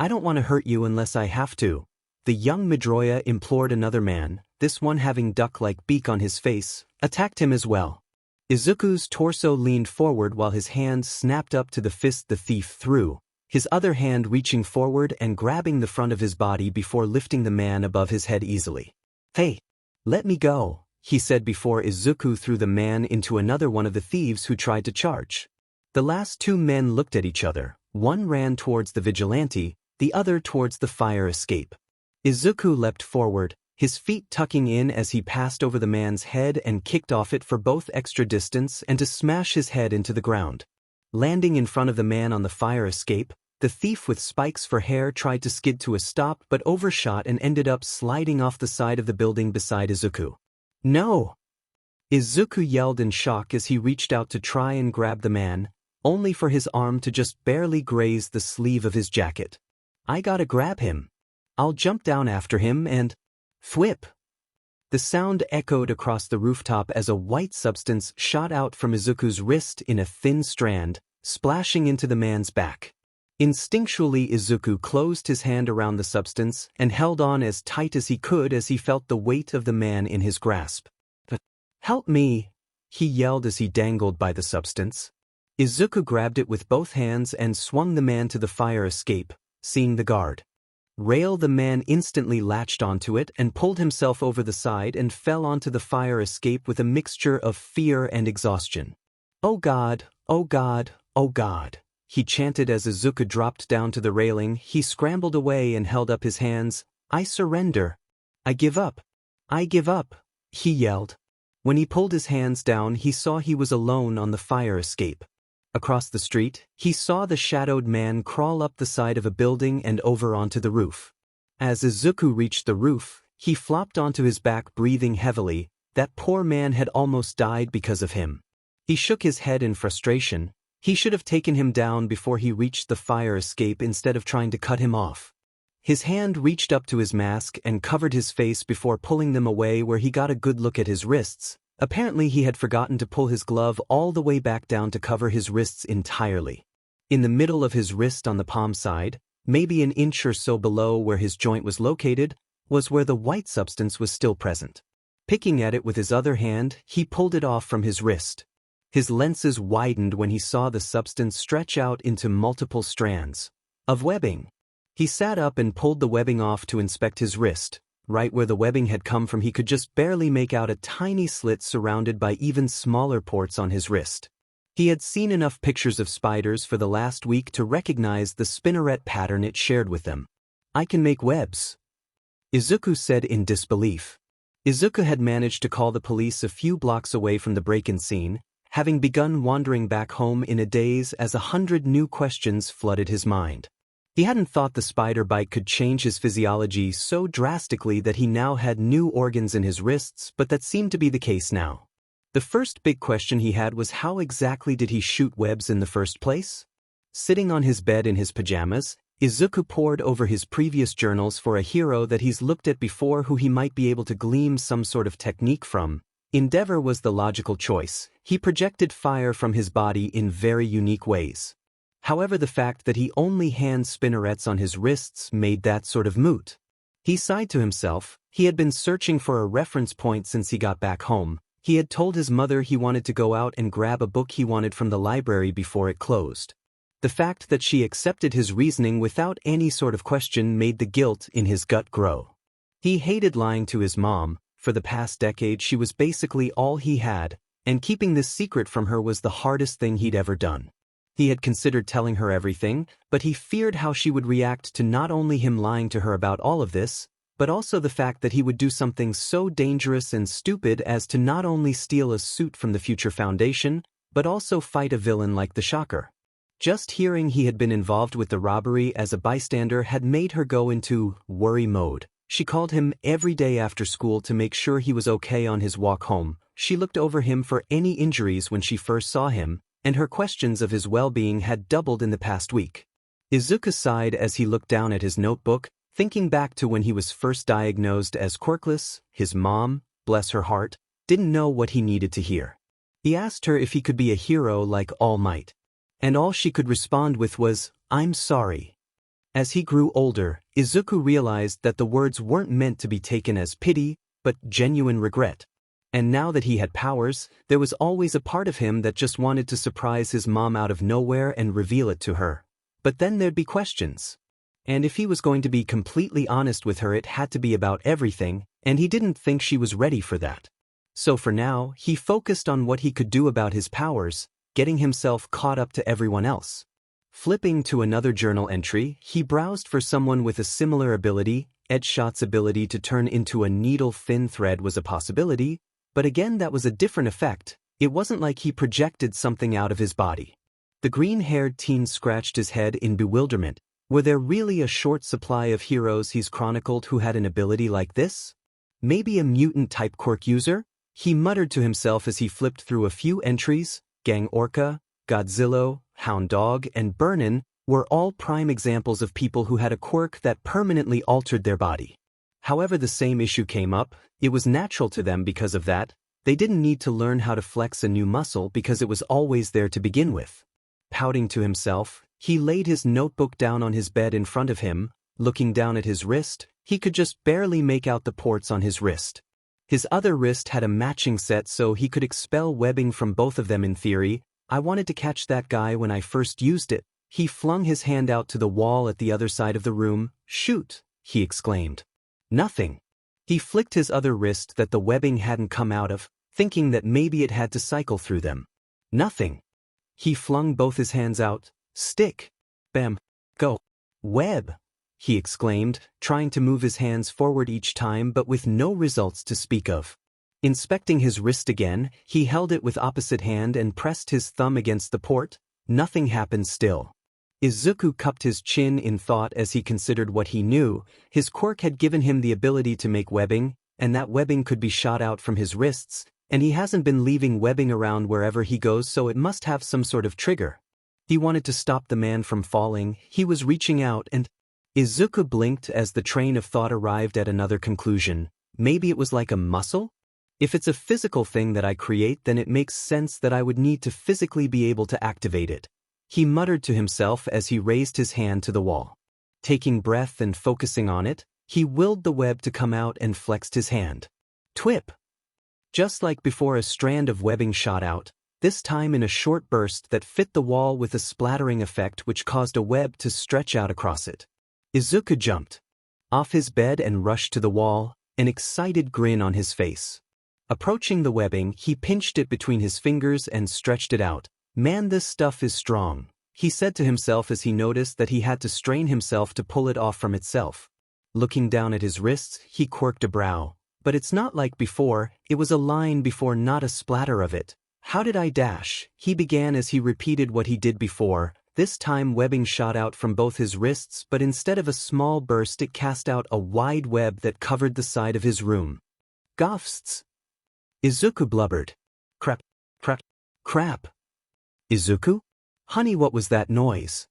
I don't want to hurt you unless I have to," the young Midoriya implored another man. This one, having duck-like beak on his face, attacked him as well. Izuku's torso leaned forward while his hand snapped up to the fist the thief threw, his other hand reaching forward and grabbing the front of his body before lifting the man above his head easily. "Hey, let me go," he said before Izuku threw the man into another one of the thieves who tried to charge. The last 2 men looked at each other. One ran towards the vigilante, the other towards the fire escape. Izuku leapt forward, his feet tucking in as he passed over the man's head and kicked off it for both extra distance and to smash his head into the ground. Landing in front of the man on the fire escape, the thief with spikes for hair tried to skid to a stop but overshot and ended up sliding off the side of the building beside Izuku. "No!" Izuku yelled in shock as he reached out to try and grab the man, only for his arm to just barely graze the sleeve of his jacket. I gotta grab him. I'll jump down after him and… thwip! The sound echoed across the rooftop as a white substance shot out from Izuku's wrist in a thin strand, splashing into the man's back. Instinctually, Izuku closed his hand around the substance and held on as tight as he could as he felt the weight of the man in his grasp. "Help me!" he yelled as he dangled by the substance. Izuku grabbed it with both hands and swung the man to the fire escape, seeing the guard rail. The man instantly latched onto it and pulled himself over the side and fell onto the fire escape with a mixture of fear and exhaustion. "Oh God, oh God, oh God," he chanted as Izuku dropped down to the railing. He scrambled away and held up his hands. "I surrender. I give up. I give up," he yelled. When he pulled his hands down, he saw he was alone on the fire escape. Across the street, he saw the shadowed man crawl up the side of a building and over onto the roof. As Izuku reached the roof, he flopped onto his back, breathing heavily. That poor man had almost died because of him. He shook his head in frustration. He should have taken him down before he reached the fire escape instead of trying to cut him off. His hand reached up to his mask and covered his face before pulling them away, where he got a good look at his wrists. Apparently he had forgotten to pull his glove all the way back down to cover his wrists entirely. In the middle of his wrist on the palm side, maybe an inch or so below where his joint was located, was where the white substance was still present. Picking at it with his other hand, he pulled it off from his wrist. His lenses widened when he saw the substance stretch out into multiple strands of webbing. He sat up and pulled the webbing off to inspect his wrist. Right where the webbing had come from, he could just barely make out a tiny slit surrounded by even smaller ports on his wrist. He had seen enough pictures of spiders for the last week to recognize the spinneret pattern it shared with them. "I can make webs," Izuku said in disbelief. Izuku had managed to call the police a few blocks away from the break-in scene, having begun wandering back home in a daze as 100 new questions flooded his mind. He hadn't thought the spider bite could change his physiology so drastically that he now had new organs in his wrists, but that seemed to be the case now. The first big question he had was, how exactly did he shoot webs in the first place? Sitting on his bed in his pajamas, Izuku pored over his previous journals for a hero that he's looked at before who he might be able to glean some sort of technique from. Endeavor was the logical choice. He projected fire from his body in very unique ways. However, the fact that he only had spinnerets on his wrists made that sort of moot. He sighed to himself. He had been searching for a reference point since he got back home. He had told his mother he wanted to go out and grab a book he wanted from the library before it closed. The fact that she accepted his reasoning without any sort of question made the guilt in his gut grow. He hated lying to his mom. For the past decade, she was basically all he had, and keeping this secret from her was the hardest thing he'd ever done. He had considered telling her everything, but he feared how she would react to not only him lying to her about all of this, but also the fact that he would do something so dangerous and stupid as to not only steal a suit from the Future Foundation, but also fight a villain like the Shocker. Just hearing he had been involved with the robbery as a bystander had made her go into worry mode. She called him every day after school to make sure he was okay on his walk home. She looked over him for any injuries when she first saw him, and her questions of his well-being had doubled in the past week. Izuku sighed as he looked down at his notebook, thinking back to when he was first diagnosed as quirkless. His mom, bless her heart, didn't know what he needed to hear. He asked her if he could be a hero like All Might, and all she could respond with was, "I'm sorry." As he grew older, Izuku realized that the words weren't meant to be taken as pity, but genuine regret. And now that he had powers, there was always a part of him that just wanted to surprise his mom out of nowhere and reveal it to her. But then there'd be questions. And if he was going to be completely honest with her, it had to be about everything, and he didn't think she was ready for that. So for now, he focused on what he could do about his powers, getting himself caught up to everyone else. Flipping to another journal entry, he browsed for someone with a similar ability. Edshot's ability to turn into a needle-thin thread was a possibility, but again that was a different effect. It wasn't like he projected something out of his body. The green-haired teen scratched his head in bewilderment. Were there really a short supply of heroes he's chronicled who had an ability like this? Maybe a mutant-type quirk user? He muttered to himself as he flipped through a few entries. Gang Orca, Godzilla, Hound Dog, and Burnin, were all prime examples of people who had a quirk that permanently altered their body. However, the same issue came up. It was natural to them because of that. They didn't need to learn how to flex a new muscle because it was always there to begin with. Pouting to himself, he laid his notebook down on his bed in front of him. Looking down at his wrist, he could just barely make out the ports on his wrist. His other wrist had a matching set so he could expel webbing from both of them in theory. I wanted to catch that guy when I first used it. He flung his hand out to the wall at the other side of the room. Shoot, he exclaimed. Nothing. He flicked his other wrist that the webbing hadn't come out of, thinking that maybe it had to cycle through them. Nothing. He flung both his hands out. Stick. Bam. Go. Web, he exclaimed, trying to move his hands forward each time but with no results to speak of. Inspecting his wrist again, he held it with opposite hand and pressed his thumb against the port. Nothing happened still. Izuku cupped his chin in thought as he considered what he knew. His quirk had given him the ability to make webbing, and that webbing could be shot out from his wrists, and he hasn't been leaving webbing around wherever he goes, so it must have some sort of trigger. He wanted to stop the man from falling. He was reaching out and... Izuku blinked as the train of thought arrived at another conclusion. Maybe it was like a muscle? If it's a physical thing that I create, then it makes sense that I would need to physically be able to activate it. He muttered to himself as he raised his hand to the wall. Taking breath and focusing on it, he willed the web to come out and flexed his hand. Twip! Just like before, a strand of webbing shot out, this time in a short burst that fit the wall with a splattering effect which caused a web to stretch out across it. Izuku jumped off his bed and rushed to the wall, an excited grin on his face. Approaching the webbing, he pinched it between his fingers and stretched it out. Man, this stuff is strong, he said to himself as he noticed that he had to strain himself to pull it off from itself. Looking down at his wrists, he quirked a brow. But it's not like before, it was a line before, not a splatter of it. How did I dash? He began as he repeated what he did before. This time webbing shot out from both his wrists, but instead of a small burst it cast out a wide web that covered the side of his room. Ghosts! Izuku blubbered. Crap, crap, crap. Izuku? Honey, what was that noise?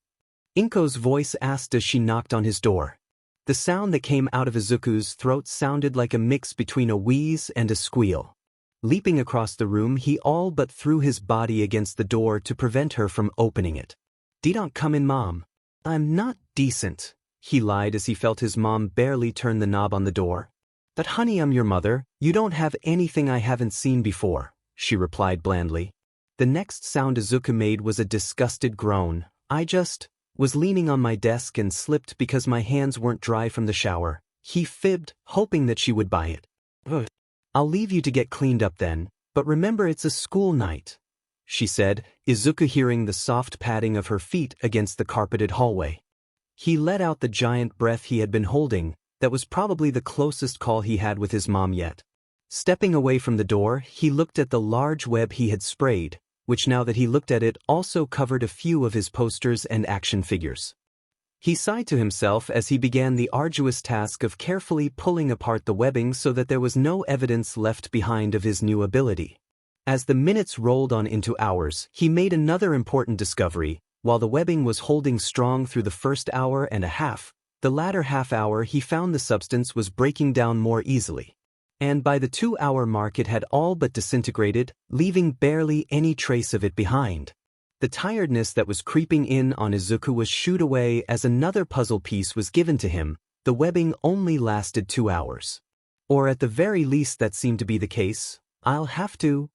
Inko's voice asked as she knocked on his door. The sound that came out of Izuku's throat sounded like a mix between a wheeze and a squeal. Leaping across the room, he all but threw his body against the door to prevent her from opening it. "Don't come in, Mom. I'm not decent," he lied as he felt his mom barely turn the knob on the door. "But honey, I'm your mother. You don't have anything I haven't seen before," she replied blandly. The next sound Izuku made was a disgusted groan. "I just was leaning on my desk and slipped because my hands weren't dry from the shower," he fibbed, hoping that she would buy it. "Ugh. I'll leave you to get cleaned up then, but remember it's a school night," she said, Izuku hearing the soft padding of her feet against the carpeted hallway. He let out the giant breath he had been holding. That was probably the closest call he had with his mom yet. Stepping away from the door, he looked at the large web he had sprayed, which now that he looked at it also covered a few of his posters and action figures. He sighed to himself as he began the arduous task of carefully pulling apart the webbing so that there was no evidence left behind of his new ability. As the minutes rolled on into hours, he made another important discovery. While the webbing was holding strong through the first hour and a half, the latter half hour he found the substance was breaking down more easily. And by the 2-hour mark it had all but disintegrated, leaving barely any trace of it behind. The tiredness that was creeping in on Izuku was shooed away as another puzzle piece was given to him. The webbing only lasted 2 hours. Or at the very least that seemed to be the case. I'll have to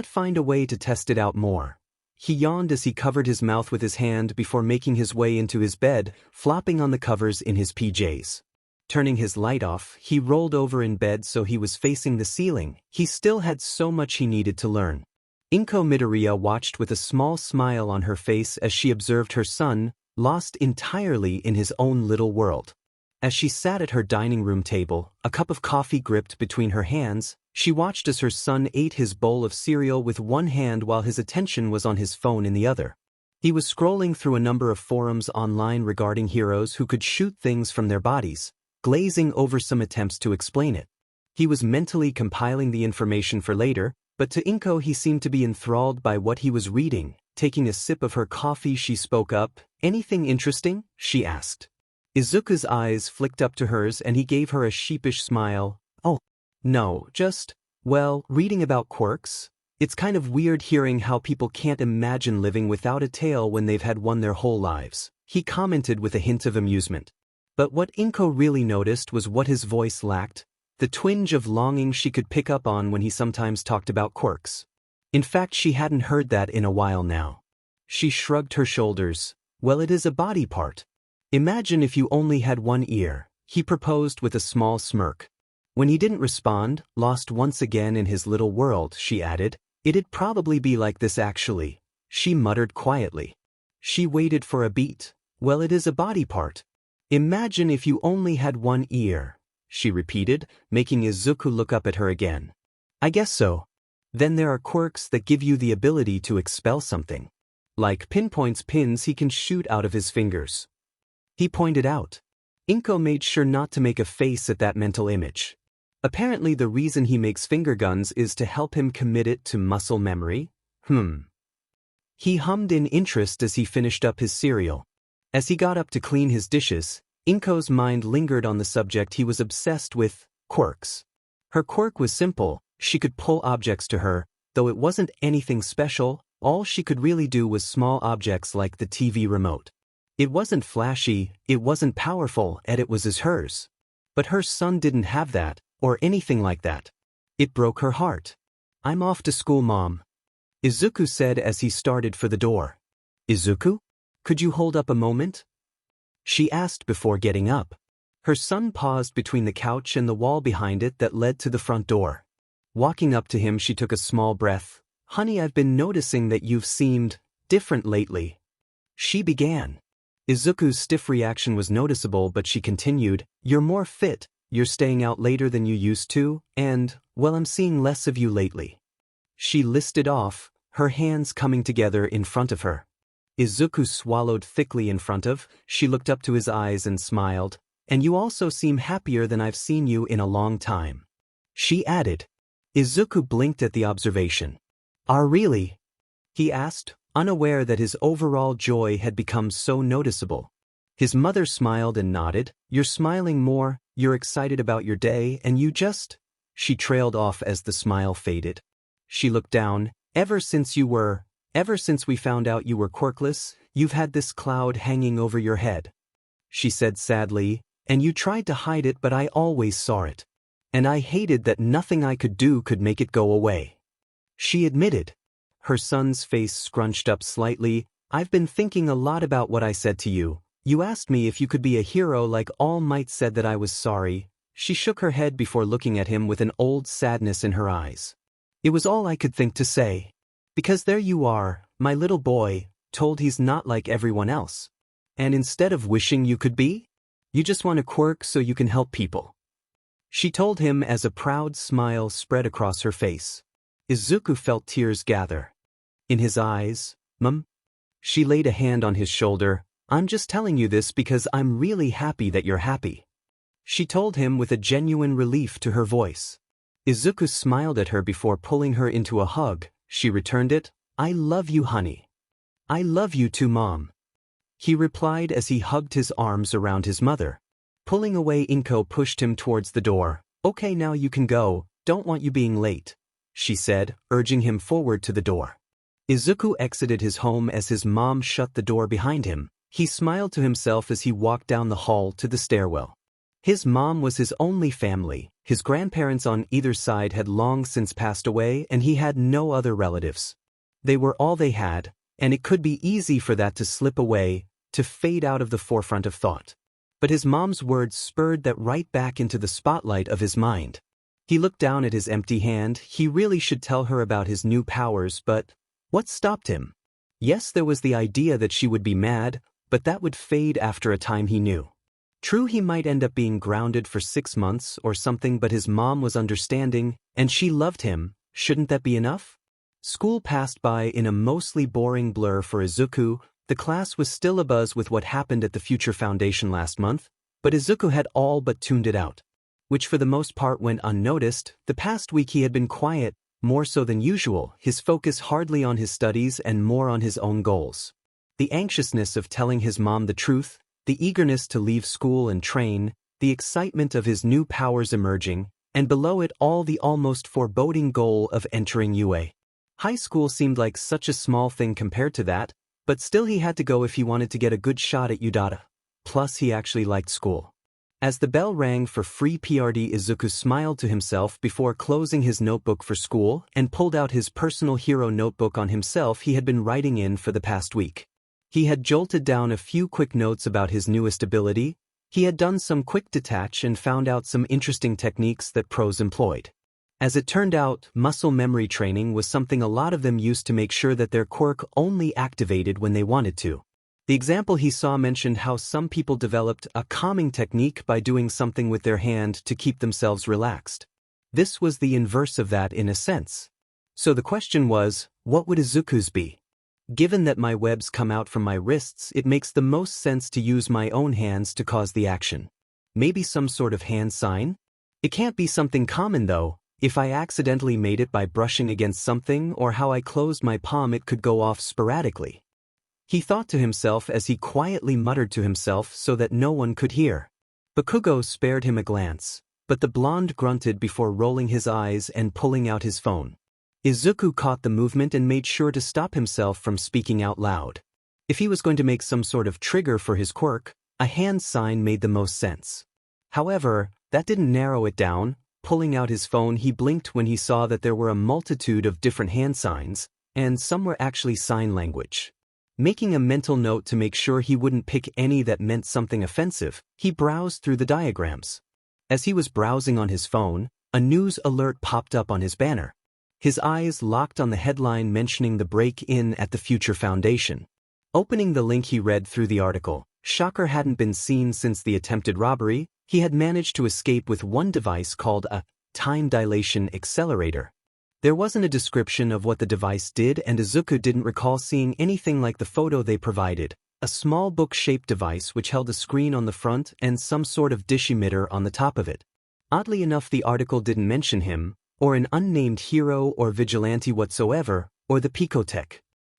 find a way to test it out more. He yawned as he covered his mouth with his hand before making his way into his bed, flopping on the covers in his PJs. Turning his light off, he rolled over in bed so he was facing the ceiling. He still had so much he needed to learn. Izuku Midoriya watched with a small smile on her face as she observed her son, lost entirely in his own little world. As she sat at her dining room table, a cup of coffee gripped between her hands, she watched as her son ate his bowl of cereal with one hand while his attention was on his phone in the other. He was scrolling through a number of forums online regarding heroes who could shoot things from their bodies, glazing over some attempts to explain it. He was mentally compiling the information for later, but to Inko he seemed to be enthralled by what he was reading. Taking a sip of her coffee, she spoke up. Anything interesting? She asked. Izuku's eyes flicked up to hers and he gave her a sheepish smile. Oh, no, just, well, reading about quirks. It's kind of weird hearing how people can't imagine living without a tail when they've had one their whole lives, he commented with a hint of amusement. But what Inko really noticed was what his voice lacked, the twinge of longing she could pick up on when he sometimes talked about quirks. In fact, she hadn't heard that in a while now. She shrugged her shoulders. Well, it is a body part. Imagine if you only had one ear, he proposed with a small smirk. When he didn't respond, lost once again in his little world, she added, it'd probably be like this actually, she muttered quietly. She waited for a beat. Well, it is a body part. Imagine if you only had one ear, she repeated, making Izuku look up at her again. I guess so. Then there are quirks that give you the ability to expel something. Like pinpoints pins he can shoot out of his fingers. He pointed out. Inko made sure not to make a face at that mental image. Apparently the reason he makes finger guns is to help him commit it to muscle memory. He hummed in interest as he finished up his cereal. As he got up to clean his dishes, Inko's mind lingered on the subject he was obsessed with, quirks. Her quirk was simple, she could pull objects to her, though it wasn't anything special, all she could really do was small objects like the TV remote. It wasn't flashy, it wasn't powerful, and it was as hers. But her son didn't have that, or anything like that. It broke her heart. I'm off to school, Mom, Izuku said as he started for the door. Izuku? Could you hold up a moment? She asked before getting up. Her son paused between the couch and the wall behind it that led to the front door. Walking up to him, she took a small breath. Honey, I've been noticing that you've seemed different lately. She began. Izuku's stiff reaction was noticeable, but she continued, you're more fit, you're staying out later than you used to, and, well, I'm seeing less of you lately. She listed off, her hands coming together in front of her. Izuku swallowed thickly in front of, she looked up to his eyes and smiled, and you also seem happier than I've seen you in a long time. She added. Izuku blinked at the observation. Really? He asked, unaware that his overall joy had become so noticeable. His mother smiled and nodded. You're smiling more, you're excited about your day, and you just... She trailed off as the smile faded. She looked down. Ever since we found out you were quirkless, you've had this cloud hanging over your head. She said sadly, and you tried to hide it, but I always saw it. And I hated that nothing I could do could make it go away. She admitted. Her son's face scrunched up slightly. I've been thinking a lot about what I said to you. You asked me if you could be a hero like All Might, said that I was sorry. She shook her head before looking at him with an old sadness in her eyes. It was all I could think to say. Because there you are, my little boy, told he's not like everyone else. And instead of wishing you could be, you just want a quirk so you can help people. She told him as a proud smile spread across her face. Izuku felt tears gather. In his eyes, Mum? She laid a hand on his shoulder. I'm just telling you this because I'm really happy that you're happy. She told him with a genuine relief to her voice. Izuku smiled at her before pulling her into a hug. She returned it. I love you, honey. I love you too, Mom. He replied as he hugged his arms around his mother. Pulling away, Inko pushed him towards the door. Okay, now you can go, don't want you being late, she said, urging him forward to the door. Izuku exited his home as his mom shut the door behind him. He smiled to himself as he walked down the hall to the stairwell. His mom was his only family. His grandparents on either side had long since passed away, and he had no other relatives. They were all they had, and it could be easy for that to slip away, to fade out of the forefront of thought. But his mom's words spurred that right back into the spotlight of his mind. He looked down at his empty hand. He really should tell her about his new powers, but what stopped him? Yes, there was the idea that she would be mad, but that would fade after a time, he knew. True, he might end up being grounded for 6 months or something, but his mom was understanding, and she loved him. Shouldn't that be enough? School passed by in a mostly boring blur for Izuku. The class was still abuzz with what happened at the Future Foundation last month, but Izuku had all but tuned it out. Which for the most part went unnoticed. The past week he had been quiet, More so than usual, his focus hardly on his studies and more on his own goals. The anxiousness of telling his mom the truth, the eagerness to leave school and train, the excitement of his new powers emerging, and below it all the almost foreboding goal of entering UA. High school seemed like such a small thing compared to that, but still he had to go if he wanted to get a good shot at UDATA. Plus he actually liked school. As the bell rang for free PRD, Izuku smiled to himself before closing his notebook for school and pulled out his personal hero notebook on himself he had been writing in for the past week. He had jotted down a few quick notes about his newest ability. He had done some quick detach and found out some interesting techniques that pros employed. As it turned out, muscle memory training was something a lot of them used to make sure that their quirk only activated when they wanted to. The example he saw mentioned how some people developed a calming technique by doing something with their hand to keep themselves relaxed. This was the inverse of that in a sense. So the question was, what would Izuku's be? Given that my webs come out from my wrists, it makes the most sense to use my own hands to cause the action. Maybe some sort of hand sign? It can't be something common though. If I accidentally made it by brushing against something or how I closed my palm, it could go off sporadically. He thought to himself as he quietly muttered to himself so that no one could hear. Bakugo spared him a glance, but the blonde grunted before rolling his eyes and pulling out his phone. Izuku caught the movement and made sure to stop himself from speaking out loud. If he was going to make some sort of trigger for his quirk, a hand sign made the most sense. However, that didn't narrow it down. Pulling out his phone, he blinked when he saw that there were a multitude of different hand signs, and some were actually sign language. Making a mental note to make sure he wouldn't pick any that meant something offensive, he browsed through the diagrams. As he was browsing on his phone, a news alert popped up on his banner. His eyes locked on the headline mentioning the break-in at the Future Foundation. Opening the link, he read through the article. Shocker hadn't been seen since the attempted robbery. He had managed to escape with one device called a time dilation accelerator. There wasn't a description of what the device did, and Izuku didn't recall seeing anything like the photo they provided, a small book-shaped device which held a screen on the front and some sort of dish emitter on the top of it. Oddly enough, the article didn't mention him, or an unnamed hero or vigilante whatsoever, or the Picotech.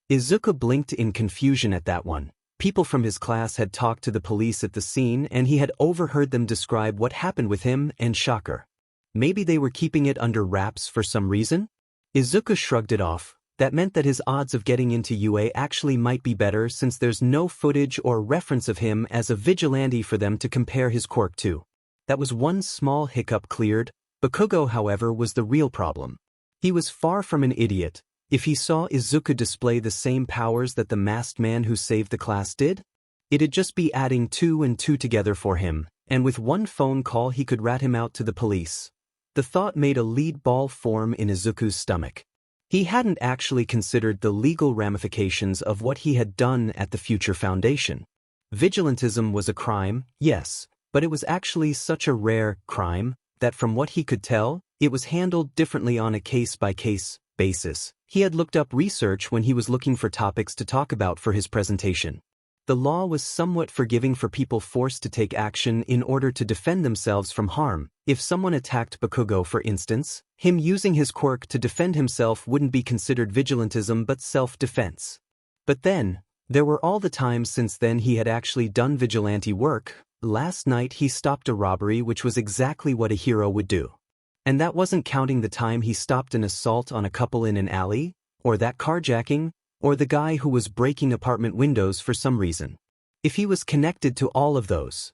Izuku blinked in confusion at that one. People from his class had talked to the police at the scene and he had overheard them describe what happened with him and Shocker. Maybe they were keeping it under wraps for some reason? Izuku shrugged it off. That meant that his odds of getting into UA actually might be better since there's no footage or reference of him as a vigilante for them to compare his quirk to. That was one small hiccup cleared. Bakugo, however, was the real problem. He was far from an idiot. If he saw Izuku display the same powers that the masked man who saved the class did, it'd just be adding 2 and 2 together for him, and with one phone call he could rat him out to the police. The thought made a lead ball form in Izuku's stomach. He hadn't actually considered the legal ramifications of what he had done at the Future Foundation. Vigilantism was a crime, yes, but it was actually such a rare crime that from what he could tell, it was handled differently on a case-by-case basis. He had looked up research when he was looking for topics to talk about for his presentation. The law was somewhat forgiving for people forced to take action in order to defend themselves from harm. If someone attacked Bakugo, for instance, him using his quirk to defend himself wouldn't be considered vigilantism but self-defense. But then, there were all the times since then he had actually done vigilante work. Last night he stopped a robbery, which was exactly what a hero would do. And that wasn't counting the time he stopped an assault on a couple in an alley, or that carjacking, or the guy who was breaking apartment windows for some reason. If he was connected to all of those,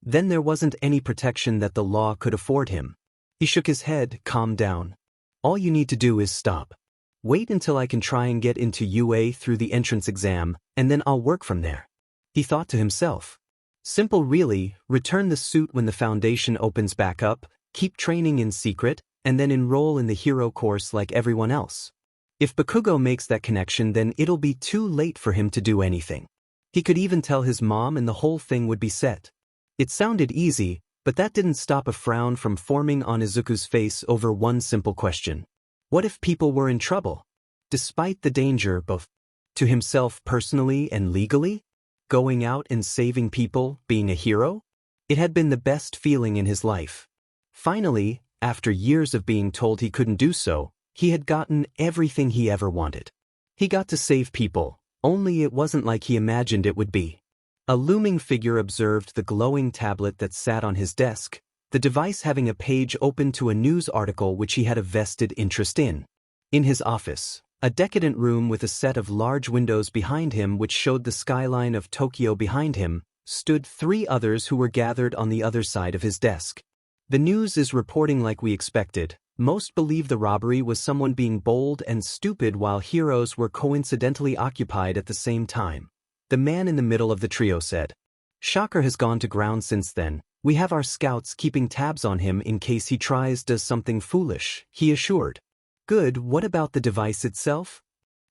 then there wasn't any protection that the law could afford him. He shook his head. Calm down. All you need to do is stop. Wait until I can try and get into UA through the entrance exam, and then I'll work from there. He thought to himself. Simple really. Return the suit when the foundation opens back up, keep training in secret, and then enroll in the hero course like everyone else. If Bakugo makes that connection, then it'll be too late for him to do anything. He could even tell his mom and the whole thing would be set. It sounded easy, but that didn't stop a frown from forming on Izuku's face over one simple question. What if people were in trouble? Despite the danger, both to himself personally and legally? Going out and saving people, being a hero? It had been the best feeling in his life. Finally, after years of being told he couldn't do so, He had gotten everything he ever wanted. He got to save people, only it wasn't like he imagined it would be. A looming figure observed the glowing tablet that sat on his desk, the device having a page open to a news article which he had a vested interest in. In his office, a decadent room with a set of large windows behind him which showed the skyline of Tokyo behind him, stood 3 others who were gathered on the other side of his desk. The news is reporting like we expected. Most believe the robbery was someone being bold and stupid while heroes were coincidentally occupied at the same time. The man in the middle of the trio said. Shocker has gone to ground since then. We have our scouts keeping tabs on him in case he does something foolish, he assured. Good, what about the device itself?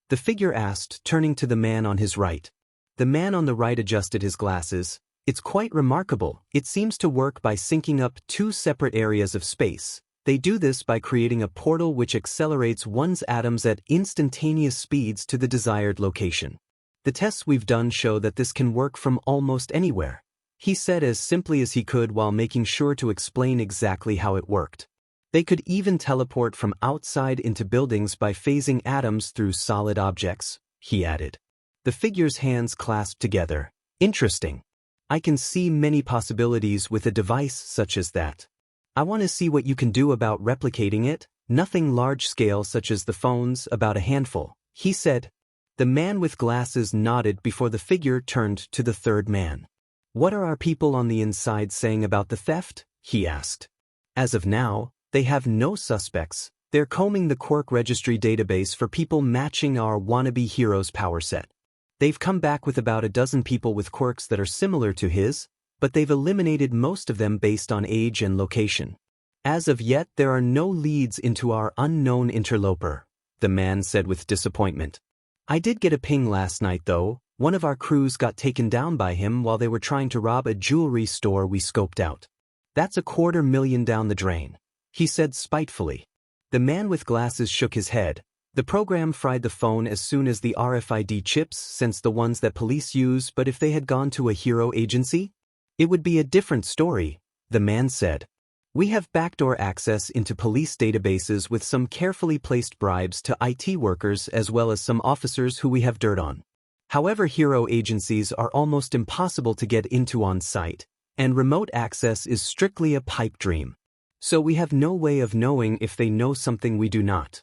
The figure asked, turning to the man on his right. The man on the right adjusted his glasses. It's quite remarkable. It seems to work by syncing up 2 separate areas of space. They do this by creating a portal which accelerates one's atoms at instantaneous speeds to the desired location. The tests we've done show that this can work from almost anywhere, he said as simply as he could while making sure to explain exactly how it worked. They could even teleport from outside into buildings by phasing atoms through solid objects, he added. The figure's hands clasped together. Interesting. I can see many possibilities with a device such as that. I want to see what you can do about replicating it. Nothing large-scale such as the phones, about a handful, he said. The man with glasses nodded before the figure turned to the third man. What are our people on the inside saying about the theft? He asked. As of now, they have no suspects. They're combing the Quirk registry database for people matching our wannabe hero's power set. They've come back with about a dozen people with quirks that are similar to his, but they've eliminated most of them based on age and location. As of yet, there are no leads into our unknown interloper, the man said with disappointment. I did get a ping last night though. One of our crews got taken down by him while they were trying to rob a jewelry store we scoped out. That's $250,000 down the drain, he said spitefully. The man with glasses shook his head. The program fried the phone as soon as the RFID chips sensed the ones that police use, but if they had gone to a hero agency, it would be a different story, the man said. We have backdoor access into police databases with some carefully placed bribes to IT workers as well as some officers who we have dirt on. However, hero agencies are almost impossible to get into on site, and remote access is strictly a pipe dream. So we have no way of knowing if they know something we do not.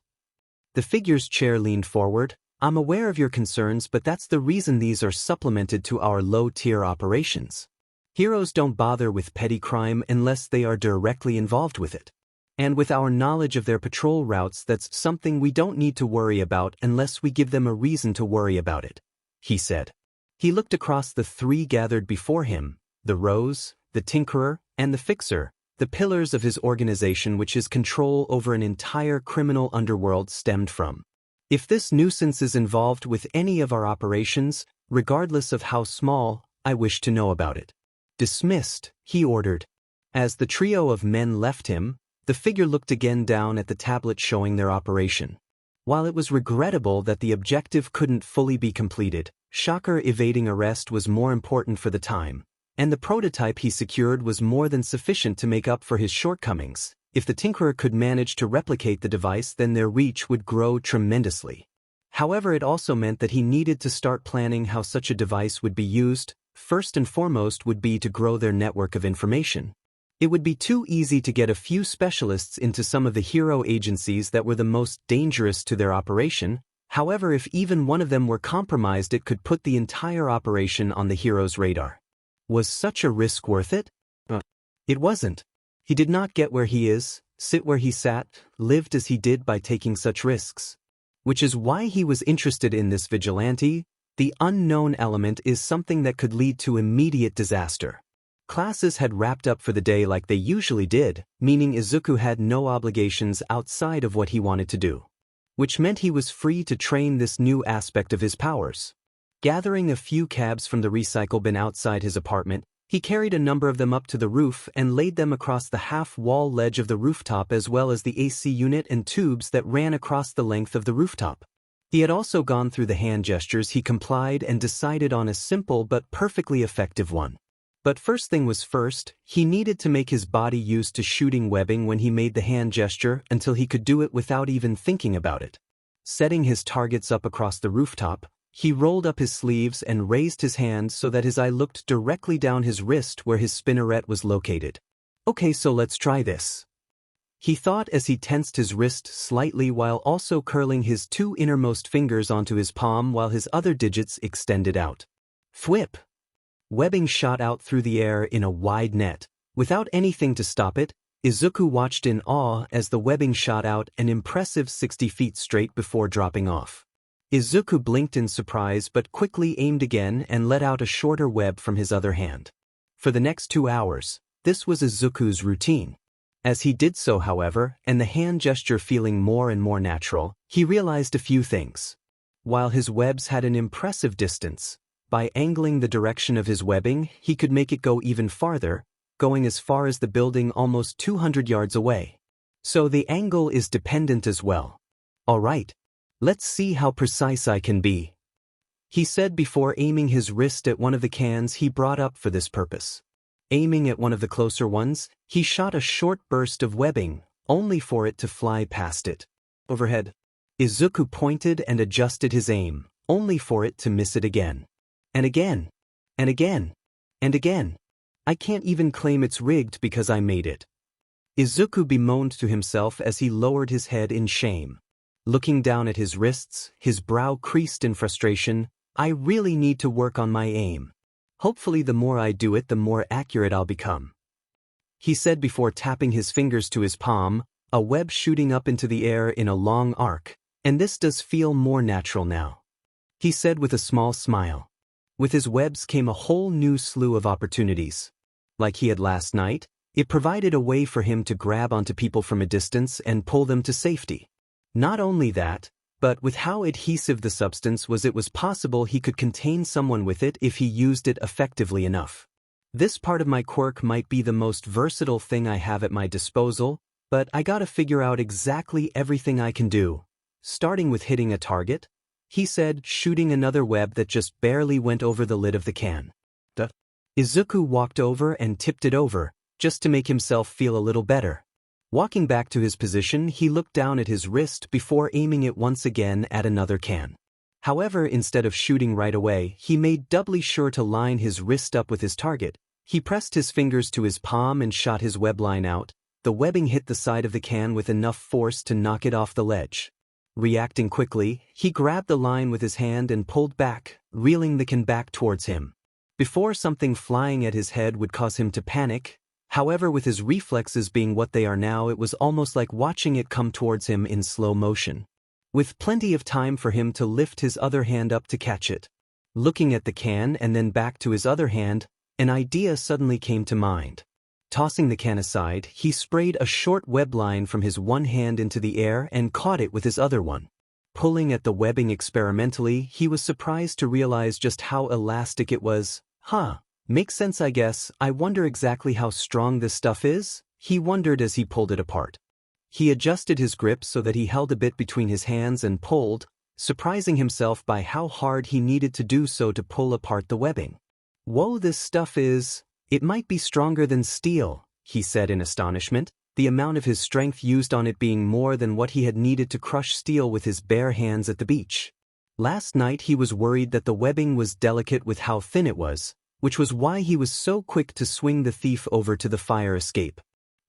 The figure's chair leaned forward. I'm aware of your concerns, but that's the reason these are supplemented to our low-tier operations. Heroes don't bother with petty crime unless they are directly involved with it. And with our knowledge of their patrol routes, that's something we don't need to worry about unless we give them a reason to worry about it, he said. He looked across the 3 gathered before him, the Rose, the Tinkerer, and the Fixer, the pillars of his organization which his control over an entire criminal underworld stemmed from. If this nuisance is involved with any of our operations, regardless of how small, I wish to know about it. Dismissed, he ordered. As the trio of men left him, the figure looked again down at the tablet showing their operation. While it was regrettable that the objective couldn't fully be completed, Shocker evading arrest was more important for the time, and the prototype he secured was more than sufficient to make up for his shortcomings. If the Tinkerer could manage to replicate the device, then their reach would grow tremendously. However, it also meant that he needed to start planning how such a device would be used. First and foremost would be to grow their network of information. It would be too easy to get a few specialists into some of the hero agencies that were the most dangerous to their operation. However, if even one of them were compromised, it could put the entire operation on the hero's radar. Was such a risk worth it? It wasn't. He did not get where he is, sit where he sat, lived as he did by taking such risks. Which is why he was interested in this vigilante. The unknown element is something that could lead to immediate disaster. Classes had wrapped up for the day like they usually did, meaning Izuku had no obligations outside of what he wanted to do. Which meant he was free to train this new aspect of his powers. Gathering a few cabs from the recycle bin outside his apartment, he carried a number of them up to the roof and laid them across the half-wall ledge of the rooftop as well as the AC unit and tubes that ran across the length of the rooftop. He had also gone through the hand gestures. He complied and decided on a simple but perfectly effective one. But first thing was first, he needed to make his body used to shooting webbing when he made the hand gesture until he could do it without even thinking about it. Setting his targets up across the rooftop, he rolled up his sleeves and raised his hand so that his eye looked directly down his wrist where his spinneret was located. Okay, so let's try this, he thought as he tensed his wrist slightly while also curling his 2 innermost fingers onto his palm while his other digits extended out. Thwip! Webbing shot out through the air in a wide net. Without anything to stop it, Izuku watched in awe as the webbing shot out an impressive 60 feet straight before dropping off. Izuku blinked in surprise but quickly aimed again and let out a shorter web from his other hand. For the next 2 hours, this was Izuku's routine. As he did so, however, and the hand gesture feeling more and more natural, he realized a few things. While his webs had an impressive distance, by angling the direction of his webbing, he could make it go even farther, going as far as the building almost 200 yards away. So the angle is dependent as well. Alright, let's see how precise I can be, he said before aiming his wrist at one of the cans he brought up for this purpose. Aiming at one of the closer ones, he shot a short burst of webbing, only for it to fly past it. Overhead, Izuku pointed and adjusted his aim, only for it to miss it again. And again. And again. And again. I can't even claim it's rigged because I made it. Izuku bemoaned to himself as he lowered his head in shame. Looking down at his wrists, his brow creased in frustration. I really need to work on my aim. Hopefully the more I do it, the more accurate I'll become, he said before tapping his fingers to his palm, a web shooting up into the air in a long arc. And this does feel more natural now, he said with a small smile. With his webs came a whole new slew of opportunities. Like he had last night, it provided a way for him to grab onto people from a distance and pull them to safety. Not only that, but with how adhesive the substance was, it was possible he could contain someone with it if he used it effectively enough. This part of my quirk might be the most versatile thing I have at my disposal, but I gotta figure out exactly everything I can do, starting with hitting a target, he said, shooting another web that just barely went over the lid of the can. Izuku walked over and tipped it over, just to make himself feel a little better. Walking back to his position, he looked down at his wrist before aiming it once again at another can. However, instead of shooting right away, he made doubly sure to line his wrist up with his target. He pressed his fingers to his palm and shot his web line out. The webbing hit the side of the can with enough force to knock it off the ledge. Reacting quickly, he grabbed the line with his hand and pulled back, reeling the can back towards him. Before something flying at his head would cause him to panic, however, with his reflexes being what they are now, it was almost like watching it come towards him in slow motion, with plenty of time for him to lift his other hand up to catch it. Looking at the can and then back to his other hand, an idea suddenly came to mind. Tossing the can aside, he sprayed a short web line from his one hand into the air and caught it with his other one. Pulling at the webbing experimentally, he was surprised to realize just how elastic it was. Makes sense, I guess. I wonder exactly how strong this stuff is, he wondered as he pulled it apart. He adjusted his grip so that he held a bit between his hands and pulled, surprising himself by how hard he needed to do so to pull apart the webbing. Whoa, this stuff is... It might be stronger than steel, he said in astonishment, the amount of his strength used on it being more than what he had needed to crush steel with his bare hands at the beach. Last night he was worried that the webbing was delicate with how thin it was, which was why he was so quick to swing the thief over to the fire escape.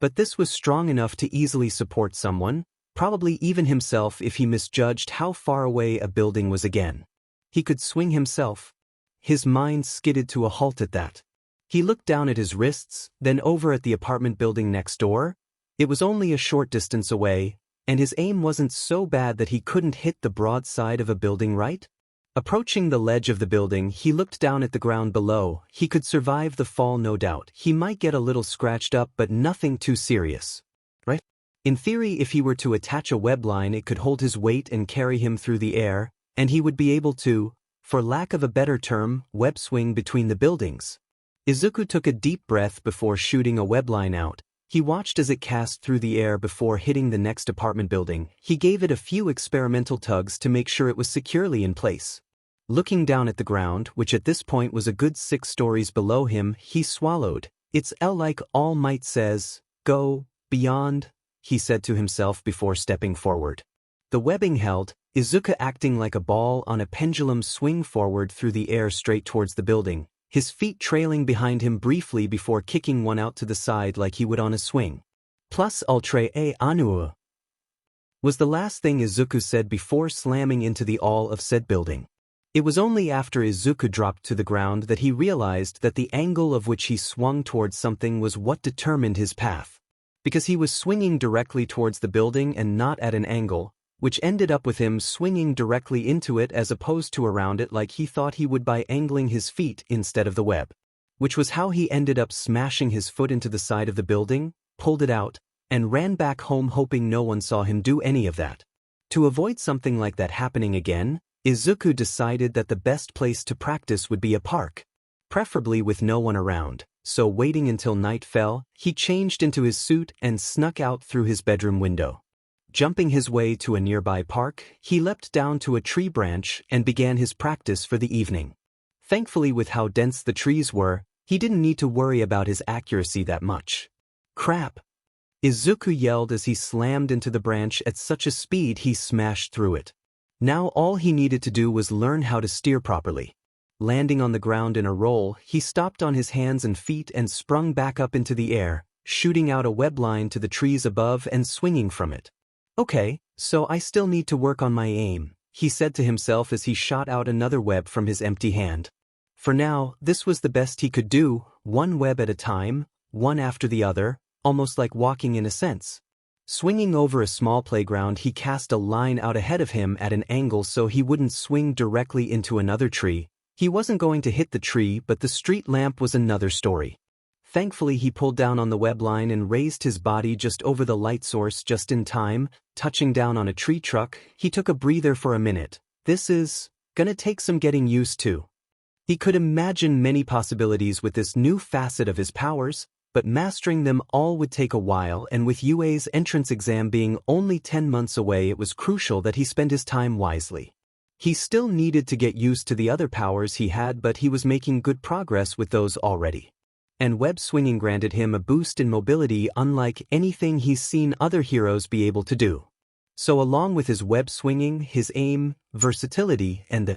But this was strong enough to easily support someone, probably even himself if he misjudged how far away a building was again. He could swing himself. His mind skidded to a halt at that. He looked down at his wrists, then over at the apartment building next door. It was only a short distance away, and his aim wasn't so bad that he couldn't hit the broad side of a building, right? Approaching the ledge of the building, he looked down at the ground below. He could survive the fall, no doubt. He might get a little scratched up, but nothing too serious, right? In theory, if he were to attach a web line, it could hold his weight and carry him through the air, and he would be able to, for lack of a better term, web swing between the buildings. Izuku took a deep breath before shooting a web line out. He watched as it cast through the air before hitting the next apartment building. He gave it a few experimental tugs to make sure it was securely in place. Looking down at the ground, which at this point was a good 6 stories below him, he swallowed. It's like All Might says, "Go, beyond," he said to himself before stepping forward. The webbing held, Izuku acting like a ball on a pendulum swing forward through the air straight towards the building, his feet trailing behind him briefly before kicking one out to the side like he would on a swing. Plus ultra a anu was the last thing Izuku said before slamming into the all of said building. It was only after Izuku dropped to the ground that he realized that the angle of which he swung towards something was what determined his path. Because he was swinging directly towards the building and not at an angle, which ended up with him swinging directly into it as opposed to around it like he thought he would by angling his feet instead of the web. Which was how he ended up smashing his foot into the side of the building, pulled it out, and ran back home hoping no one saw him do any of that. To avoid something like that happening again, Izuku decided that the best place to practice would be a park, preferably with no one around, so waiting until night fell, he changed into his suit and snuck out through his bedroom window. Jumping his way to a nearby park, he leapt down to a tree branch and began his practice for the evening. Thankfully, with how dense the trees were, he didn't need to worry about his accuracy that much. Crap! Izuku yelled as he slammed into the branch at such a speed he smashed through it. Now all he needed to do was learn how to steer properly. Landing on the ground in a roll, he stopped on his hands and feet and sprung back up into the air, shooting out a web line to the trees above and swinging from it. Okay, so I still need to work on my aim, he said to himself as he shot out another web from his empty hand. For now, this was the best he could do, one web at a time, one after the other, almost like walking in a sense. Swinging over a small playground, he cast a line out ahead of him at an angle so he wouldn't swing directly into another tree. He wasn't going to hit the tree, but the street lamp was another story. Thankfully, he pulled down on the web line and raised his body just over the light source just in time, touching down on a tree truck. He took a breather for a minute. This is gonna take some getting used to. He could imagine many possibilities with this new facet of his powers, but mastering them all would take a while, and with UA's entrance exam being only 10 months away, it was crucial that he spend his time wisely. He still needed to get used to the other powers he had, but he was making good progress with those already. And web swinging granted him a boost in mobility unlike anything he's seen other heroes be able to do. So along with his web swinging, his aim, versatility, and the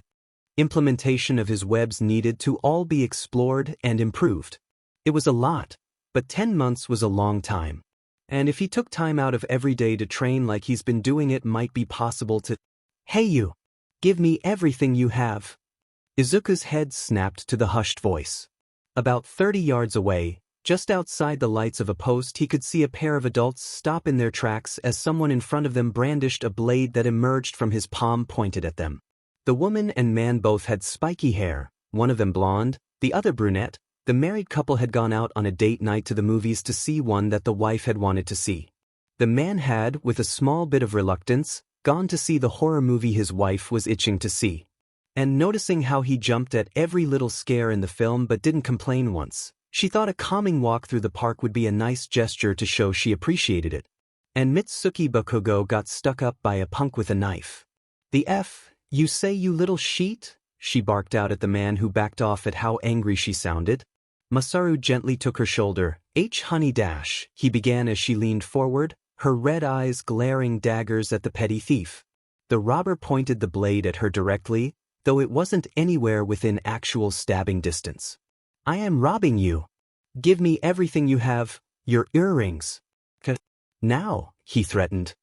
implementation of his webs needed to all be explored and improved. It was a lot. But 10 months was a long time. And if he took time out of every day to train like he's been doing, it might be possible to— Hey you! Give me everything you have! Izuku's head snapped to the hushed voice. About 30 yards away, just outside the lights of a post, he could see a pair of adults stop in their tracks as someone in front of them brandished a blade that emerged from his palm pointed at them. The woman and man both had spiky hair, one of them blonde, the other brunette. The married couple had gone out on a date night to the movies to see one that the wife had wanted to see. The man had, with a small bit of reluctance, gone to see the horror movie his wife was itching to see. And noticing how he jumped at every little scare in the film but didn't complain once, she thought a calming walk through the park would be a nice gesture to show she appreciated it. And Mitsuki Bakugo got stuck up by a punk with a knife. "The F, you say, you little sheet?" she barked out at the man who backed off at how angry she sounded. Masaru gently took her shoulder. Honey dash, he began as she leaned forward, her red eyes glaring daggers at the petty thief. The robber pointed the blade at her directly, though it wasn't anywhere within actual stabbing distance. "I am robbing you. Give me everything you have, your earrings." "Now," he threatened.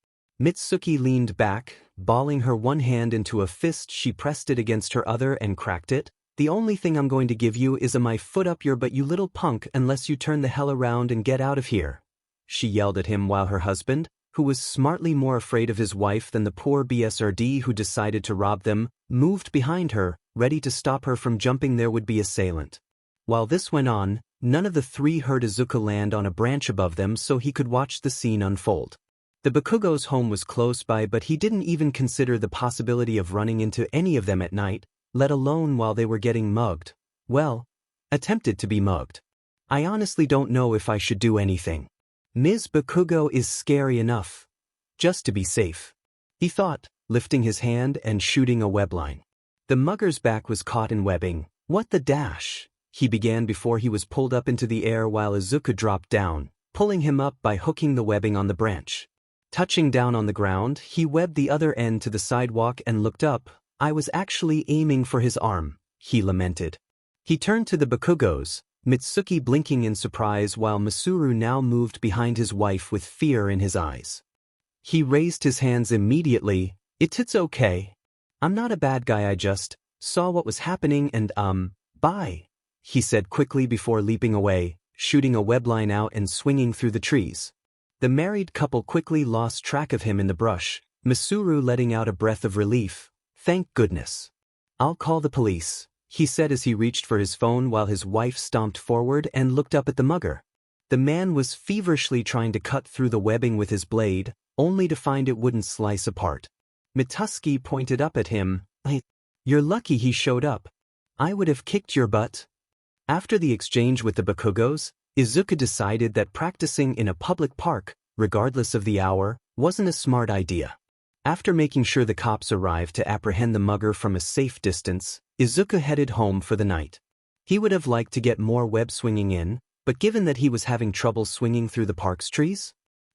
Mitsuki leaned back, balling her one hand into a fist. She pressed it against her other and cracked it. "The only thing I'm going to give you is my foot up your butt, you little punk, unless you turn the hell around and get out of here," she yelled at him, while her husband, who was smartly more afraid of his wife than the poor BSRD who decided to rob them, moved behind her, ready to stop her from jumping their would-be assailant. While this went on, none of the three heard Izuku land on a branch above them so he could watch the scene unfold. The Bakugo's home was close by, but he didn't even consider the possibility of running into any of them at night, let alone while they were getting mugged. Well, attempted to be mugged. "I honestly don't know if I should do anything. Ms. Bakugo is scary enough. Just to be safe," he thought, lifting his hand and shooting a webline. The mugger's back was caught in webbing. What the dash? He began before he was pulled up into the air while Izuku dropped down, pulling him up by hooking the webbing on the branch. Touching down on the ground, he webbed the other end to the sidewalk and looked up. I was actually aiming for his arm, he lamented. He turned to the Bakugos, Mitsuki blinking in surprise while Masuru now moved behind his wife with fear in his eyes. He raised his hands immediately. It's okay. I'm not a bad guy, I just saw what was happening and bye, he said quickly before leaping away, shooting a webline out and swinging through the trees. The married couple quickly lost track of him in the brush, Masuru letting out a breath of relief. Thank goodness. I'll call the police, he said as he reached for his phone while his wife stomped forward and looked up at the mugger. The man was feverishly trying to cut through the webbing with his blade, only to find it wouldn't slice apart. Mitsuki pointed up at him. You're lucky he showed up. I would have kicked your butt. After the exchange with the Bakugos, Izuku decided that practicing in a public park, regardless of the hour, wasn't a smart idea. After making sure the cops arrived to apprehend the mugger from a safe distance, Izuku headed home for the night. He would have liked to get more web swinging in, but given that he was having trouble swinging through the park's trees,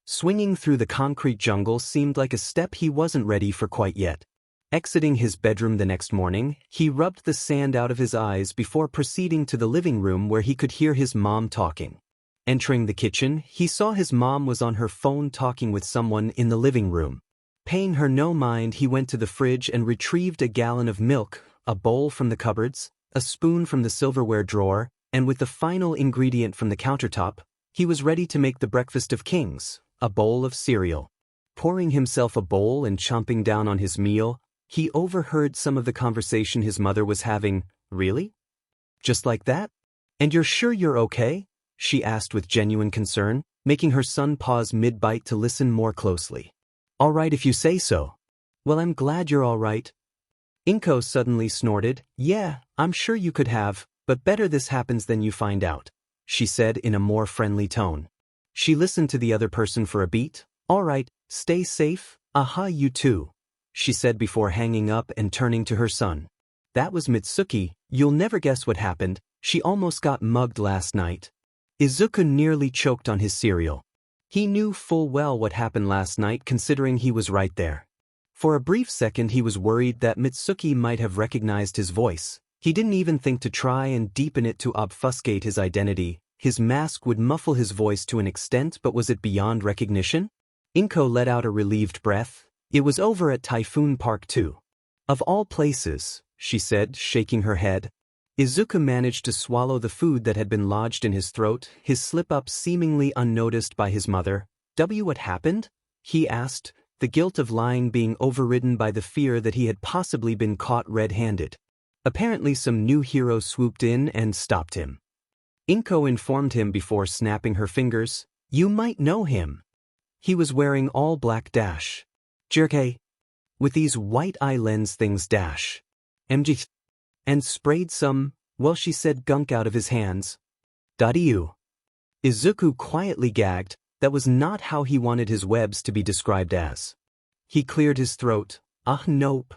swinging through the concrete jungle seemed like a step he wasn't ready for quite yet. Exiting his bedroom the next morning, he rubbed the sand out of his eyes before proceeding to the living room where he could hear his mom talking. Entering the kitchen, he saw his mom was on her phone talking with someone in the living room. Paying her no mind, he went to the fridge and retrieved a gallon of milk, a bowl from the cupboards, a spoon from the silverware drawer, and with the final ingredient from the countertop, he was ready to make the breakfast of kings, a bowl of cereal. Pouring himself a bowl and chomping down on his meal, he overheard some of the conversation his mother was having. Really? Just like that? And you're sure you're okay? She asked with genuine concern, making her son pause mid-bite to listen more closely. All right if you say so. Well, I'm glad you're all right. Inko suddenly snorted. Yeah, I'm sure you could have, but better this happens than you find out, she said in a more friendly tone. She listened to the other person for a beat. All right, stay safe. Aha, you too, she said before hanging up and turning to her son. That was Mitsuki. You'll never guess what happened. She almost got mugged last night. Izuku nearly choked on his cereal. He knew full well what happened last night considering he was right there. For a brief second he was worried that Mitsuki might have recognized his voice. He didn't even think to try and deepen it to obfuscate his identity. His mask would muffle his voice to an extent, but was it beyond recognition? Inko let out a relieved breath. It was over at Typhoon Park too. Of all places, she said, shaking her head. Izuku managed to swallow the food that had been lodged in his throat, his slip-up seemingly unnoticed by his mother. What happened? He asked, the guilt of lying being overridden by the fear that he had possibly been caught red-handed. Apparently some new hero swooped in and stopped him. Inko informed him before snapping her fingers. You might know him. He was wearing all black dash. Jerke. With these white eye lens things dash. MG. And sprayed some, well she said gunk out of his hands. You. Izuku quietly gagged. That was not how he wanted his webs to be described as. He cleared his throat. Nope.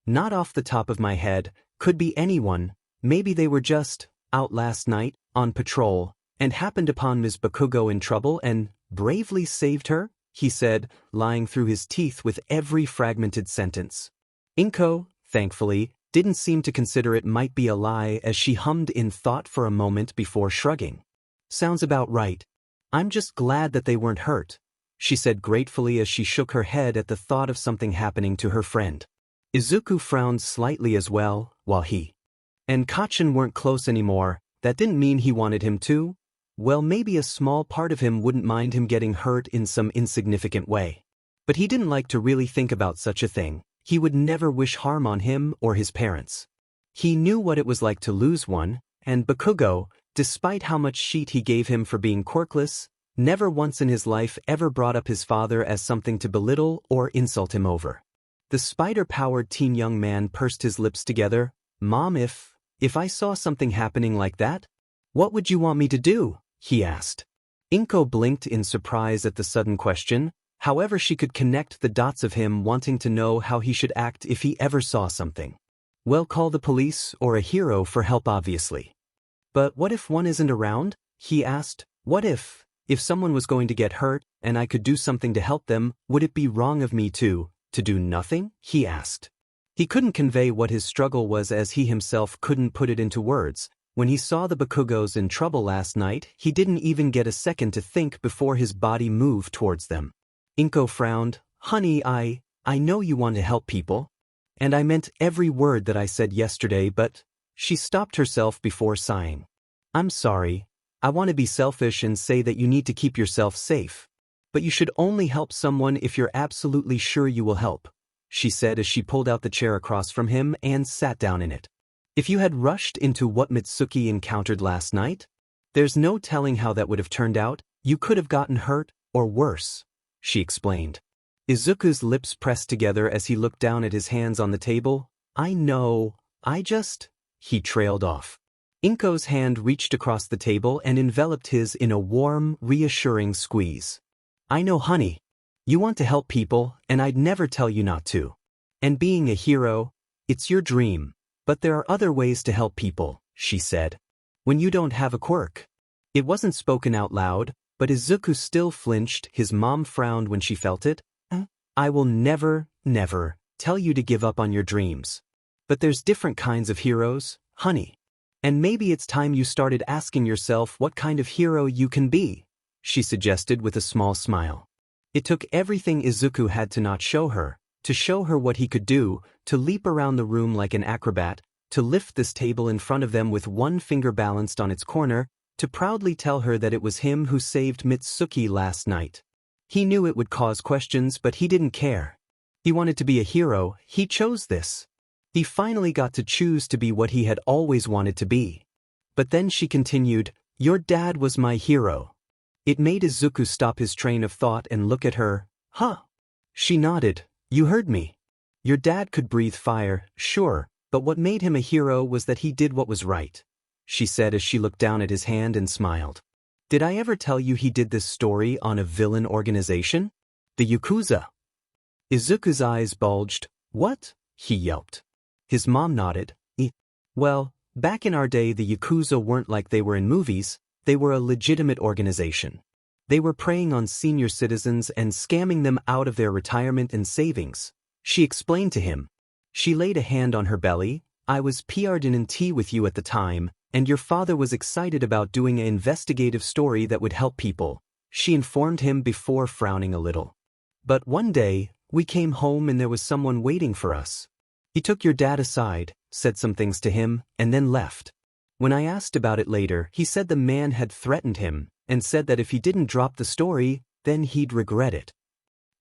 Not off the top of my head. Could be anyone. Maybe they were just out last night, on patrol, and happened upon Ms. Bakugo in trouble and bravely saved her, he said, lying through his teeth with every fragmented sentence. Inko, thankfully, didn't seem to consider it might be a lie as she hummed in thought for a moment before shrugging. Sounds about right. I'm just glad that they weren't hurt, she said gratefully as she shook her head at the thought of something happening to her friend. Izuku frowned slightly as well, while he and Kachin weren't close anymore. That didn't mean he wanted him to. Well, maybe a small part of him wouldn't mind him getting hurt in some insignificant way. But he didn't like to really think about such a thing. He would never wish harm on him or his parents. He knew what it was like to lose one, and Bakugo, despite how much shit he gave him for being quirkless, never once in his life ever brought up his father as something to belittle or insult him over. The spider-powered teen young man pursed his lips together. Mom, if I saw something happening like that, what would you want me to do? He asked. Inko blinked in surprise at the sudden question. However, she could connect the dots of him wanting to know how he should act if he ever saw something. Well, call the police or a hero for help obviously. But what if one isn't around? He asked. What if someone was going to get hurt and I could do something to help them, would it be wrong of me to do nothing? He asked. He couldn't convey what his struggle was as he himself couldn't put it into words. When he saw the Bakugos in trouble last night, he didn't even get a second to think before his body moved towards them. Inko frowned. Honey, I know you want to help people. And I meant every word that I said yesterday, but she stopped herself before sighing. I'm sorry. I want to be selfish and say that you need to keep yourself safe. But you should only help someone if you're absolutely sure you will help, she said as she pulled out the chair across from him and sat down in it. If you had rushed into what Mitsuki encountered last night, there's no telling how that would have turned out. You could have gotten hurt, or worse, she explained. Izuku's lips pressed together as he looked down at his hands on the table. I know, he trailed off. Inko's hand reached across the table and enveloped his in a warm, reassuring squeeze. I know, honey. You want to help people, and I'd never tell you not to. And being a hero, it's your dream. But there are other ways to help people, she said. When you don't have a quirk. It wasn't spoken out loud, but Izuku still flinched. His mom frowned when she felt it. I will never tell you to give up on your dreams. But there's different kinds of heroes, honey. And maybe it's time you started asking yourself what kind of hero you can be, she suggested with a small smile. It took everything Izuku had to not show her, to show her what he could do, to leap around the room like an acrobat, to lift this table in front of them with one finger balanced on its corner, to proudly tell her that it was him who saved Mitsuki last night. He knew it would cause questions, but he didn't care. He wanted to be a hero. He chose this. He finally got to choose to be what he had always wanted to be. But then she continued, your dad was my hero. It made Izuku stop his train of thought and look at her. Huh? She nodded. You heard me. Your dad could breathe fire, sure, but what made him a hero was that he did what was right, she said as she looked down at his hand and smiled. Did I ever tell you he did this story on a villain organization? The Yakuza. Izuku's eyes bulged. What? He yelped. His mom nodded. Well, back in our day the Yakuza weren't like they were in movies, they were a legitimate organization. They were preying on senior citizens and scamming them out of their retirement and savings, she explained to him. She laid a hand on her belly. I was PR'd with you at the time, and your father was excited about doing an investigative story that would help people, she informed him before frowning a little. But one day, we came home and there was someone waiting for us. He took your dad aside, said some things to him, and then left. When I asked about it later, he said the man had threatened him, and said that if he didn't drop the story, then he'd regret it.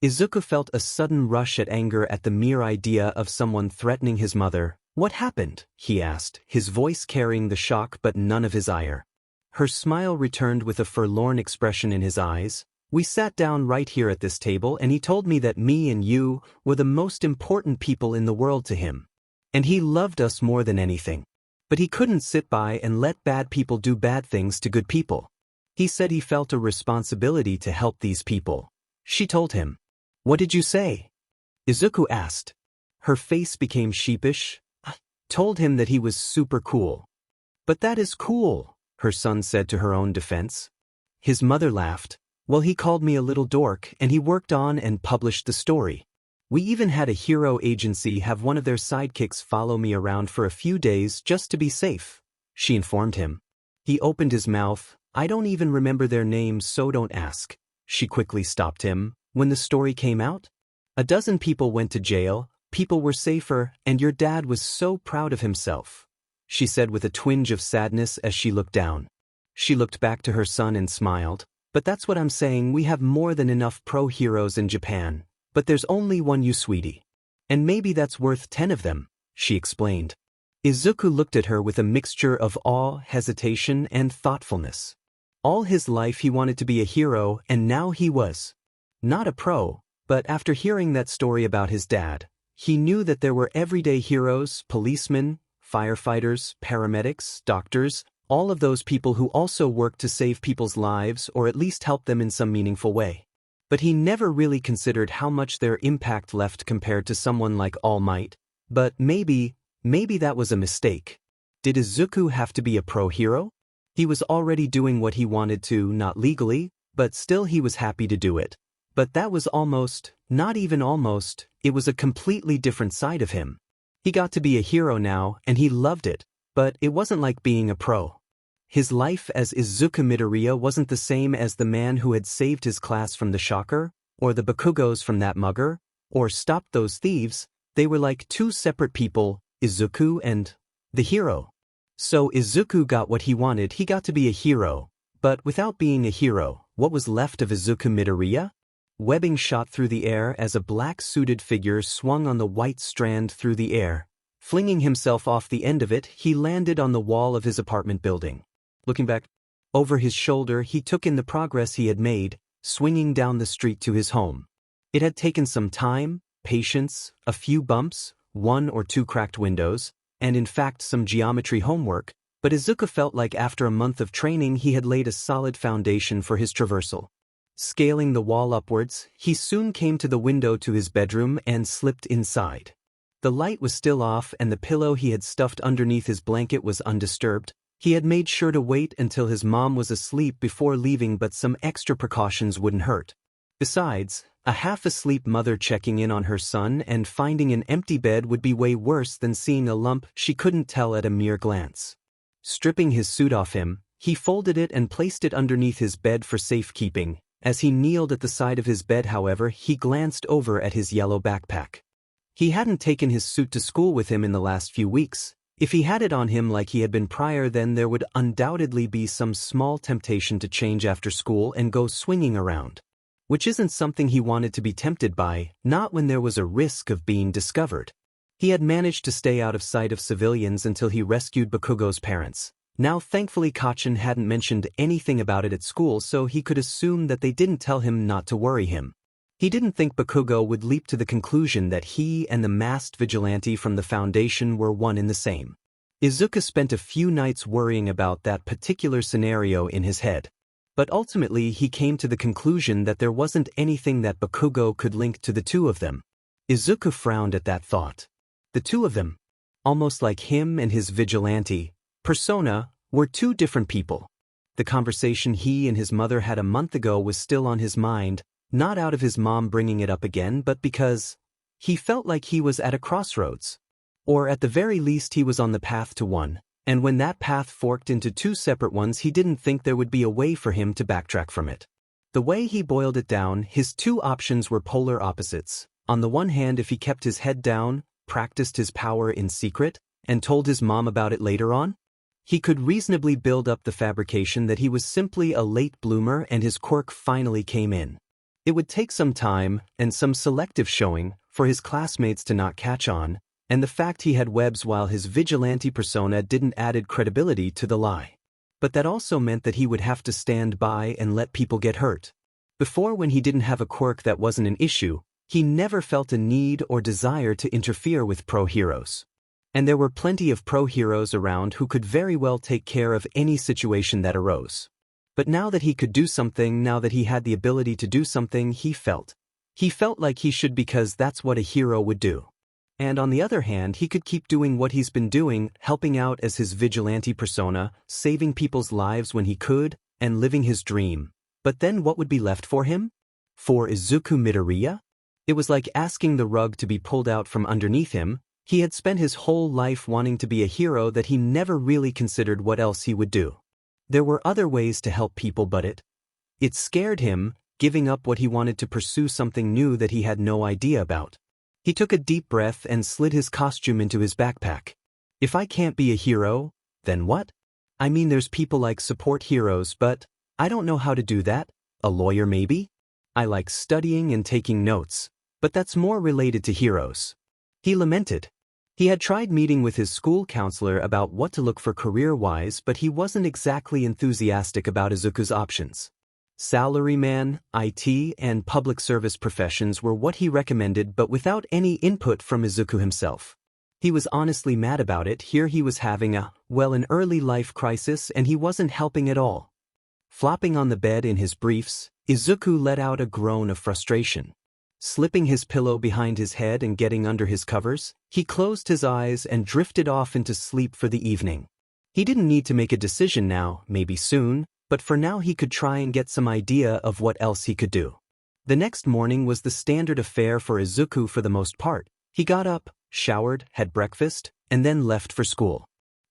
Izuku felt a sudden rush at anger at the mere idea of someone threatening his mother. What happened? He asked, his voice carrying the shock but none of his ire. Her smile returned with a forlorn expression in his eyes. We sat down right here at this table and he told me that me and you were the most important people in the world to him. And he loved us more than anything. But he couldn't sit by and let bad people do bad things to good people. He said he felt a responsibility to help these people. She told him. What did you say? Izuku asked. Her face became sheepish. Told him that he was super cool. But that is cool, her son said to her own defense. His mother laughed. Well, he called me a little dork and he worked on and published the story. We even had a hero agency have one of their sidekicks follow me around for a few days just to be safe, she informed him. He opened his mouth. I don't even remember their names, so don't ask. She quickly stopped him. When the story came out, 12 people went to jail, people were safer, and your dad was so proud of himself, she said with a twinge of sadness as she looked down. She looked back to her son and smiled. But that's what I'm saying, we have more than enough pro-heroes in Japan. But there's only one you, sweetie. And maybe that's worth 10 of them, she explained. Izuku looked at her with a mixture of awe, hesitation, and thoughtfulness. All his life he wanted to be a hero, and now he was. Not a pro, but after hearing that story about his dad, he knew that there were everyday heroes, policemen, firefighters, paramedics, doctors, all of those people who also work to save people's lives or at least help them in some meaningful way. But he never really considered how much their impact left compared to someone like All Might. But maybe Maybe that was a mistake. Did Izuku have to be a pro hero? He was already doing what he wanted to, not legally, but still he was happy to do it. But that was almost, not even almost, it was a completely different side of him. He got to be a hero now, and he loved it, but it wasn't like being a pro. His life as Izuku Midoriya wasn't the same as the man who had saved his class from the shocker, or the Bakugos from that mugger, or stopped those thieves. They were like two separate people, Izuku and the hero. So Izuku got what he wanted, he got to be a hero, but without being a hero, what was left of Izuku Midoriya? Webbing shot through the air as a black-suited figure swung on the white strand through the air. Flinging himself off the end of it, he landed on the wall of his apartment building. Looking back over his shoulder, he took in the progress he had made, swinging down the street to his home. It had taken some time, patience, a few bumps, 1 or 2 cracked windows, and in fact some geometry homework, but Izuku felt like after a month of training he had laid a solid foundation for his traversal. Scaling the wall upwards, he soon came to the window to his bedroom and slipped inside. The light was still off and the pillow he had stuffed underneath his blanket was undisturbed. He had made sure to wait until his mom was asleep before leaving, but some extra precautions wouldn't hurt. Besides, a half-asleep mother checking in on her son and finding an empty bed would be way worse than seeing a lump she couldn't tell at a mere glance. Stripping his suit off him, he folded it and placed it underneath his bed for safekeeping. As he kneeled at the side of his bed, however, he glanced over at his yellow backpack. He hadn't taken his suit to school with him in the last few weeks. If he had it on him like he had been prior, then there would undoubtedly be some small temptation to change after school and go swinging around. Which isn't something he wanted to be tempted by, not when there was a risk of being discovered. He had managed to stay out of sight of civilians until he rescued Bakugo's parents. Now thankfully Kacchan hadn't mentioned anything about it at school, so he could assume that they didn't tell him not to worry him. He didn't think Bakugo would leap to the conclusion that he and the masked vigilante from the Foundation were one in the same. Izuku spent a few nights worrying about that particular scenario in his head. But ultimately he came to the conclusion that there wasn't anything that Bakugo could link to the two of them. Izuku frowned at that thought. The two of them, almost like him and his vigilante persona, were two different people. The conversation he and his mother had a month ago was still on his mind, not out of his mom bringing it up again, but because he felt like he was at a crossroads. Or at the very least he was on the path to one. And when that path forked into two separate ones, he didn't think there would be a way for him to backtrack from it. The way he boiled it down, his two options were polar opposites. On the one hand, if he kept his head down, practiced his power in secret, and told his mom about it later on, he could reasonably build up the fabrication that he was simply a late bloomer and his quirk finally came in. It would take some time, and some selective showing, for his classmates to not catch on, and the fact he had webs while his vigilante persona didn't added credibility to the lie. But that also meant that he would have to stand by and let people get hurt. Before, when he didn't have a quirk, that wasn't an issue. He never felt a need or desire to interfere with pro-heroes. And there were plenty of pro-heroes around who could very well take care of any situation that arose. But now that he could do something, now that he had the ability to do something, he felt like he should, because that's what a hero would do. And on the other hand, he could keep doing what he's been doing, helping out as his vigilante persona, saving people's lives when he could, and living his dream. But then what would be left for him? For Izuku Midoriya? It was like asking the rug to be pulled out from underneath him. He had spent his whole life wanting to be a hero that he never really considered what else he would do. There were other ways to help people, but it scared him, giving up what he wanted to pursue something new that he had no idea about. He took a deep breath and slid his costume into his backpack. If I can't be a hero, then what? I mean, there's people like support heroes, but I don't know how to do that. A lawyer maybe? I like studying and taking notes, but that's more related to heroes. He lamented. He had tried meeting with his school counselor about what to look for career-wise, but he wasn't exactly enthusiastic about Izuku's options. Salaryman, IT, and public service professions were what he recommended, but without any input from Izuku himself. He was honestly mad about it. Here he was having an early life crisis, and he wasn't helping at all. Flopping on the bed in his briefs, Izuku let out a groan of frustration. Slipping his pillow behind his head and getting under his covers, he closed his eyes and drifted off into sleep for the evening. He didn't need to make a decision now, maybe soon, but for now he could try and get some idea of what else he could do. The next morning was the standard affair for Izuku for the most part. He got up, showered, had breakfast, and then left for school.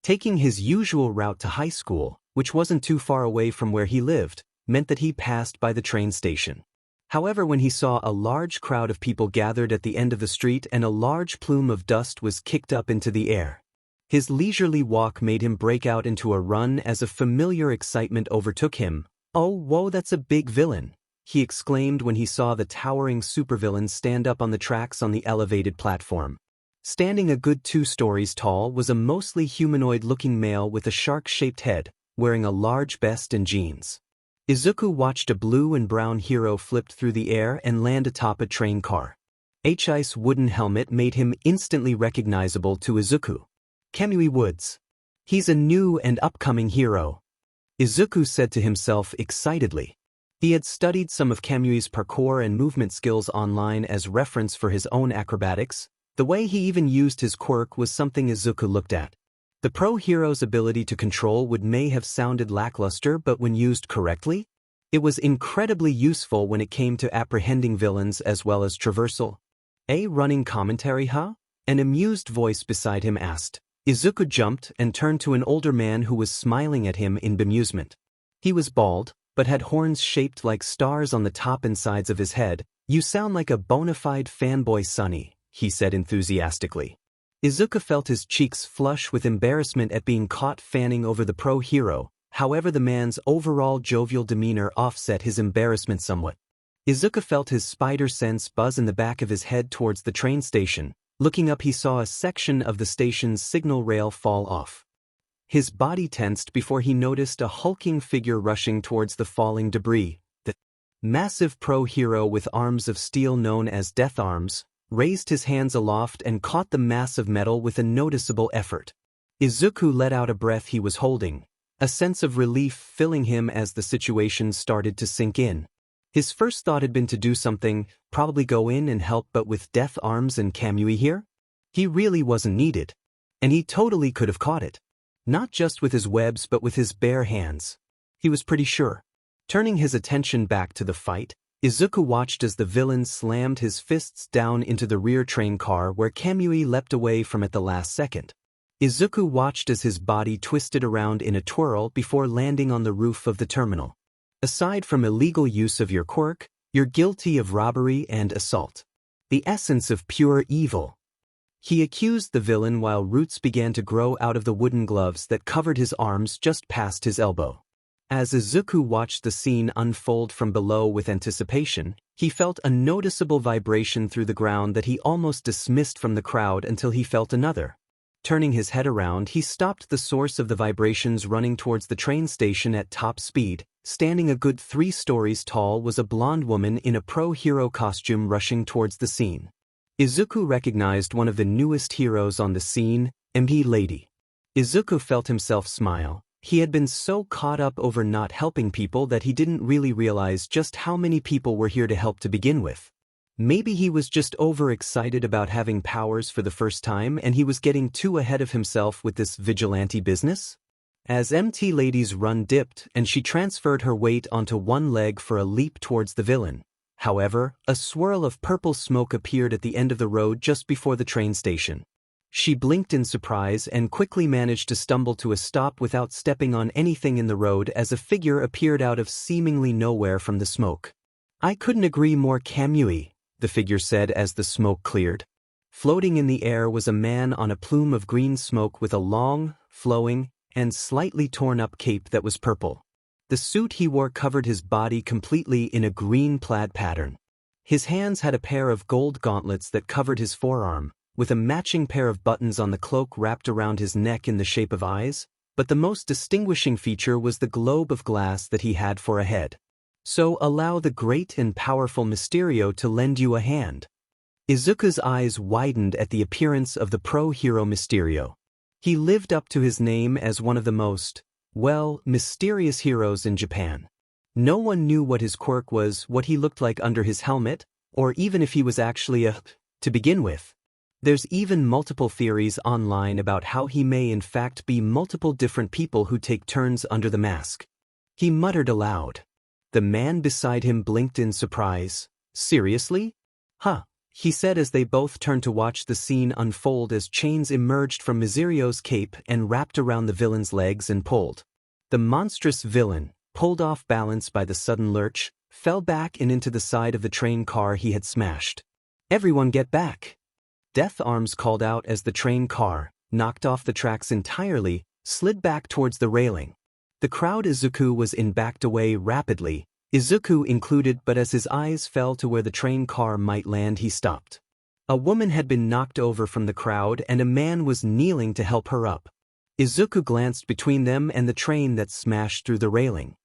Taking his usual route to high school, which wasn't too far away from where he lived, meant that he passed by the train station. However, when he saw a large crowd of people gathered at the end of the street and a large plume of dust was kicked up into the air, his leisurely walk made him break out into a run as a familiar excitement overtook him. "Oh, whoa, that's a big villain," he exclaimed when he saw the towering supervillain stand up on the tracks on the elevated platform. Standing a good 2 stories tall was a mostly humanoid-looking male with a shark-shaped head, wearing a large vest and jeans. Izuku watched a blue and brown hero flip through the air and land atop a train car. H's wooden helmet made him instantly recognizable to Izuku. Kamui Woods. He's a new and upcoming hero, Izuku said to himself excitedly. He had studied some of Kamui's parkour and movement skills online as reference for his own acrobatics. The way he even used his quirk was something Izuku looked at. The pro hero's ability to control may have sounded lackluster, but when used correctly, it was incredibly useful when it came to apprehending villains as well as traversal. "A running commentary, huh?" An amused voice beside him asked. Izuku jumped and turned to an older man who was smiling at him in bemusement. He was bald, but had horns shaped like stars on the top and sides of his head. "You sound like a bona fide fanboy, Sonny," he said enthusiastically. Izuku felt his cheeks flush with embarrassment at being caught fanning over the pro hero. However, the man's overall jovial demeanor offset his embarrassment somewhat. Izuku felt his spider sense buzz in the back of his head towards the train station. Looking up, he saw a section of the station's signal rail fall off. His body tensed before he noticed a hulking figure rushing towards the falling debris. The massive pro hero with arms of steel known as Death Arms raised his hands aloft and caught the mass of metal with a noticeable effort. Izuku let out a breath he was holding, a sense of relief filling him as the situation started to sink in. His first thought had been to do something, probably go in and help, but with Death Arms and Kamui here, he really wasn't needed. And he totally could have caught it. Not just with his webs but with his bare hands. He was pretty sure. Turning his attention back to the fight, Izuku watched as the villain slammed his fists down into the rear train car where Kamui leapt away from at the last second. Izuku watched as his body twisted around in a twirl before landing on the roof of the terminal. Aside from illegal use of your quirk, you're guilty of robbery and assault. The essence of pure evil. He accused the villain while roots began to grow out of the wooden gloves that covered his arms just past his elbow. As Izuku watched the scene unfold from below with anticipation, he felt a noticeable vibration through the ground that he almost dismissed from the crowd until he felt another. Turning his head around, he stopped the source of the vibrations running towards the train station at top speed. Standing a good 3 stories tall was a blonde woman in a pro-hero costume rushing towards the scene. Izuku recognized one of the newest heroes on the scene, MP Lady. Izuku felt himself smile. He had been so caught up over not helping people that he didn't really realize just how many people were here to help to begin with. Maybe he was just overexcited about having powers for the first time and he was getting too ahead of himself with this vigilante business? As MT Lady's run dipped and she transferred her weight onto one leg for a leap towards the villain. However, a swirl of purple smoke appeared at the end of the road just before the train station. She blinked in surprise and quickly managed to stumble to a stop without stepping on anything in the road as a figure appeared out of seemingly nowhere from the smoke. "I couldn't agree more, Kamui," the figure said as the smoke cleared. Floating in the air was a man on a plume of green smoke with a long, flowing, and slightly torn-up cape that was purple. The suit he wore covered his body completely in a green plaid pattern. His hands had a pair of gold gauntlets that covered his forearm, with a matching pair of buttons on the cloak wrapped around his neck in the shape of eyes, but the most distinguishing feature was the globe of glass that he had for a head. "So allow the great and powerful Mysterio to lend you a hand." Izuku's eyes widened at the appearance of the pro-hero Mysterio. He lived up to his name as one of the most, mysterious heroes in Japan. No one knew what his quirk was, what he looked like under his helmet, Or even if he was actually a to begin with. There's even multiple theories online about how he may in fact be multiple different people who take turns under the mask. He muttered aloud. The man beside him blinked in surprise. Seriously? Huh, he said as they both turned to watch the scene unfold as chains emerged from Midoriya's cape and wrapped around the villain's legs and pulled. The monstrous villain, pulled off balance by the sudden lurch, fell back and into the side of the train car he had smashed. Everyone get back! Death Arms called out as the train car, knocked off the tracks entirely, slid back towards the railing. The crowd Izuku was in backed away rapidly, Izuku included, but as his eyes fell to where the train car might land he stopped. A woman had been knocked over from the crowd and a man was kneeling to help her up. Izuku glanced between them and the train that smashed through the railing.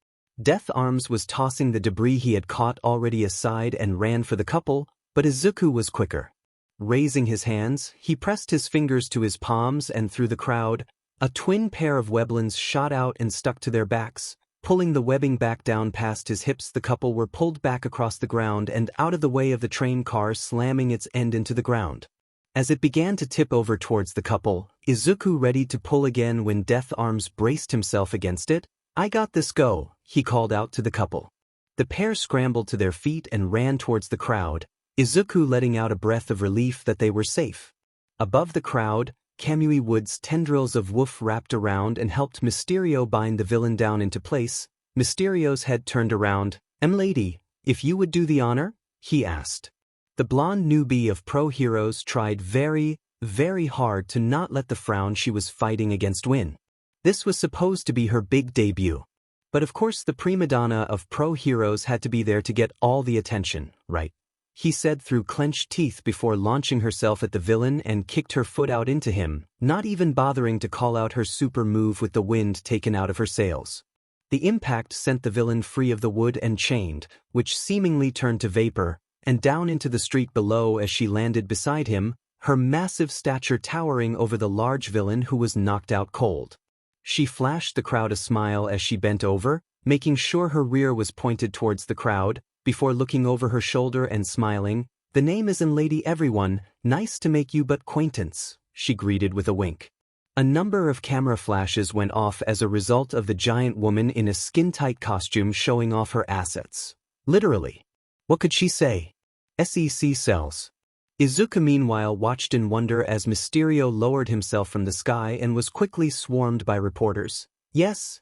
Death Arms was tossing the debris he had caught already aside and ran for the couple, but Izuku was quicker. Raising his hands, he pressed his fingers to his palms and through the crowd, a twin pair of weblins shot out and stuck to their backs. Pulling the webbing back down past his hips, the couple were pulled back across the ground and out of the way of the train car, slamming its end into the ground. As it began to tip over towards the couple, Izuku readied to pull again when Death Arms braced himself against it. "I got this, go," he called out to the couple. The pair scrambled to their feet and ran towards the crowd, Izuku letting out a breath of relief that they were safe. Above the crowd, Kamui Wood's tendrils of woof wrapped around and helped Mysterio bind the villain down into place. Mysterio's head turned around. "Lady, if you would do the honor?" he asked. The blonde newbie of Pro Heroes tried very, very hard to not let the frown she was fighting against win. This was supposed to be her big debut. But of course the prima donna of Pro Heroes had to be there to get all the attention, right? He said through clenched teeth before launching herself at the villain and kicked her foot out into him, not even bothering to call out her super move with the wind taken out of her sails. The impact sent the villain free of the wood and chained, which seemingly turned to vapor, and down into the street below as she landed beside him, her massive stature towering over the large villain who was knocked out cold. She flashed the crowd a smile as she bent over, making sure her rear was pointed towards the crowd, before looking over her shoulder and smiling. "The name is Lady everyone, nice to make you but acquaintance," she greeted with a wink. A number of camera flashes went off as a result of the giant woman in a skin-tight costume showing off her assets. Literally. What could she say? SEC cells. Izuku meanwhile watched in wonder as Mysterio lowered himself from the sky and was quickly swarmed by reporters. Yes,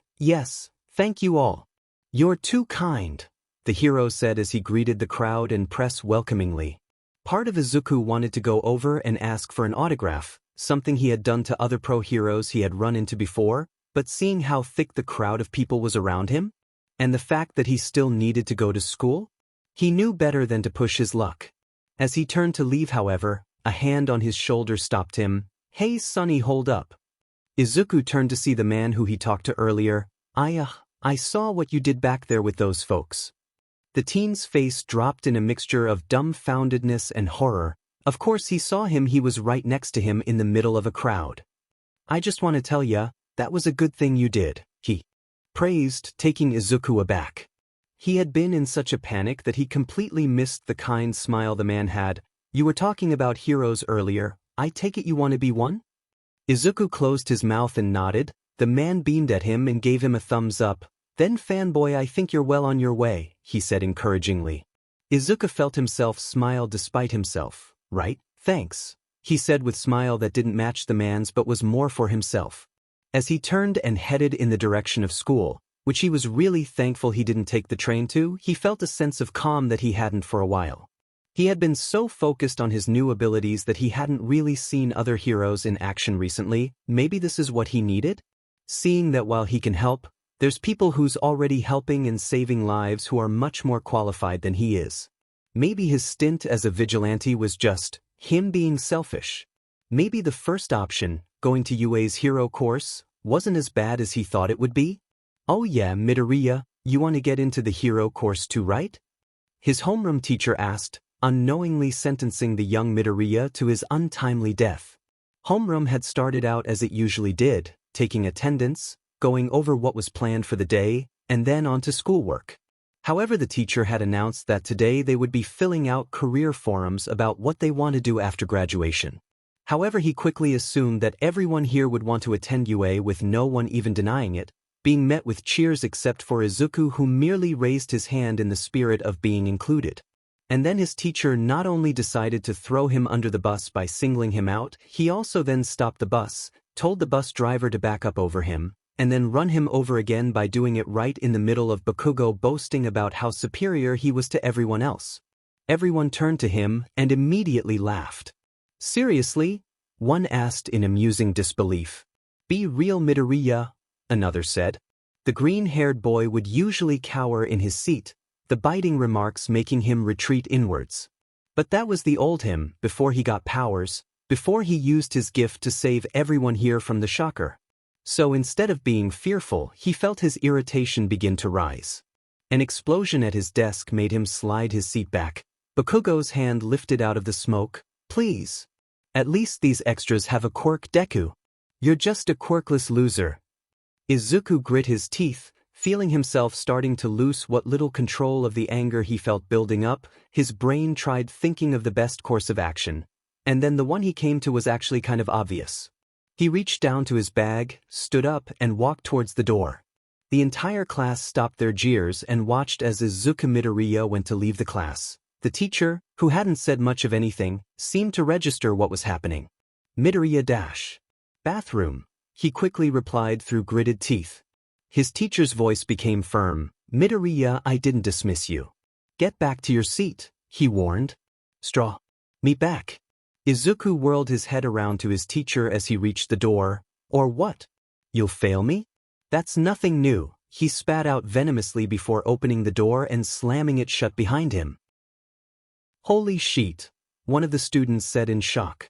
thank you all. You're too kind," the hero said as he greeted the crowd and press welcomingly. Part of Izuku wanted to go over and ask for an autograph, something he had done to other pro heroes he had run into before, but seeing how thick the crowd of people was around him, and the fact that he still needed to go to school, he knew better than to push his luck. As he turned to leave, however, a hand on his shoulder stopped him. "Hey Sonny, hold up." Izuku turned to see the man who he talked to earlier. I saw what you did back there with those folks." The teen's face dropped in a mixture of dumbfoundedness and horror. Of course he saw him, he was right next to him in the middle of a crowd. "I just want to tell ya, that was a good thing you did," he praised, taking Izuku aback. He had been in such a panic that he completely missed the kind smile the man had. "You were talking about heroes earlier, I take it you want to be one?" Izuku closed his mouth and nodded. The man beamed at him and gave him a thumbs up. "Then fanboy, I think you're well on your way," he said encouragingly. Izuku felt himself smile despite himself. "Right, thanks," he said with smile that didn't match the man's but was more for himself. As he turned and headed in the direction of school, which he was really thankful he didn't take the train to, he felt a sense of calm that he hadn't for a while. He had been so focused on his new abilities that he hadn't really seen other heroes in action recently. Maybe this is what he needed? Seeing that while he can help, there's people who's already helping and saving lives who are much more qualified than he is. Maybe his stint as a vigilante was just him being selfish. Maybe the first option, going to UA's hero course, wasn't as bad as he thought it would be? "Oh yeah, Midoriya, you want to get into the hero course too, right?" His homeroom teacher asked, unknowingly sentencing the young Midoriya to his untimely death. Homeroom had started out as it usually did, taking attendance, going over what was planned for the day, and then on to schoolwork. However, the teacher had announced that today they would be filling out career forums about what they want to do after graduation. However, he quickly assumed that everyone here would want to attend UA with no one even denying it, being met with cheers except for Izuku, who merely raised his hand in the spirit of being included. And then his teacher not only decided to throw him under the bus by singling him out, he also then stopped the bus, told the bus driver to back up over him, and then run him over again by doing it right in the middle of Bakugo, boasting about how superior he was to everyone else. Everyone turned to him and immediately laughed. Seriously? One asked in amusing disbelief. Be real, Midoriya, another said. The green-haired boy would usually cower in his seat, the biting remarks making him retreat inwards. But that was the old him, before he got powers, before he used his gift to save everyone here from the shocker. So instead of being fearful, he felt his irritation begin to rise. An explosion at his desk made him slide his seat back. Bakugo's hand lifted out of the smoke. Please. At least these extras have a quirk, Deku. You're just a quirkless loser. Izuku grit his teeth, feeling himself starting to lose what little control of the anger he felt building up. His brain tried thinking of the best course of action, and then the one he came to was actually kind of obvious. He reached down to his bag, stood up, and walked towards the door. The entire class stopped their jeers and watched as Izuku Midoriya went to leave the class. The teacher, who hadn't said much of anything, seemed to register what was happening. Midoriya bathroom, he quickly replied through gritted teeth. His teacher's voice became firm. Midoriya, I didn't dismiss you. Get back to your seat, he warned. Straw. Me back. Izuku whirled his head around to his teacher as he reached the door. Or what? You'll fail me? That's nothing new, he spat out venomously before opening the door and slamming it shut behind him. Holy shit, one of the students said in shock.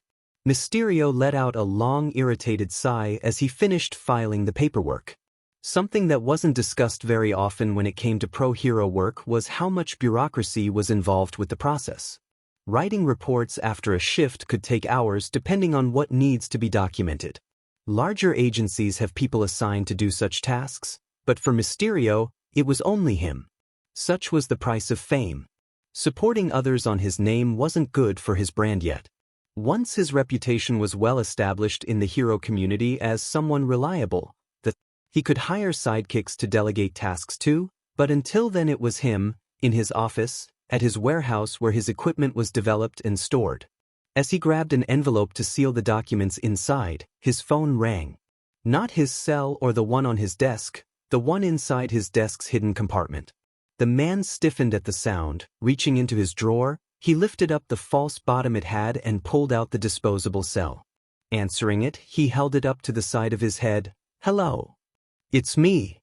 Mysterio let out a long, irritated sigh as he finished filing the paperwork. Something that wasn't discussed very often when it came to pro-hero work was how much bureaucracy was involved with the process. Writing reports after a shift could take hours depending on what needs to be documented. Larger agencies have people assigned to do such tasks, but for Mysterio, it was only him. Such was the price of fame. Supporting others on his name wasn't good for his brand yet. Once his reputation was well established in the hero community as someone reliable, he could hire sidekicks to delegate tasks to, but until then it was him, in his office, at his warehouse where his equipment was developed and stored. As he grabbed an envelope to seal the documents inside, his phone rang. Not his cell or the one on his desk, the one inside his desk's hidden compartment. The man stiffened at the sound. Reaching into his drawer, he lifted up the false bottom it had and pulled out the disposable cell. Answering it, he held it up to the side of his head. Hello. It's me.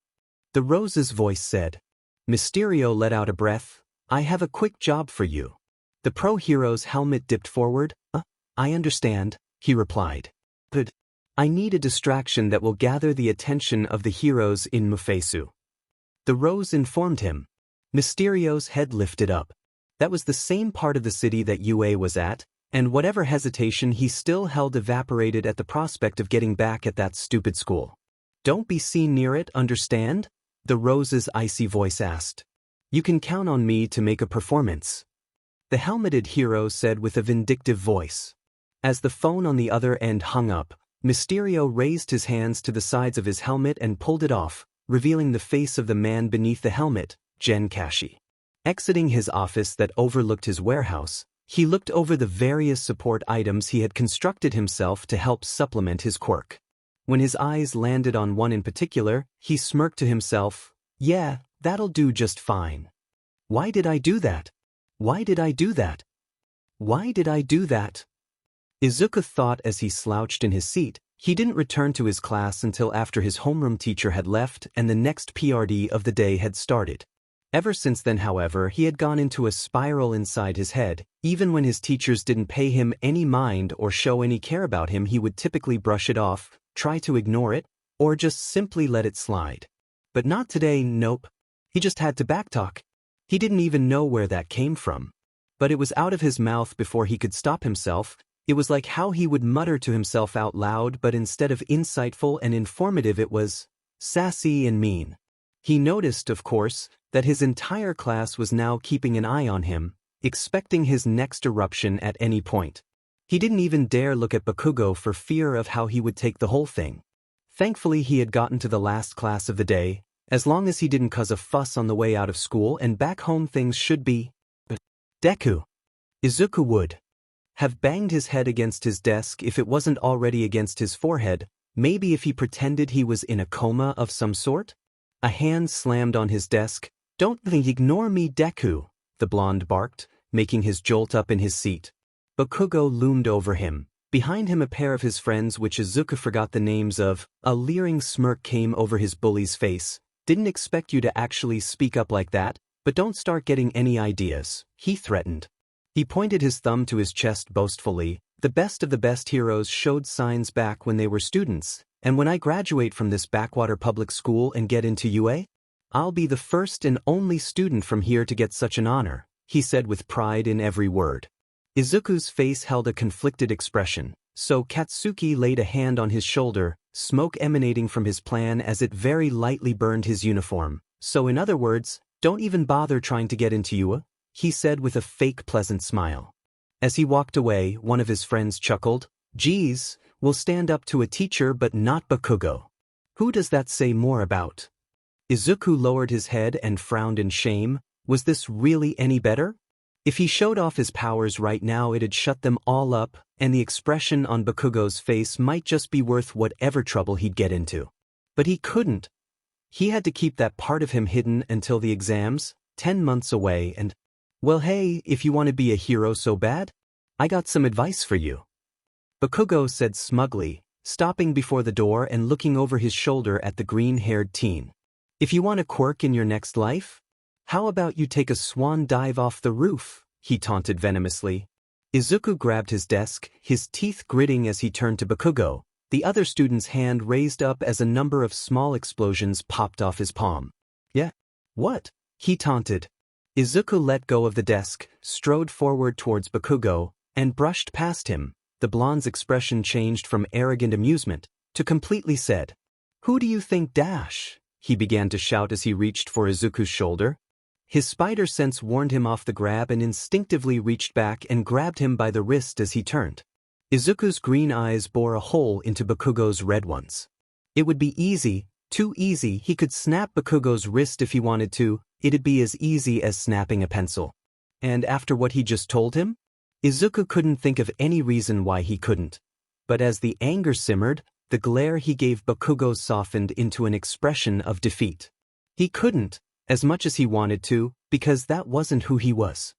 The Rose's voice said. Mysterio let out a breath. I have a quick job for you. The pro-hero's helmet dipped forward. I understand, he replied. But I need a distraction that will gather the attention of the heroes in Mufesu. The Rose informed him. Mysterio's head lifted up. That was the same part of the city that UA was at, and whatever hesitation he still held evaporated at the prospect of getting back at that stupid school. Don't be seen near it, understand? The Rose's icy voice asked. You can count on me to make a performance. The helmeted hero said with a vindictive voice. As the phone on the other end hung up, Mysterio raised his hands to the sides of his helmet and pulled it off, revealing the face of the man beneath the helmet, Genkashi. Exiting his office that overlooked his warehouse, he looked over the various support items he had constructed himself to help supplement his quirk. When his eyes landed on one in particular, he smirked to himself. Yeah, that'll do just fine. Why did I do that? Why did I do that? Why did I do that? Izuku thought as he slouched in his seat. He didn't return to his class until after his homeroom teacher had left and the next PRD of the day had started. Ever since then, however, he had gone into a spiral inside his head. Even when his teachers didn't pay him any mind or show any care about him, he would typically brush it off, try to ignore it, or just simply let it slide. But not today, nope. He just had to backtalk. He didn't even know where that came from. But it was out of his mouth before he could stop himself. It was like how he would mutter to himself out loud, but instead of insightful and informative it was sassy and mean. He noticed, of course, that his entire class was now keeping an eye on him, expecting his next eruption at any point. He didn't even dare look at Bakugo for fear of how he would take the whole thing. Thankfully he had gotten to the last class of the day, as long as he didn't cause a fuss on the way out of school and back home things should be. Deku. Izuku would have banged his head against his desk if it wasn't already against his forehead, maybe if he pretended he was in a coma of some sort? A hand slammed on his desk. Don't ignore me, Deku, the blonde barked, making his jolt up in his seat. Bakugo loomed over him. Behind him a pair of his friends which Izuku forgot the names of. A leering smirk came over his bully's face. Didn't expect you to actually speak up like that, but don't start getting any ideas, he threatened. He pointed his thumb to his chest boastfully. The best of the best heroes showed signs back when they were students, and when I graduate from this backwater public school and get into UA, I'll be the first and only student from here to get such an honor, he said with pride in every word. Izuku's face held a conflicted expression, so Katsuki laid a hand on his shoulder, smoke emanating from his plan as it very lightly burned his uniform. So in other words, don't even bother trying to get into UA, he said with a fake pleasant smile. As he walked away, one of his friends chuckled, Geez, we'll stand up to a teacher but not Bakugo. Who does that say more about? Izuku lowered his head and frowned in shame. Was this really any better? If he showed off his powers right now it'd shut them all up, and the expression on Bakugo's face might just be worth whatever trouble he'd get into. But he couldn't. He had to keep that part of him hidden until the exams, 10 months away and, well hey, if you want to be a hero so bad, I got some advice for you. Bakugo said smugly, stopping before the door and looking over his shoulder at the green-haired teen. If you want a quirk in your next life, how about you take a swan dive off the roof, he taunted venomously. Izuku grabbed his desk, his teeth gritting as he turned to Bakugo. The other student's hand raised up as a number of small explosions popped off his palm. Yeah? What? He taunted. Izuku let go of the desk, strode forward towards Bakugo, and brushed past him. The blonde's expression changed from arrogant amusement to completely sad. Who do you think dash? He began to shout as he reached for Izuku's shoulder. His spider sense warned him off the grab and instinctively reached back and grabbed him by the wrist as he turned. Izuku's green eyes bore a hole into Bakugo's red ones. It would be easy, too easy. He could snap Bakugo's wrist if he wanted to. It'd be as easy as snapping a pencil. And after what he just told him? Izuku couldn't think of any reason why he couldn't. But as the anger simmered, the glare he gave Bakugo softened into an expression of defeat. He couldn't, as much as he wanted to, because that wasn't who he was.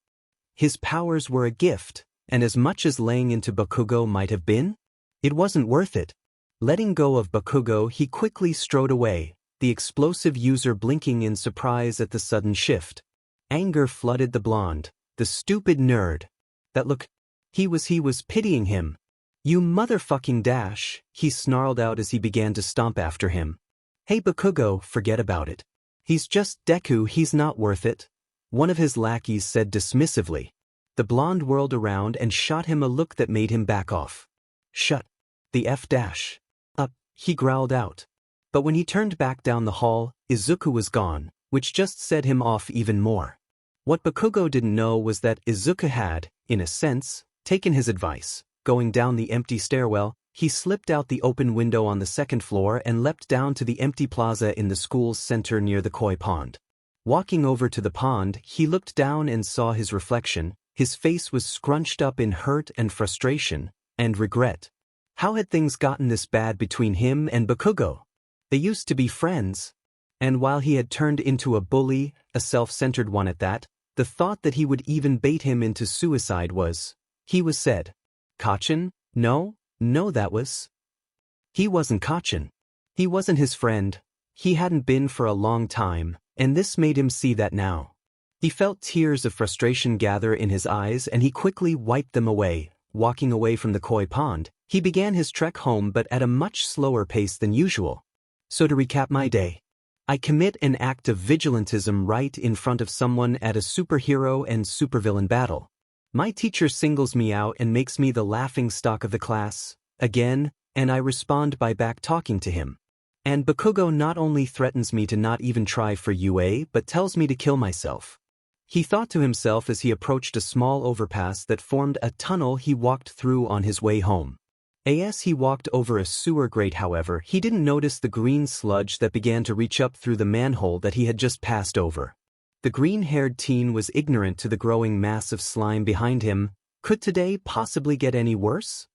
His powers were a gift, and as much as laying into Bakugo might have been, it wasn't worth it. Letting go of Bakugo, he quickly strode away, the explosive user blinking in surprise at the sudden shift. Anger flooded the blonde. The stupid nerd. That look. He was pitying him. You motherfucking dash, he snarled out as he began to stomp after him. Hey Bakugo, forget about it. He's just Deku, he's not worth it. One of his lackeys said dismissively. The blonde whirled around and shot him a look that made him back off. Shut the F dash up, he growled out. But when he turned back down the hall, Izuku was gone, which just set him off even more. What Bakugo didn't know was that Izuku had, in a sense, taken his advice. Going down the empty stairwell, he slipped out the open window on the second floor and leapt down to the empty plaza in the school's center near the koi pond. Walking over to the pond, he looked down and saw his reflection. His face was scrunched up in hurt and frustration, and regret. How had things gotten this bad between him and Bakugo? They used to be friends. And while he had turned into a bully, a self-centered one at that, the thought that he would even bait him into suicide was, he was said. Kachin? No, that was. He wasn't Kachin. He wasn't his friend. He hadn't been for a long time, and this made him see that now. He felt tears of frustration gather in his eyes and he quickly wiped them away. Walking away from the koi pond, he began his trek home but at a much slower pace than usual. So to recap my day. I commit an act of vigilantism right in front of someone at a superhero and supervillain battle. My teacher singles me out and makes me the laughing stock of the class, again, and I respond by back talking to him. And Bakugo not only threatens me to not even try for UA but tells me to kill myself. He thought to himself as he approached a small overpass that formed a tunnel he walked through on his way home. As he walked over a sewer grate, however, he didn't notice the green sludge that began to reach up through the manhole that he had just passed over. The green-haired teen was ignorant to the growing mass of slime behind him. Could today possibly get any worse?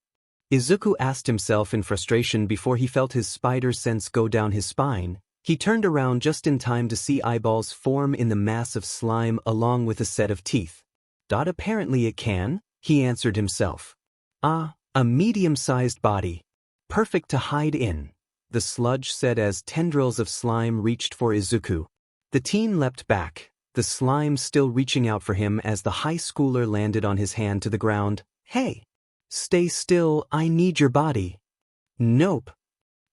Izuku asked himself in frustration before he felt his spider sense go down his spine. He turned around just in time to see eyeballs form in the mass of slime along with a set of teeth. Apparently it can, he answered himself. Ah, a medium-sized body. Perfect to hide in, the sludge said as tendrils of slime reached for Izuku. The teen leapt back, the slime still reaching out for him as the high schooler landed on his hand to the ground. Hey! Stay still, I need your body. Nope.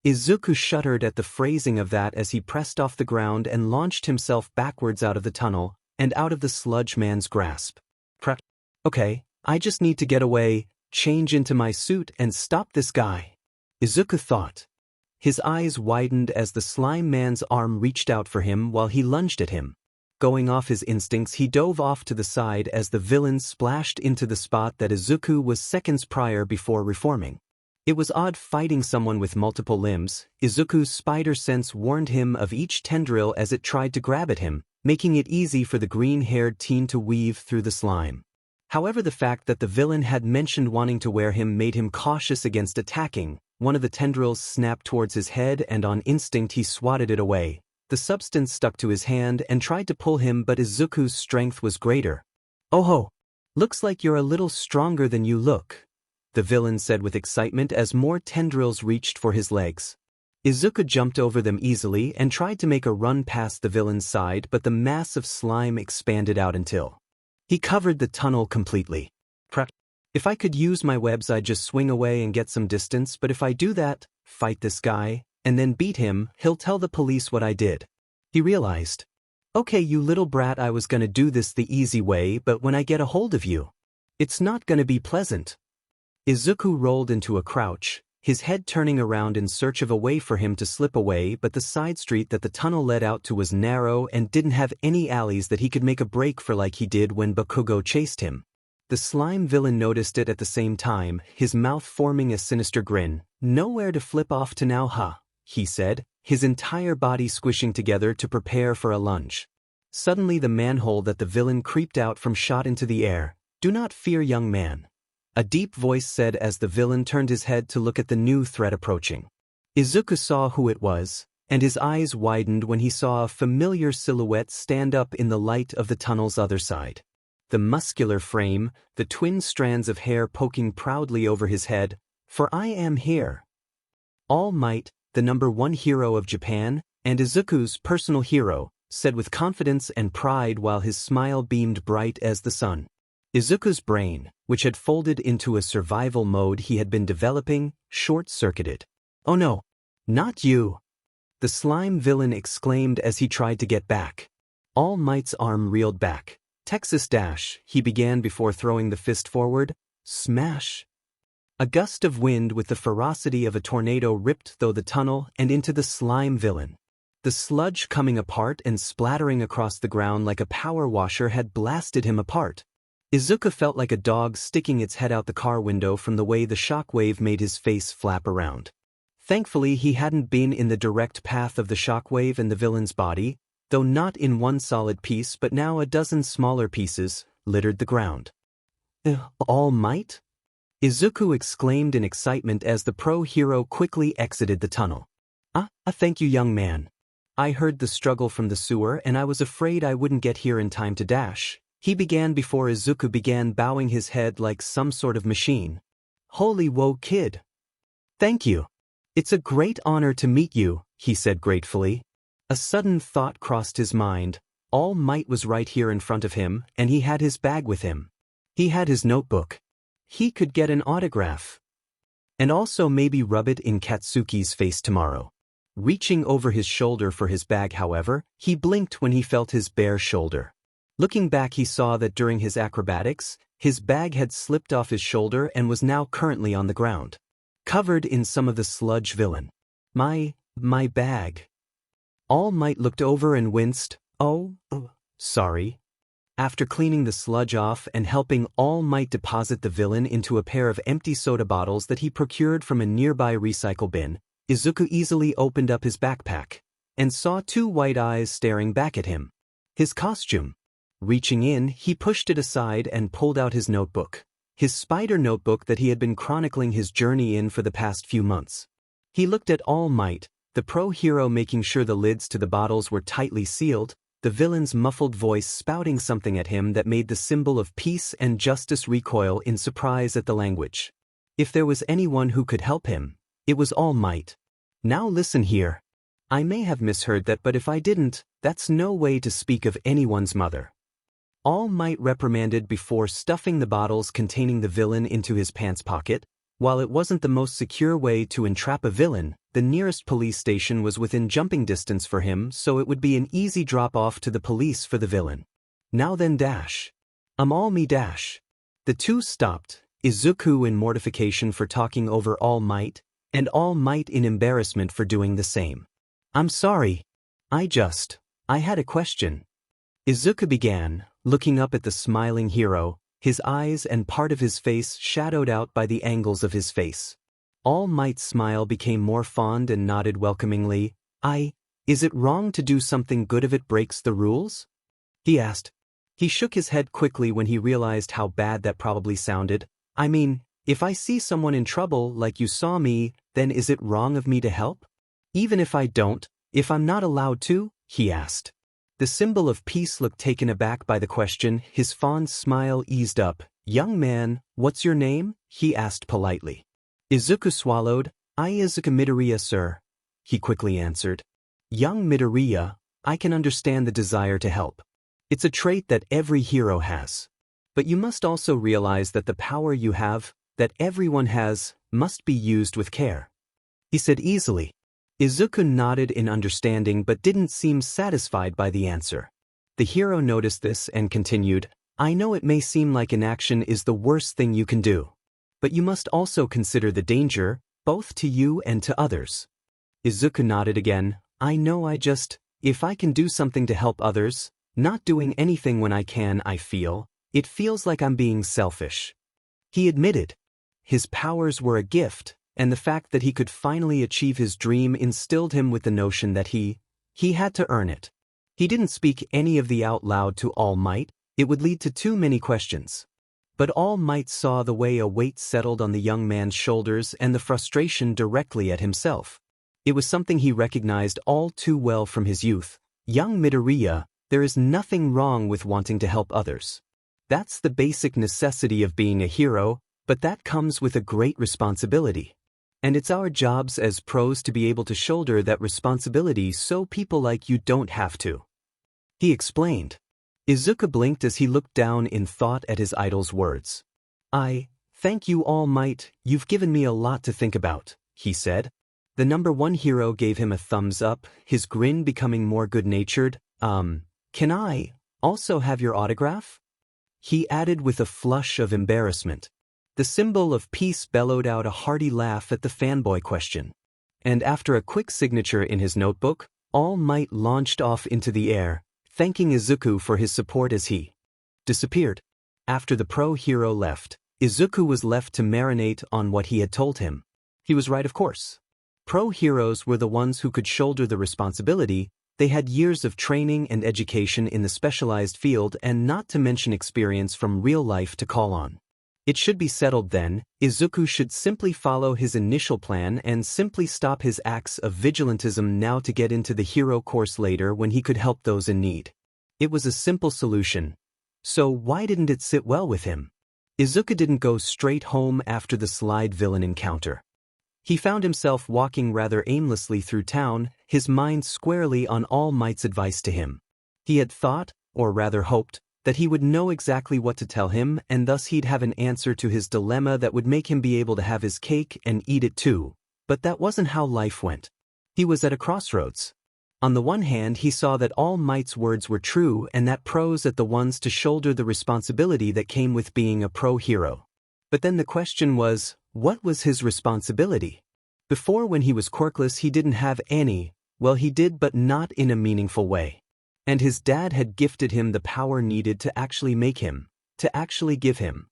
Izuku shuddered at the phrasing of that as he pressed off the ground and launched himself backwards out of the tunnel and out of the sludge man's grasp. Okay, I just need to get away, change into my suit and stop this guy, Izuku thought. His eyes widened as the slime man's arm reached out for him while he lunged at him. Going off his instincts, he dove off to the side as the villain splashed into the spot that Izuku was seconds prior before reforming. It was odd fighting someone with multiple limbs. Izuku's spider sense warned him of each tendril as it tried to grab at him, making it easy for the green-haired teen to weave through the slime. However, the fact that the villain had mentioned wanting to wear him made him cautious against attacking. One of the tendrils snapped towards his head and on instinct he swatted it away. The substance stuck to his hand and tried to pull him, but Izuku's strength was greater. Oh ho! Looks like you're a little stronger than you look, the villain said with excitement as more tendrils reached for his legs. Izuku jumped over them easily and tried to make a run past the villain's side, but the mass of slime expanded out until he covered the tunnel completely. If I could use my webs, I'd just swing away and get some distance, but if I do that, fight this guy, and then beat him, he'll tell the police what I did. He realized. Okay, you little brat, I was gonna do this the easy way, but when I get a hold of you, it's not gonna be pleasant. Izuku rolled into a crouch, his head turning around in search of a way for him to slip away, but the side street that the tunnel led out to was narrow and didn't have any alleys that he could make a break for like he did when Bakugo chased him. The slime villain noticed it at the same time, his mouth forming a sinister grin. Nowhere to flip off to now, huh? He said, his entire body squishing together to prepare for a lunge. Suddenly the manhole that the villain creeped out from shot into the air. Do not fear, young man, a deep voice said as the villain turned his head to look at the new threat approaching. Izuku saw who it was, and his eyes widened when he saw a familiar silhouette stand up in the light of the tunnel's other side. The muscular frame, the twin strands of hair poking proudly over his head. For I am here. All Might, the #1 hero of Japan, and Izuku's personal hero, said with confidence and pride while his smile beamed bright as the sun. Izuku's brain, which had folded into a survival mode he had been developing, short-circuited. Oh no, not you! The slime villain exclaimed as he tried to get back. All Might's arm reeled back. Texas Dash, he began before throwing the fist forward. Smash! A gust of wind with the ferocity of a tornado ripped through the tunnel and into the slime villain. The sludge coming apart and splattering across the ground like a power washer had blasted him apart. Izuku felt like a dog sticking its head out the car window from the way the shockwave made his face flap around. Thankfully, he hadn't been in the direct path of the shockwave and the villain's body, though not in one solid piece but now a dozen smaller pieces littered the ground. All Might? Izuku exclaimed in excitement as the pro-hero quickly exited the tunnel. Thank you, young man. I heard the struggle from the sewer and I was afraid I wouldn't get here in time to dash. He began before Izuku began bowing his head like some sort of machine. Holy whoa, kid. Thank you. It's a great honor to meet you, he said gratefully. A sudden thought crossed his mind. All Might was right here in front of him, and he had his bag with him. He had his notebook. He could get an autograph. And also maybe rub it in Katsuki's face tomorrow. Reaching over his shoulder for his bag, however, he blinked when he felt his bare shoulder. Looking back, he saw that during his acrobatics, his bag had slipped off his shoulder and was now currently on the ground, covered in some of the sludge villain. My My bag. All Might looked over and winced. Oh, sorry. After cleaning the sludge off and helping All Might deposit the villain into a pair of empty soda bottles that he procured from a nearby recycle bin, Izuku easily opened up his backpack and saw two white eyes staring back at him. His costume. Reaching in, he pushed it aside and pulled out his notebook. His spider notebook that he had been chronicling his journey in for the past few months. He looked at All Might, the pro-hero making sure the lids to the bottles were tightly sealed, the villain's muffled voice spouting something at him that made the symbol of peace and justice recoil in surprise at the language. If there was anyone who could help him, it was All Might. Now listen here. I may have misheard that, but if I didn't, that's no way to speak of anyone's mother. All Might reprimanded before stuffing the bottles containing the villain into his pants pocket. While it wasn't the most secure way to entrap a villain, the nearest police station was within jumping distance for him, so it would be an easy drop-off to the police for the villain. Now then dash. All me dash. The two stopped, Izuku in mortification for talking over All Might, and All Might in embarrassment for doing the same. I'm sorry. I had a question. Izuku began, looking up at the smiling hero, his eyes and part of his face shadowed out by the angles of his face. All Might's smile became more fond and nodded welcomingly. Is it wrong to do something good if it breaks the rules? He asked. He shook his head quickly when he realized how bad that probably sounded. I mean, if I see someone in trouble like you saw me, then is it wrong of me to help? Even if I don't, if I'm not allowed to? He asked. The symbol of peace looked taken aback by the question. His fond smile eased up. Young man, what's your name? He asked politely. Izuku swallowed. Izuku Midoriya, sir. He quickly answered. Young Midoriya, I can understand the desire to help. It's a trait that every hero has. But you must also realize that the power you have, that everyone has, must be used with care. He said easily. Izuku nodded in understanding but didn't seem satisfied by the answer. The hero noticed this and continued, I know it may seem like inaction is the worst thing you can do. But you must also consider the danger, both to you and to others. Izuku nodded again. I know if I can do something to help others, not doing anything when I can, it feels like I'm being selfish. He admitted. His powers were a gift, and the fact that he could finally achieve his dream instilled him with the notion that he had to earn it. He didn't speak any of the out loud to All Might, it would lead to too many questions. But All Might saw the way a weight settled on the young man's shoulders and the frustration directly at himself. It was something he recognized all too well from his youth. Young Midoriya, there is nothing wrong with wanting to help others. That's the basic necessity of being a hero, but that comes with a great responsibility. And it's our jobs as pros to be able to shoulder that responsibility so people like you don't have to. He explained. Izuku blinked as he looked down in thought at his idol's words. Thank you, All Might, you've given me a lot to think about, he said. The number one hero gave him a thumbs up, his grin becoming more good-natured. Can I also have your autograph? He added with a flush of embarrassment. The symbol of peace bellowed out a hearty laugh at the fanboy question. And after a quick signature in his notebook, All Might launched off into the air, thanking Izuku for his support as he disappeared. After the pro-hero left, Izuku was left to marinate on what he had told him. He was right, of course. Pro-heroes were the ones who could shoulder the responsibility. They had years of training and education in the specialized field and not to mention experience from real life to call on. It should be settled then, Izuku should simply follow his initial plan and simply stop his acts of vigilantism now to get into the hero course later when he could help those in need. It was a simple solution. So why didn't it sit well with him? Izuku didn't go straight home after the slide villain encounter. He found himself walking rather aimlessly through town, his mind squarely on All Might's advice to him. He had thought, or rather hoped, that he would know exactly what to tell him and thus he'd have an answer to his dilemma that would make him be able to have his cake and eat it too. But that wasn't how life went. He was at a crossroads. On the one hand, he saw that All Might's words were true and that pros are the ones to shoulder the responsibility that came with being a pro-hero. But then the question was, what was his responsibility? Before, when he was quirkless, he didn't have any, well, he did, but not in a meaningful way. And his dad had gifted him the power needed to actually make him, to actually give him.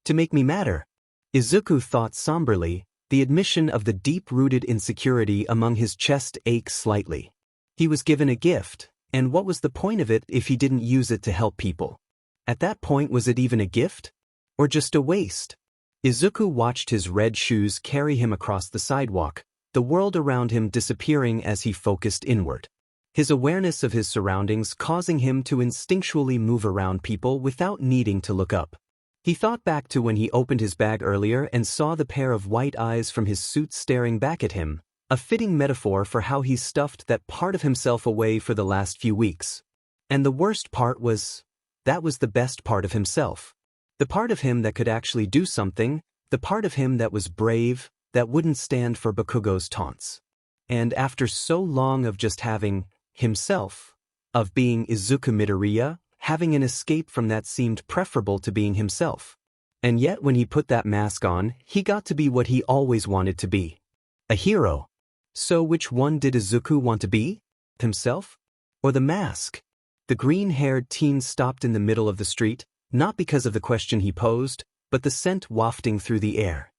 To make me matter, Izuku thought somberly. The admission of the deep-rooted insecurity among his chest ached slightly. He was given a gift, and what was the point of it if he didn't use it to help people? At that point, was it even a gift? Or just a waste? Izuku watched his red shoes carry him across the sidewalk, the world around him disappearing as he focused inward. His awareness of his surroundings causing him to instinctually move around people without needing to look up. He thought back to when he opened his bag earlier and saw the pair of white eyes from his suit staring back at him, a fitting metaphor for how he stuffed that part of himself away for the last few weeks. And the worst part was, that was the best part of himself. The part of him that could actually do something, the part of him that was brave, that wouldn't stand for Bakugo's taunts. And after so long of just having himself, of being Izuku Midoriya, having an escape from that seemed preferable to being himself. And yet when he put that mask on, he got to be what he always wanted to be. A hero. So which one did Izuku want to be? Himself? Or the mask? The green-haired teen stopped in the middle of the street, not because of the question he posed, but the scent wafting through the air.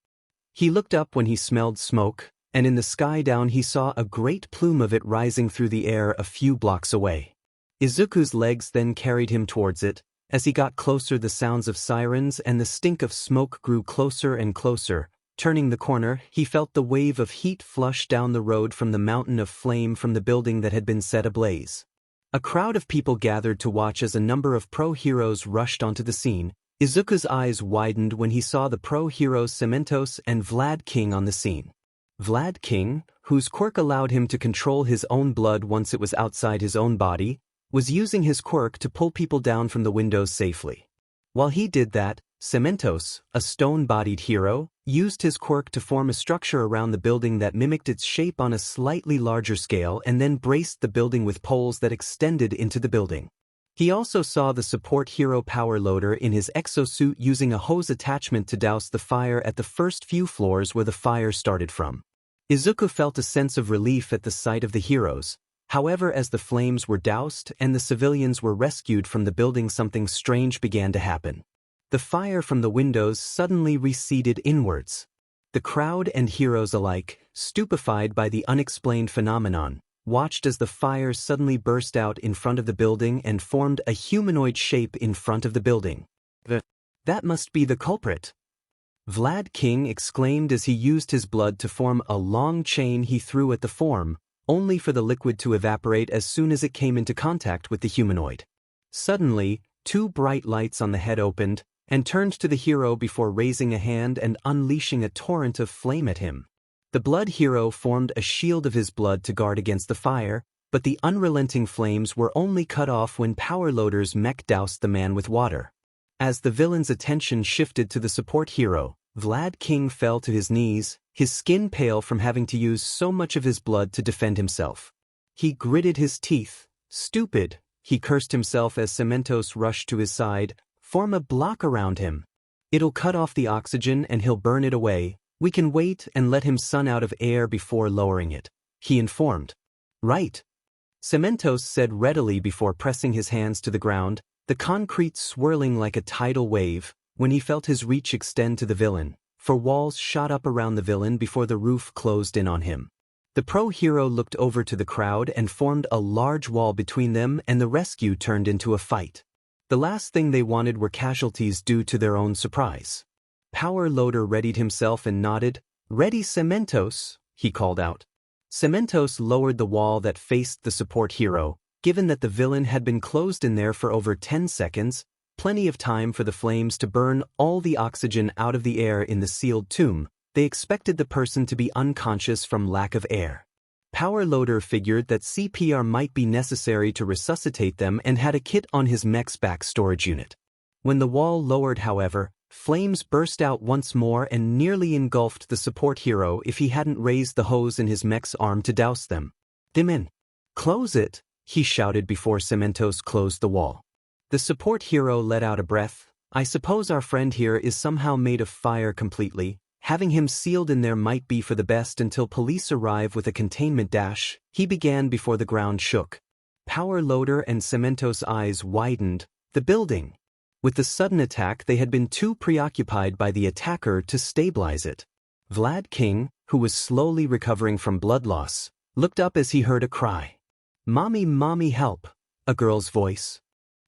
He looked up when he smelled smoke, and in the sky down he saw a great plume of it rising through the air a few blocks away. Izuku's legs then carried him towards it. As he got closer, the sounds of sirens and the stink of smoke grew closer and closer. Turning the corner, he felt the wave of heat flush down the road from the mountain of flame from the building that had been set ablaze. A crowd of people gathered to watch as a number of pro-heroes rushed onto the scene. Izuku's eyes widened when he saw the pro-heroes Cementos and Vlad King on the scene. Vlad King, whose quirk allowed him to control his own blood once it was outside his own body, was using his quirk to pull people down from the windows safely. While he did that, Cementos, a stone-bodied hero, used his quirk to form a structure around the building that mimicked its shape on a slightly larger scale and then braced the building with poles that extended into the building. He also saw the support hero Power Loader in his exosuit using a hose attachment to douse the fire at the first few floors where the fire started from. Izuku felt a sense of relief at the sight of the heroes. However, as the flames were doused and the civilians were rescued from the building, something strange began to happen. The fire from the windows suddenly receded inwards. The crowd and heroes alike, stupefied by the unexplained phenomenon, watched as the fire suddenly burst out in front of the building and formed a humanoid shape in front of the building. That must be the culprit. Vlad King exclaimed as he used his blood to form a long chain he threw at the form, only for the liquid to evaporate as soon as it came into contact with the humanoid. Suddenly, two bright lights on the head opened and turned to the hero before raising a hand and unleashing a torrent of flame at him. The blood hero formed a shield of his blood to guard against the fire, but the unrelenting flames were only cut off when Power Loader's mech doused the man with water. As the villain's attention shifted to the support hero, Vlad King fell to his knees, his skin pale from having to use so much of his blood to defend himself. He gritted his teeth. Stupid, he cursed himself as Cementos rushed to his side. Form a block around him. It'll cut off the oxygen and he'll burn it away. We can wait and let him sun out of air before lowering it, he informed. Right. Cementos said readily before pressing his hands to the ground, the concrete swirling like a tidal wave, when he felt his reach extend to the villain, for walls shot up around the villain before the roof closed in on him. The pro-hero looked over to the crowd and formed a large wall between them, and the rescue turned into a fight. The last thing they wanted were casualties due to their own surprise. Power Loader readied himself and nodded. Ready, Cementos, he called out. Cementos lowered the wall that faced the support hero. Given that the villain had been closed in there for over 10 seconds, plenty of time for the flames to burn all the oxygen out of the air in the sealed tomb, they expected the person to be unconscious from lack of air. Power Loader figured that CPR might be necessary to resuscitate them and had a kit on his mech's back storage unit. When the wall lowered, however, flames burst out once more and nearly engulfed the support hero if he hadn't raised the hose in his mech's arm to douse them. "Dimin! Close it!" he shouted before Cementos closed the wall. The support hero let out a breath. "I suppose our friend here is somehow made of fire completely. Having him sealed in there might be for the best until police arrive with a containment dash. He began before the ground shook. Power Loader and Cemento's eyes widened. The building. With the sudden attack, they had been too preoccupied by the attacker to stabilize it. Vlad King, who was slowly recovering from blood loss, looked up as he heard a cry. "Mommy, mommy, help!" A girl's voice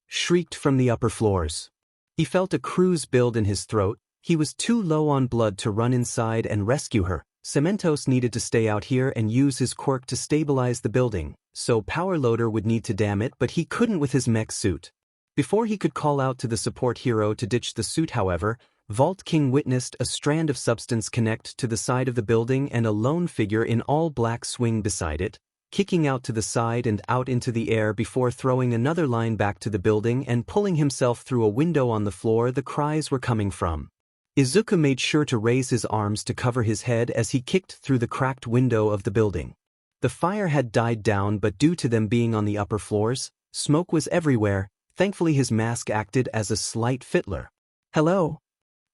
shrieked from the upper floors. He felt a cruise build in his throat. He was too low on blood to run inside and rescue her. Cementos needed to stay out here and use his quirk to stabilize the building, so Power Loader would need to dam it, but he couldn't with his mech suit. Before he could call out to the support hero to ditch the suit, however, Vault King witnessed a strand of substance connect to the side of the building and a lone figure in all black swing beside it, kicking out to the side and out into the air before throwing another line back to the building and pulling himself through a window on the floor the cries were coming from. Izuku made sure to raise his arms to cover his head as he kicked through the cracked window of the building. The fire had died down, but due to them being on the upper floors, smoke was everywhere. Thankfully his mask acted as a slight fiddler. "Hello?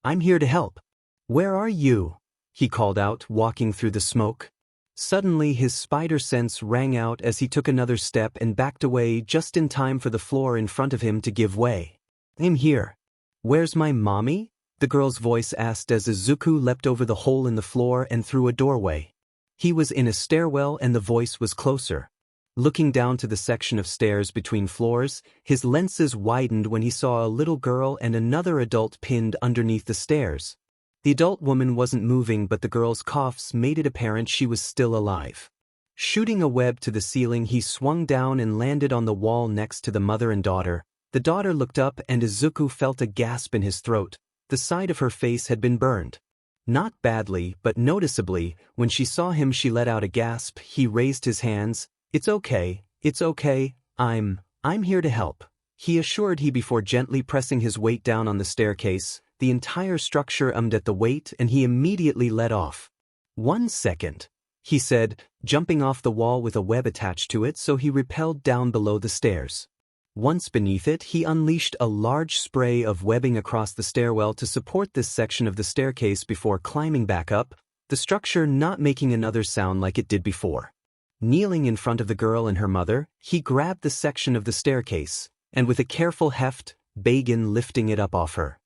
I'm here to help. Where are you?" he called out, walking through the smoke. Suddenly his spider sense rang out as he took another step and backed away just in time for the floor in front of him to give way. "I'm here." "Where's my mommy?" the girl's voice asked as Izuku leapt over the hole in the floor and through a doorway. He was in a stairwell and the voice was closer. Looking down to the section of stairs between floors, his lenses widened when he saw a little girl and another adult pinned underneath the stairs. The adult woman wasn't moving, but the girl's coughs made it apparent she was still alive. Shooting a web to the ceiling, he swung down and landed on the wall next to the mother and daughter. The daughter looked up and Izuku felt a gasp in his throat. The side of her face had been burned. Not badly, but noticeably. When she saw him, she let out a gasp. He raised his hands. It's okay, I'm here to help," he assured her before gently pressing his weight down on the staircase. The entire structure ummed at the weight and he immediately let off. "1 second, he said, jumping off the wall with a web attached to it, so he rappelled down below the stairs. Once beneath it, he unleashed a large spray of webbing across the stairwell to support this section of the staircase before climbing back up, the structure not making another sound like it did before. Kneeling in front of the girl and her mother, he grabbed the section of the staircase, and with a careful heft, began lifting it up off her.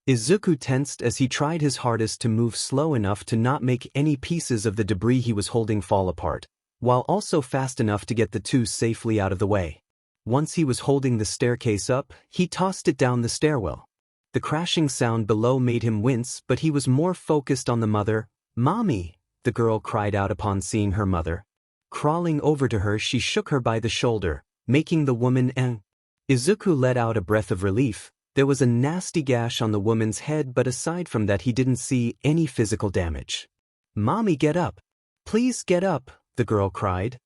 Izuku tensed as he tried his hardest to move slow enough to not make any pieces of the debris he was holding fall apart, while also fast enough to get the two safely out of the way. Once he was holding the staircase up, he tossed it down the stairwell. The crashing sound below made him wince, but he was more focused on the mother. "Mommy!" the girl cried out upon seeing her mother. Crawling over to her, she shook her by the shoulder, making the woman Izuku let out a breath of relief. There was a nasty gash on the woman's head, but aside from that he didn't see any physical damage. "Mommy, get up! Please get up!" the girl cried.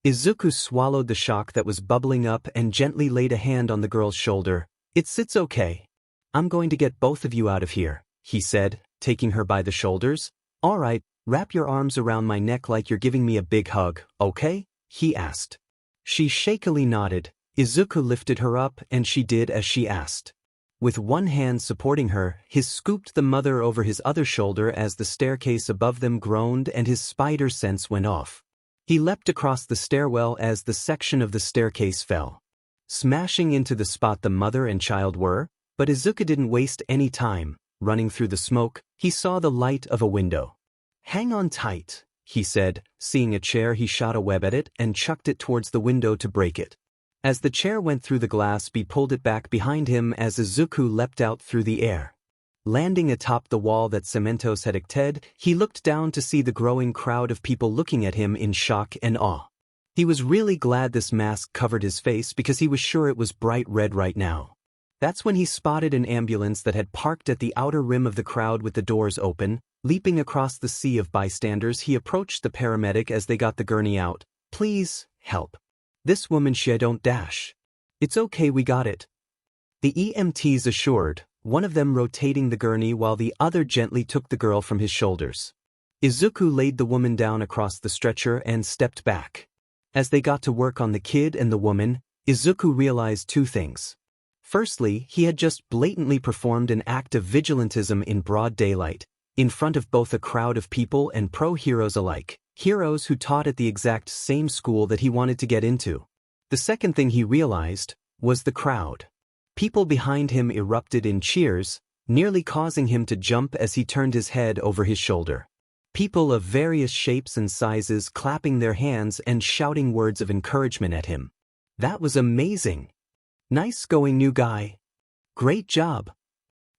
Izuku swallowed the shock that was bubbling up and gently laid a hand on the girl's shoulder. It's okay. I'm going to get both of you out of here," he said, taking her by the shoulders. "All right, wrap your arms around my neck like you're giving me a big hug, okay?" he asked. She shakily nodded. Izuku lifted her up and she did as she asked. With one hand supporting her, he scooped the mother over his other shoulder as the staircase above them groaned and his spider sense went off. He leapt across the stairwell as the section of the staircase fell, smashing into the spot the mother and child were, but Izuku didn't waste any time. Running through the smoke, he saw the light of a window. "Hang on tight," he said. Seeing a chair, he shot a web at it and chucked it towards the window to break it. As the chair went through the glass, he pulled it back behind him as Izuku leapt out through the air. Landing atop the wall that Cementos had erected, he looked down to see the growing crowd of people looking at him in shock and awe. He was really glad this mask covered his face because he was sure it was bright red right now. That's when he spotted an ambulance that had parked at the outer rim of the crowd with the doors open. Leaping across the sea of bystanders, he approached the paramedic as they got the gurney out. "Please, help. This woman, she don't dash." "It's okay, we got it," the EMTs assured, one of them rotating the gurney while the other gently took the girl from his shoulders. Izuku laid the woman down across the stretcher and stepped back. As they got to work on the kid and the woman, Izuku realized two things. Firstly, he had just blatantly performed an act of vigilantism in broad daylight. in front of both a crowd of people and pro-heroes alike, heroes who taught at the exact same school that he wanted to get into. The second thing he realized was the crowd. People behind him erupted in cheers, nearly causing him to jump as he turned his head over his shoulder. People of various shapes and sizes clapping their hands and shouting words of encouragement at him. That was amazing. Nice going, new guy. Great job.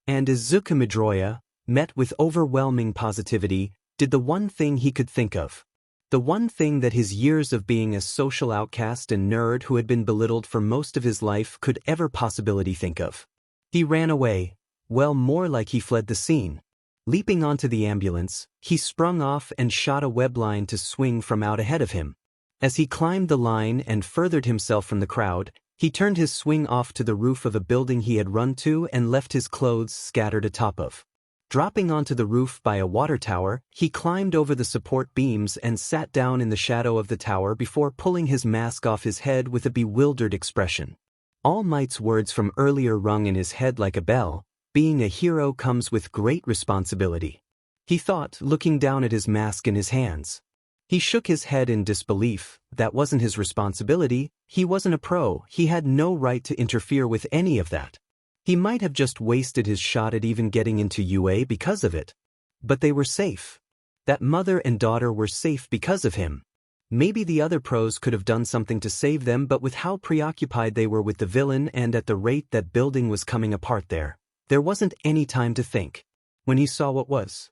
And Izuku Midorya, met with overwhelming positivity, did the one thing he could think of. The one thing that his years of being a social outcast and nerd who had been belittled for most of his life could ever possibly think of. He ran away, well, more like he fled the scene. Leaping onto the ambulance, he sprung off and shot a web line to swing from out ahead of him. As he climbed the line and furthered himself from the crowd, he turned his swing off to the roof of a building he had run to and left his clothes scattered atop of. Dropping onto the roof by a water tower, he climbed over the support beams and sat down in the shadow of the tower before pulling his mask off his head with a bewildered expression. All Might's words from earlier rung in his head like a bell. Being a hero comes with great responsibility, he thought, looking down at his mask in his hands. He shook his head in disbelief. That wasn't his responsibility. He wasn't a pro. He had no right to interfere with any of that. He might have just wasted his shot at even getting into UA because of it. But they were safe. That mother and daughter were safe because of him. Maybe the other pros could have done something to save them, but with how preoccupied they were with the villain and at the rate that building was coming apart there wasn't any time to think. When he saw what was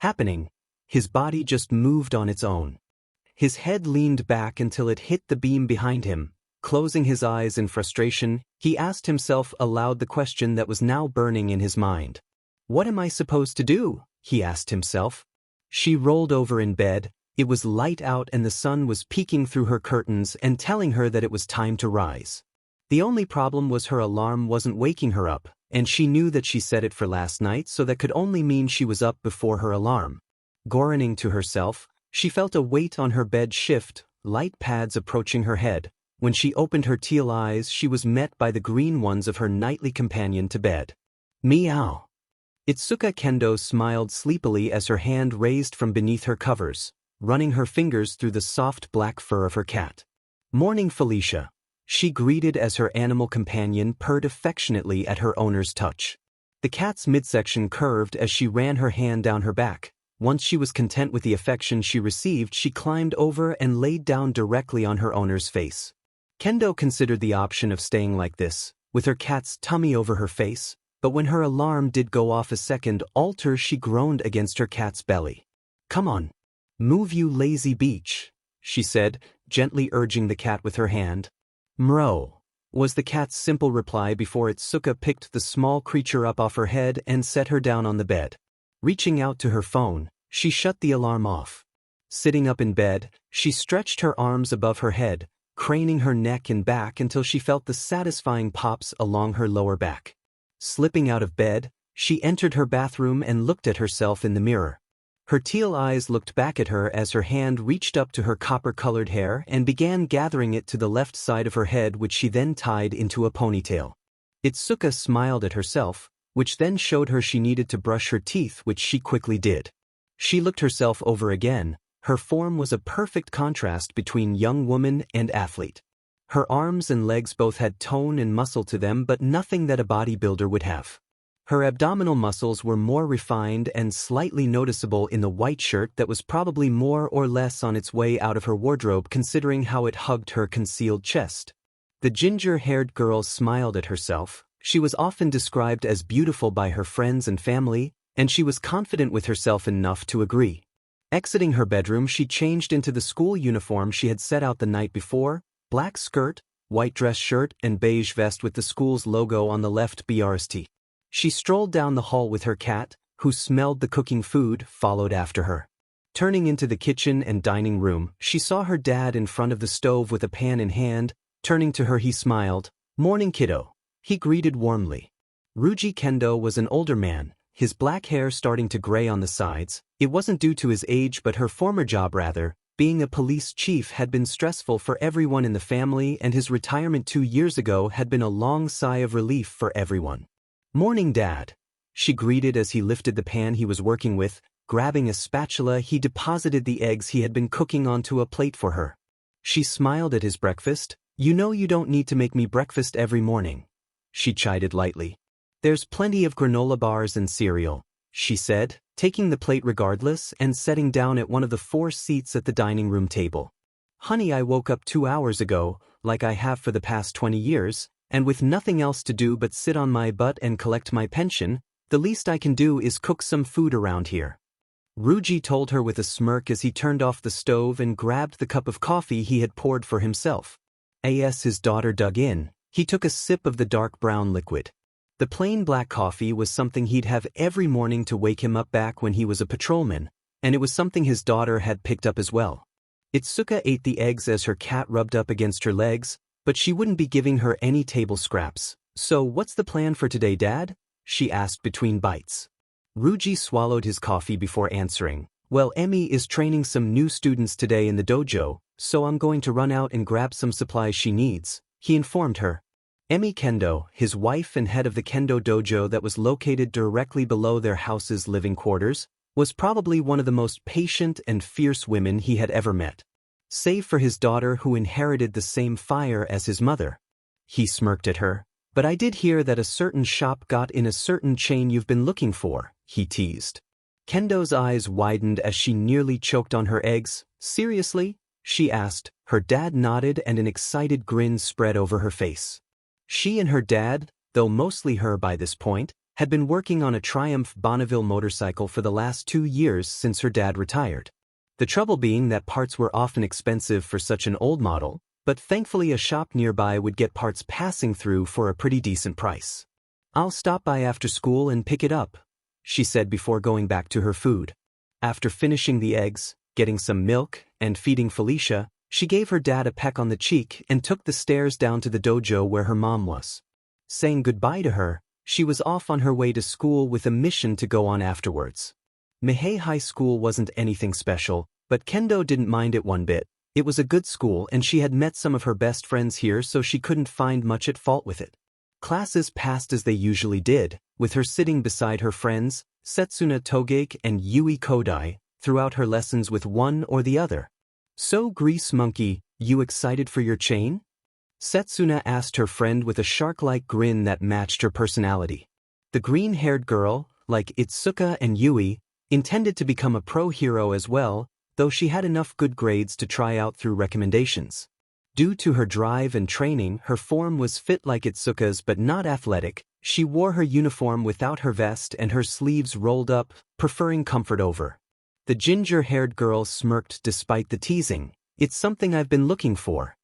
happening, his body just moved on its own. His head leaned back until it hit the beam behind him. Closing his eyes in frustration, he asked himself aloud the question that was now burning in his mind. What am I supposed to do? He asked himself. She rolled over in bed. It was light out and the sun was peeking through her curtains and telling her that it was time to rise. The only problem was her alarm wasn't waking her up, and she knew that she set it for last night, so that could only mean she was up before her alarm. Groaning to herself, she felt a weight on her bed shift, light pads approaching her head. When she opened her teal eyes, she was met by the green ones of her nightly companion to bed. Meow. Itsuka Kendo smiled sleepily as her hand raised from beneath her covers, running her fingers through the soft black fur of her cat. Morning, Felicia, she greeted as her animal companion purred affectionately at her owner's touch. The cat's midsection curved as she ran her hand down her back. Once she was content with the affection she received, she climbed over and laid down directly on her owner's face. Kendo considered the option of staying like this, with her cat's tummy over her face, but when her alarm did go off a second later, she groaned against her cat's belly. Come on. Move, you lazy beach, she said, gently urging the cat with her hand. Mro, was the cat's simple reply before Itsuka picked the small creature up off her head and set her down on the bed. Reaching out to her phone, she shut the alarm off. Sitting up in bed, she stretched her arms above her head, craning her neck and back until she felt the satisfying pops along her lower back. Slipping out of bed, she entered her bathroom and looked at herself in the mirror. Her teal eyes looked back at her as her hand reached up to her copper-colored hair and began gathering it to the left side of her head, which she then tied into a ponytail. Itsuka smiled at herself, which then showed her she needed to brush her teeth, which she quickly did. She looked herself over again. Her form was a perfect contrast between young woman and athlete. Her arms and legs both had tone and muscle to them, but nothing that a bodybuilder would have. Her abdominal muscles were more refined and slightly noticeable in the white shirt that was probably more or less on its way out of her wardrobe considering how it hugged her concealed chest. The ginger-haired girl smiled at herself. She was often described as beautiful by her friends and family, and she was confident with herself enough to agree. Exiting her bedroom, she changed into the school uniform she had set out the night before, black skirt, white dress shirt, and beige vest with the school's logo on the left BRST. She strolled down the hall with her cat, who smelled the cooking food, followed after her. Turning into the kitchen and dining room, she saw her dad in front of the stove with a pan in hand. Turning to her, he smiled. Morning, kiddo, he greeted warmly. Ryuji Kendo was an older man, his black hair starting to gray on the sides. It wasn't due to his age, but her former job rather. Being a police chief had been stressful for everyone in the family, and his retirement 2 years ago had been a long sigh of relief for everyone. Morning, Dad. she greeted as he lifted the pan he was working with. Grabbing a spatula, he deposited the eggs he had been cooking onto a plate for her. She smiled at his breakfast. "You know you don't need to make me breakfast every morning," she chided lightly. "There's plenty of granola bars and cereal," she said, taking the plate regardless and setting down at one of the 4 seats at the dining room table. "Honey, I woke up 2 hours ago, like I have for the past 20 years, and with nothing else to do but sit on my butt and collect my pension, the least I can do is cook some food around here," Ryuji told her with a smirk as he turned off the stove and grabbed the cup of coffee he had poured for himself. As his daughter dug in, he took a sip of the dark brown liquid. The plain black coffee was something he'd have every morning to wake him up back when he was a patrolman, and it was something his daughter had picked up as well. Itsuka ate the eggs as her cat rubbed up against her legs, but she wouldn't be giving her any table scraps. "So what's the plan for today, Dad?" she asked between bites. Ryuji swallowed his coffee before answering. "Well, Emi is training some new students today in the dojo, so I'm going to run out and grab some supplies she needs," he informed her. Emi Kendo, his wife and head of the Kendo dojo that was located directly below their house's living quarters, was probably one of the most patient and fierce women he had ever met. Save for his daughter who inherited the same fire as his mother. He smirked at her. "But I did hear that a certain shop got in a certain chain you've been looking for," he teased. Kendo's eyes widened as she nearly choked on her eggs. "Seriously?" she asked. Her dad nodded and an excited grin spread over her face. She and her dad, though mostly her by this point, had been working on a Triumph Bonneville motorcycle for the last 2 years since her dad retired. The trouble being that parts were often expensive for such an old model, but thankfully a shop nearby would get parts passing through for a pretty decent price. "I'll stop by after school and pick it up," she said before going back to her food. After finishing the eggs, getting some milk, and feeding Felicia, she gave her dad a peck on the cheek and took the stairs down to the dojo where her mom was. Saying goodbye to her, she was off on her way to school with a mission to go on afterwards. Mihei High School wasn't anything special, but Kendo didn't mind it one bit. It was a good school and she had met some of her best friends here, so she couldn't find much at fault with it. Classes passed as they usually did, with her sitting beside her friends, Setsuna Togeki and Yui Kodai, throughout her lessons with one or the other. "So, Grease Monkey, you excited for your chain?" Setsuna asked her friend with a shark-like grin that matched her personality. The green-haired girl, like Itsuka and Yui, intended to become a pro hero as well, though she had enough good grades to try out through recommendations. Due to her drive and training, her form was fit like Itsuka's but not athletic. She wore her uniform without her vest and her sleeves rolled up, preferring comfort over. The ginger-haired girl smirked despite the teasing. "It's something I've been looking for,"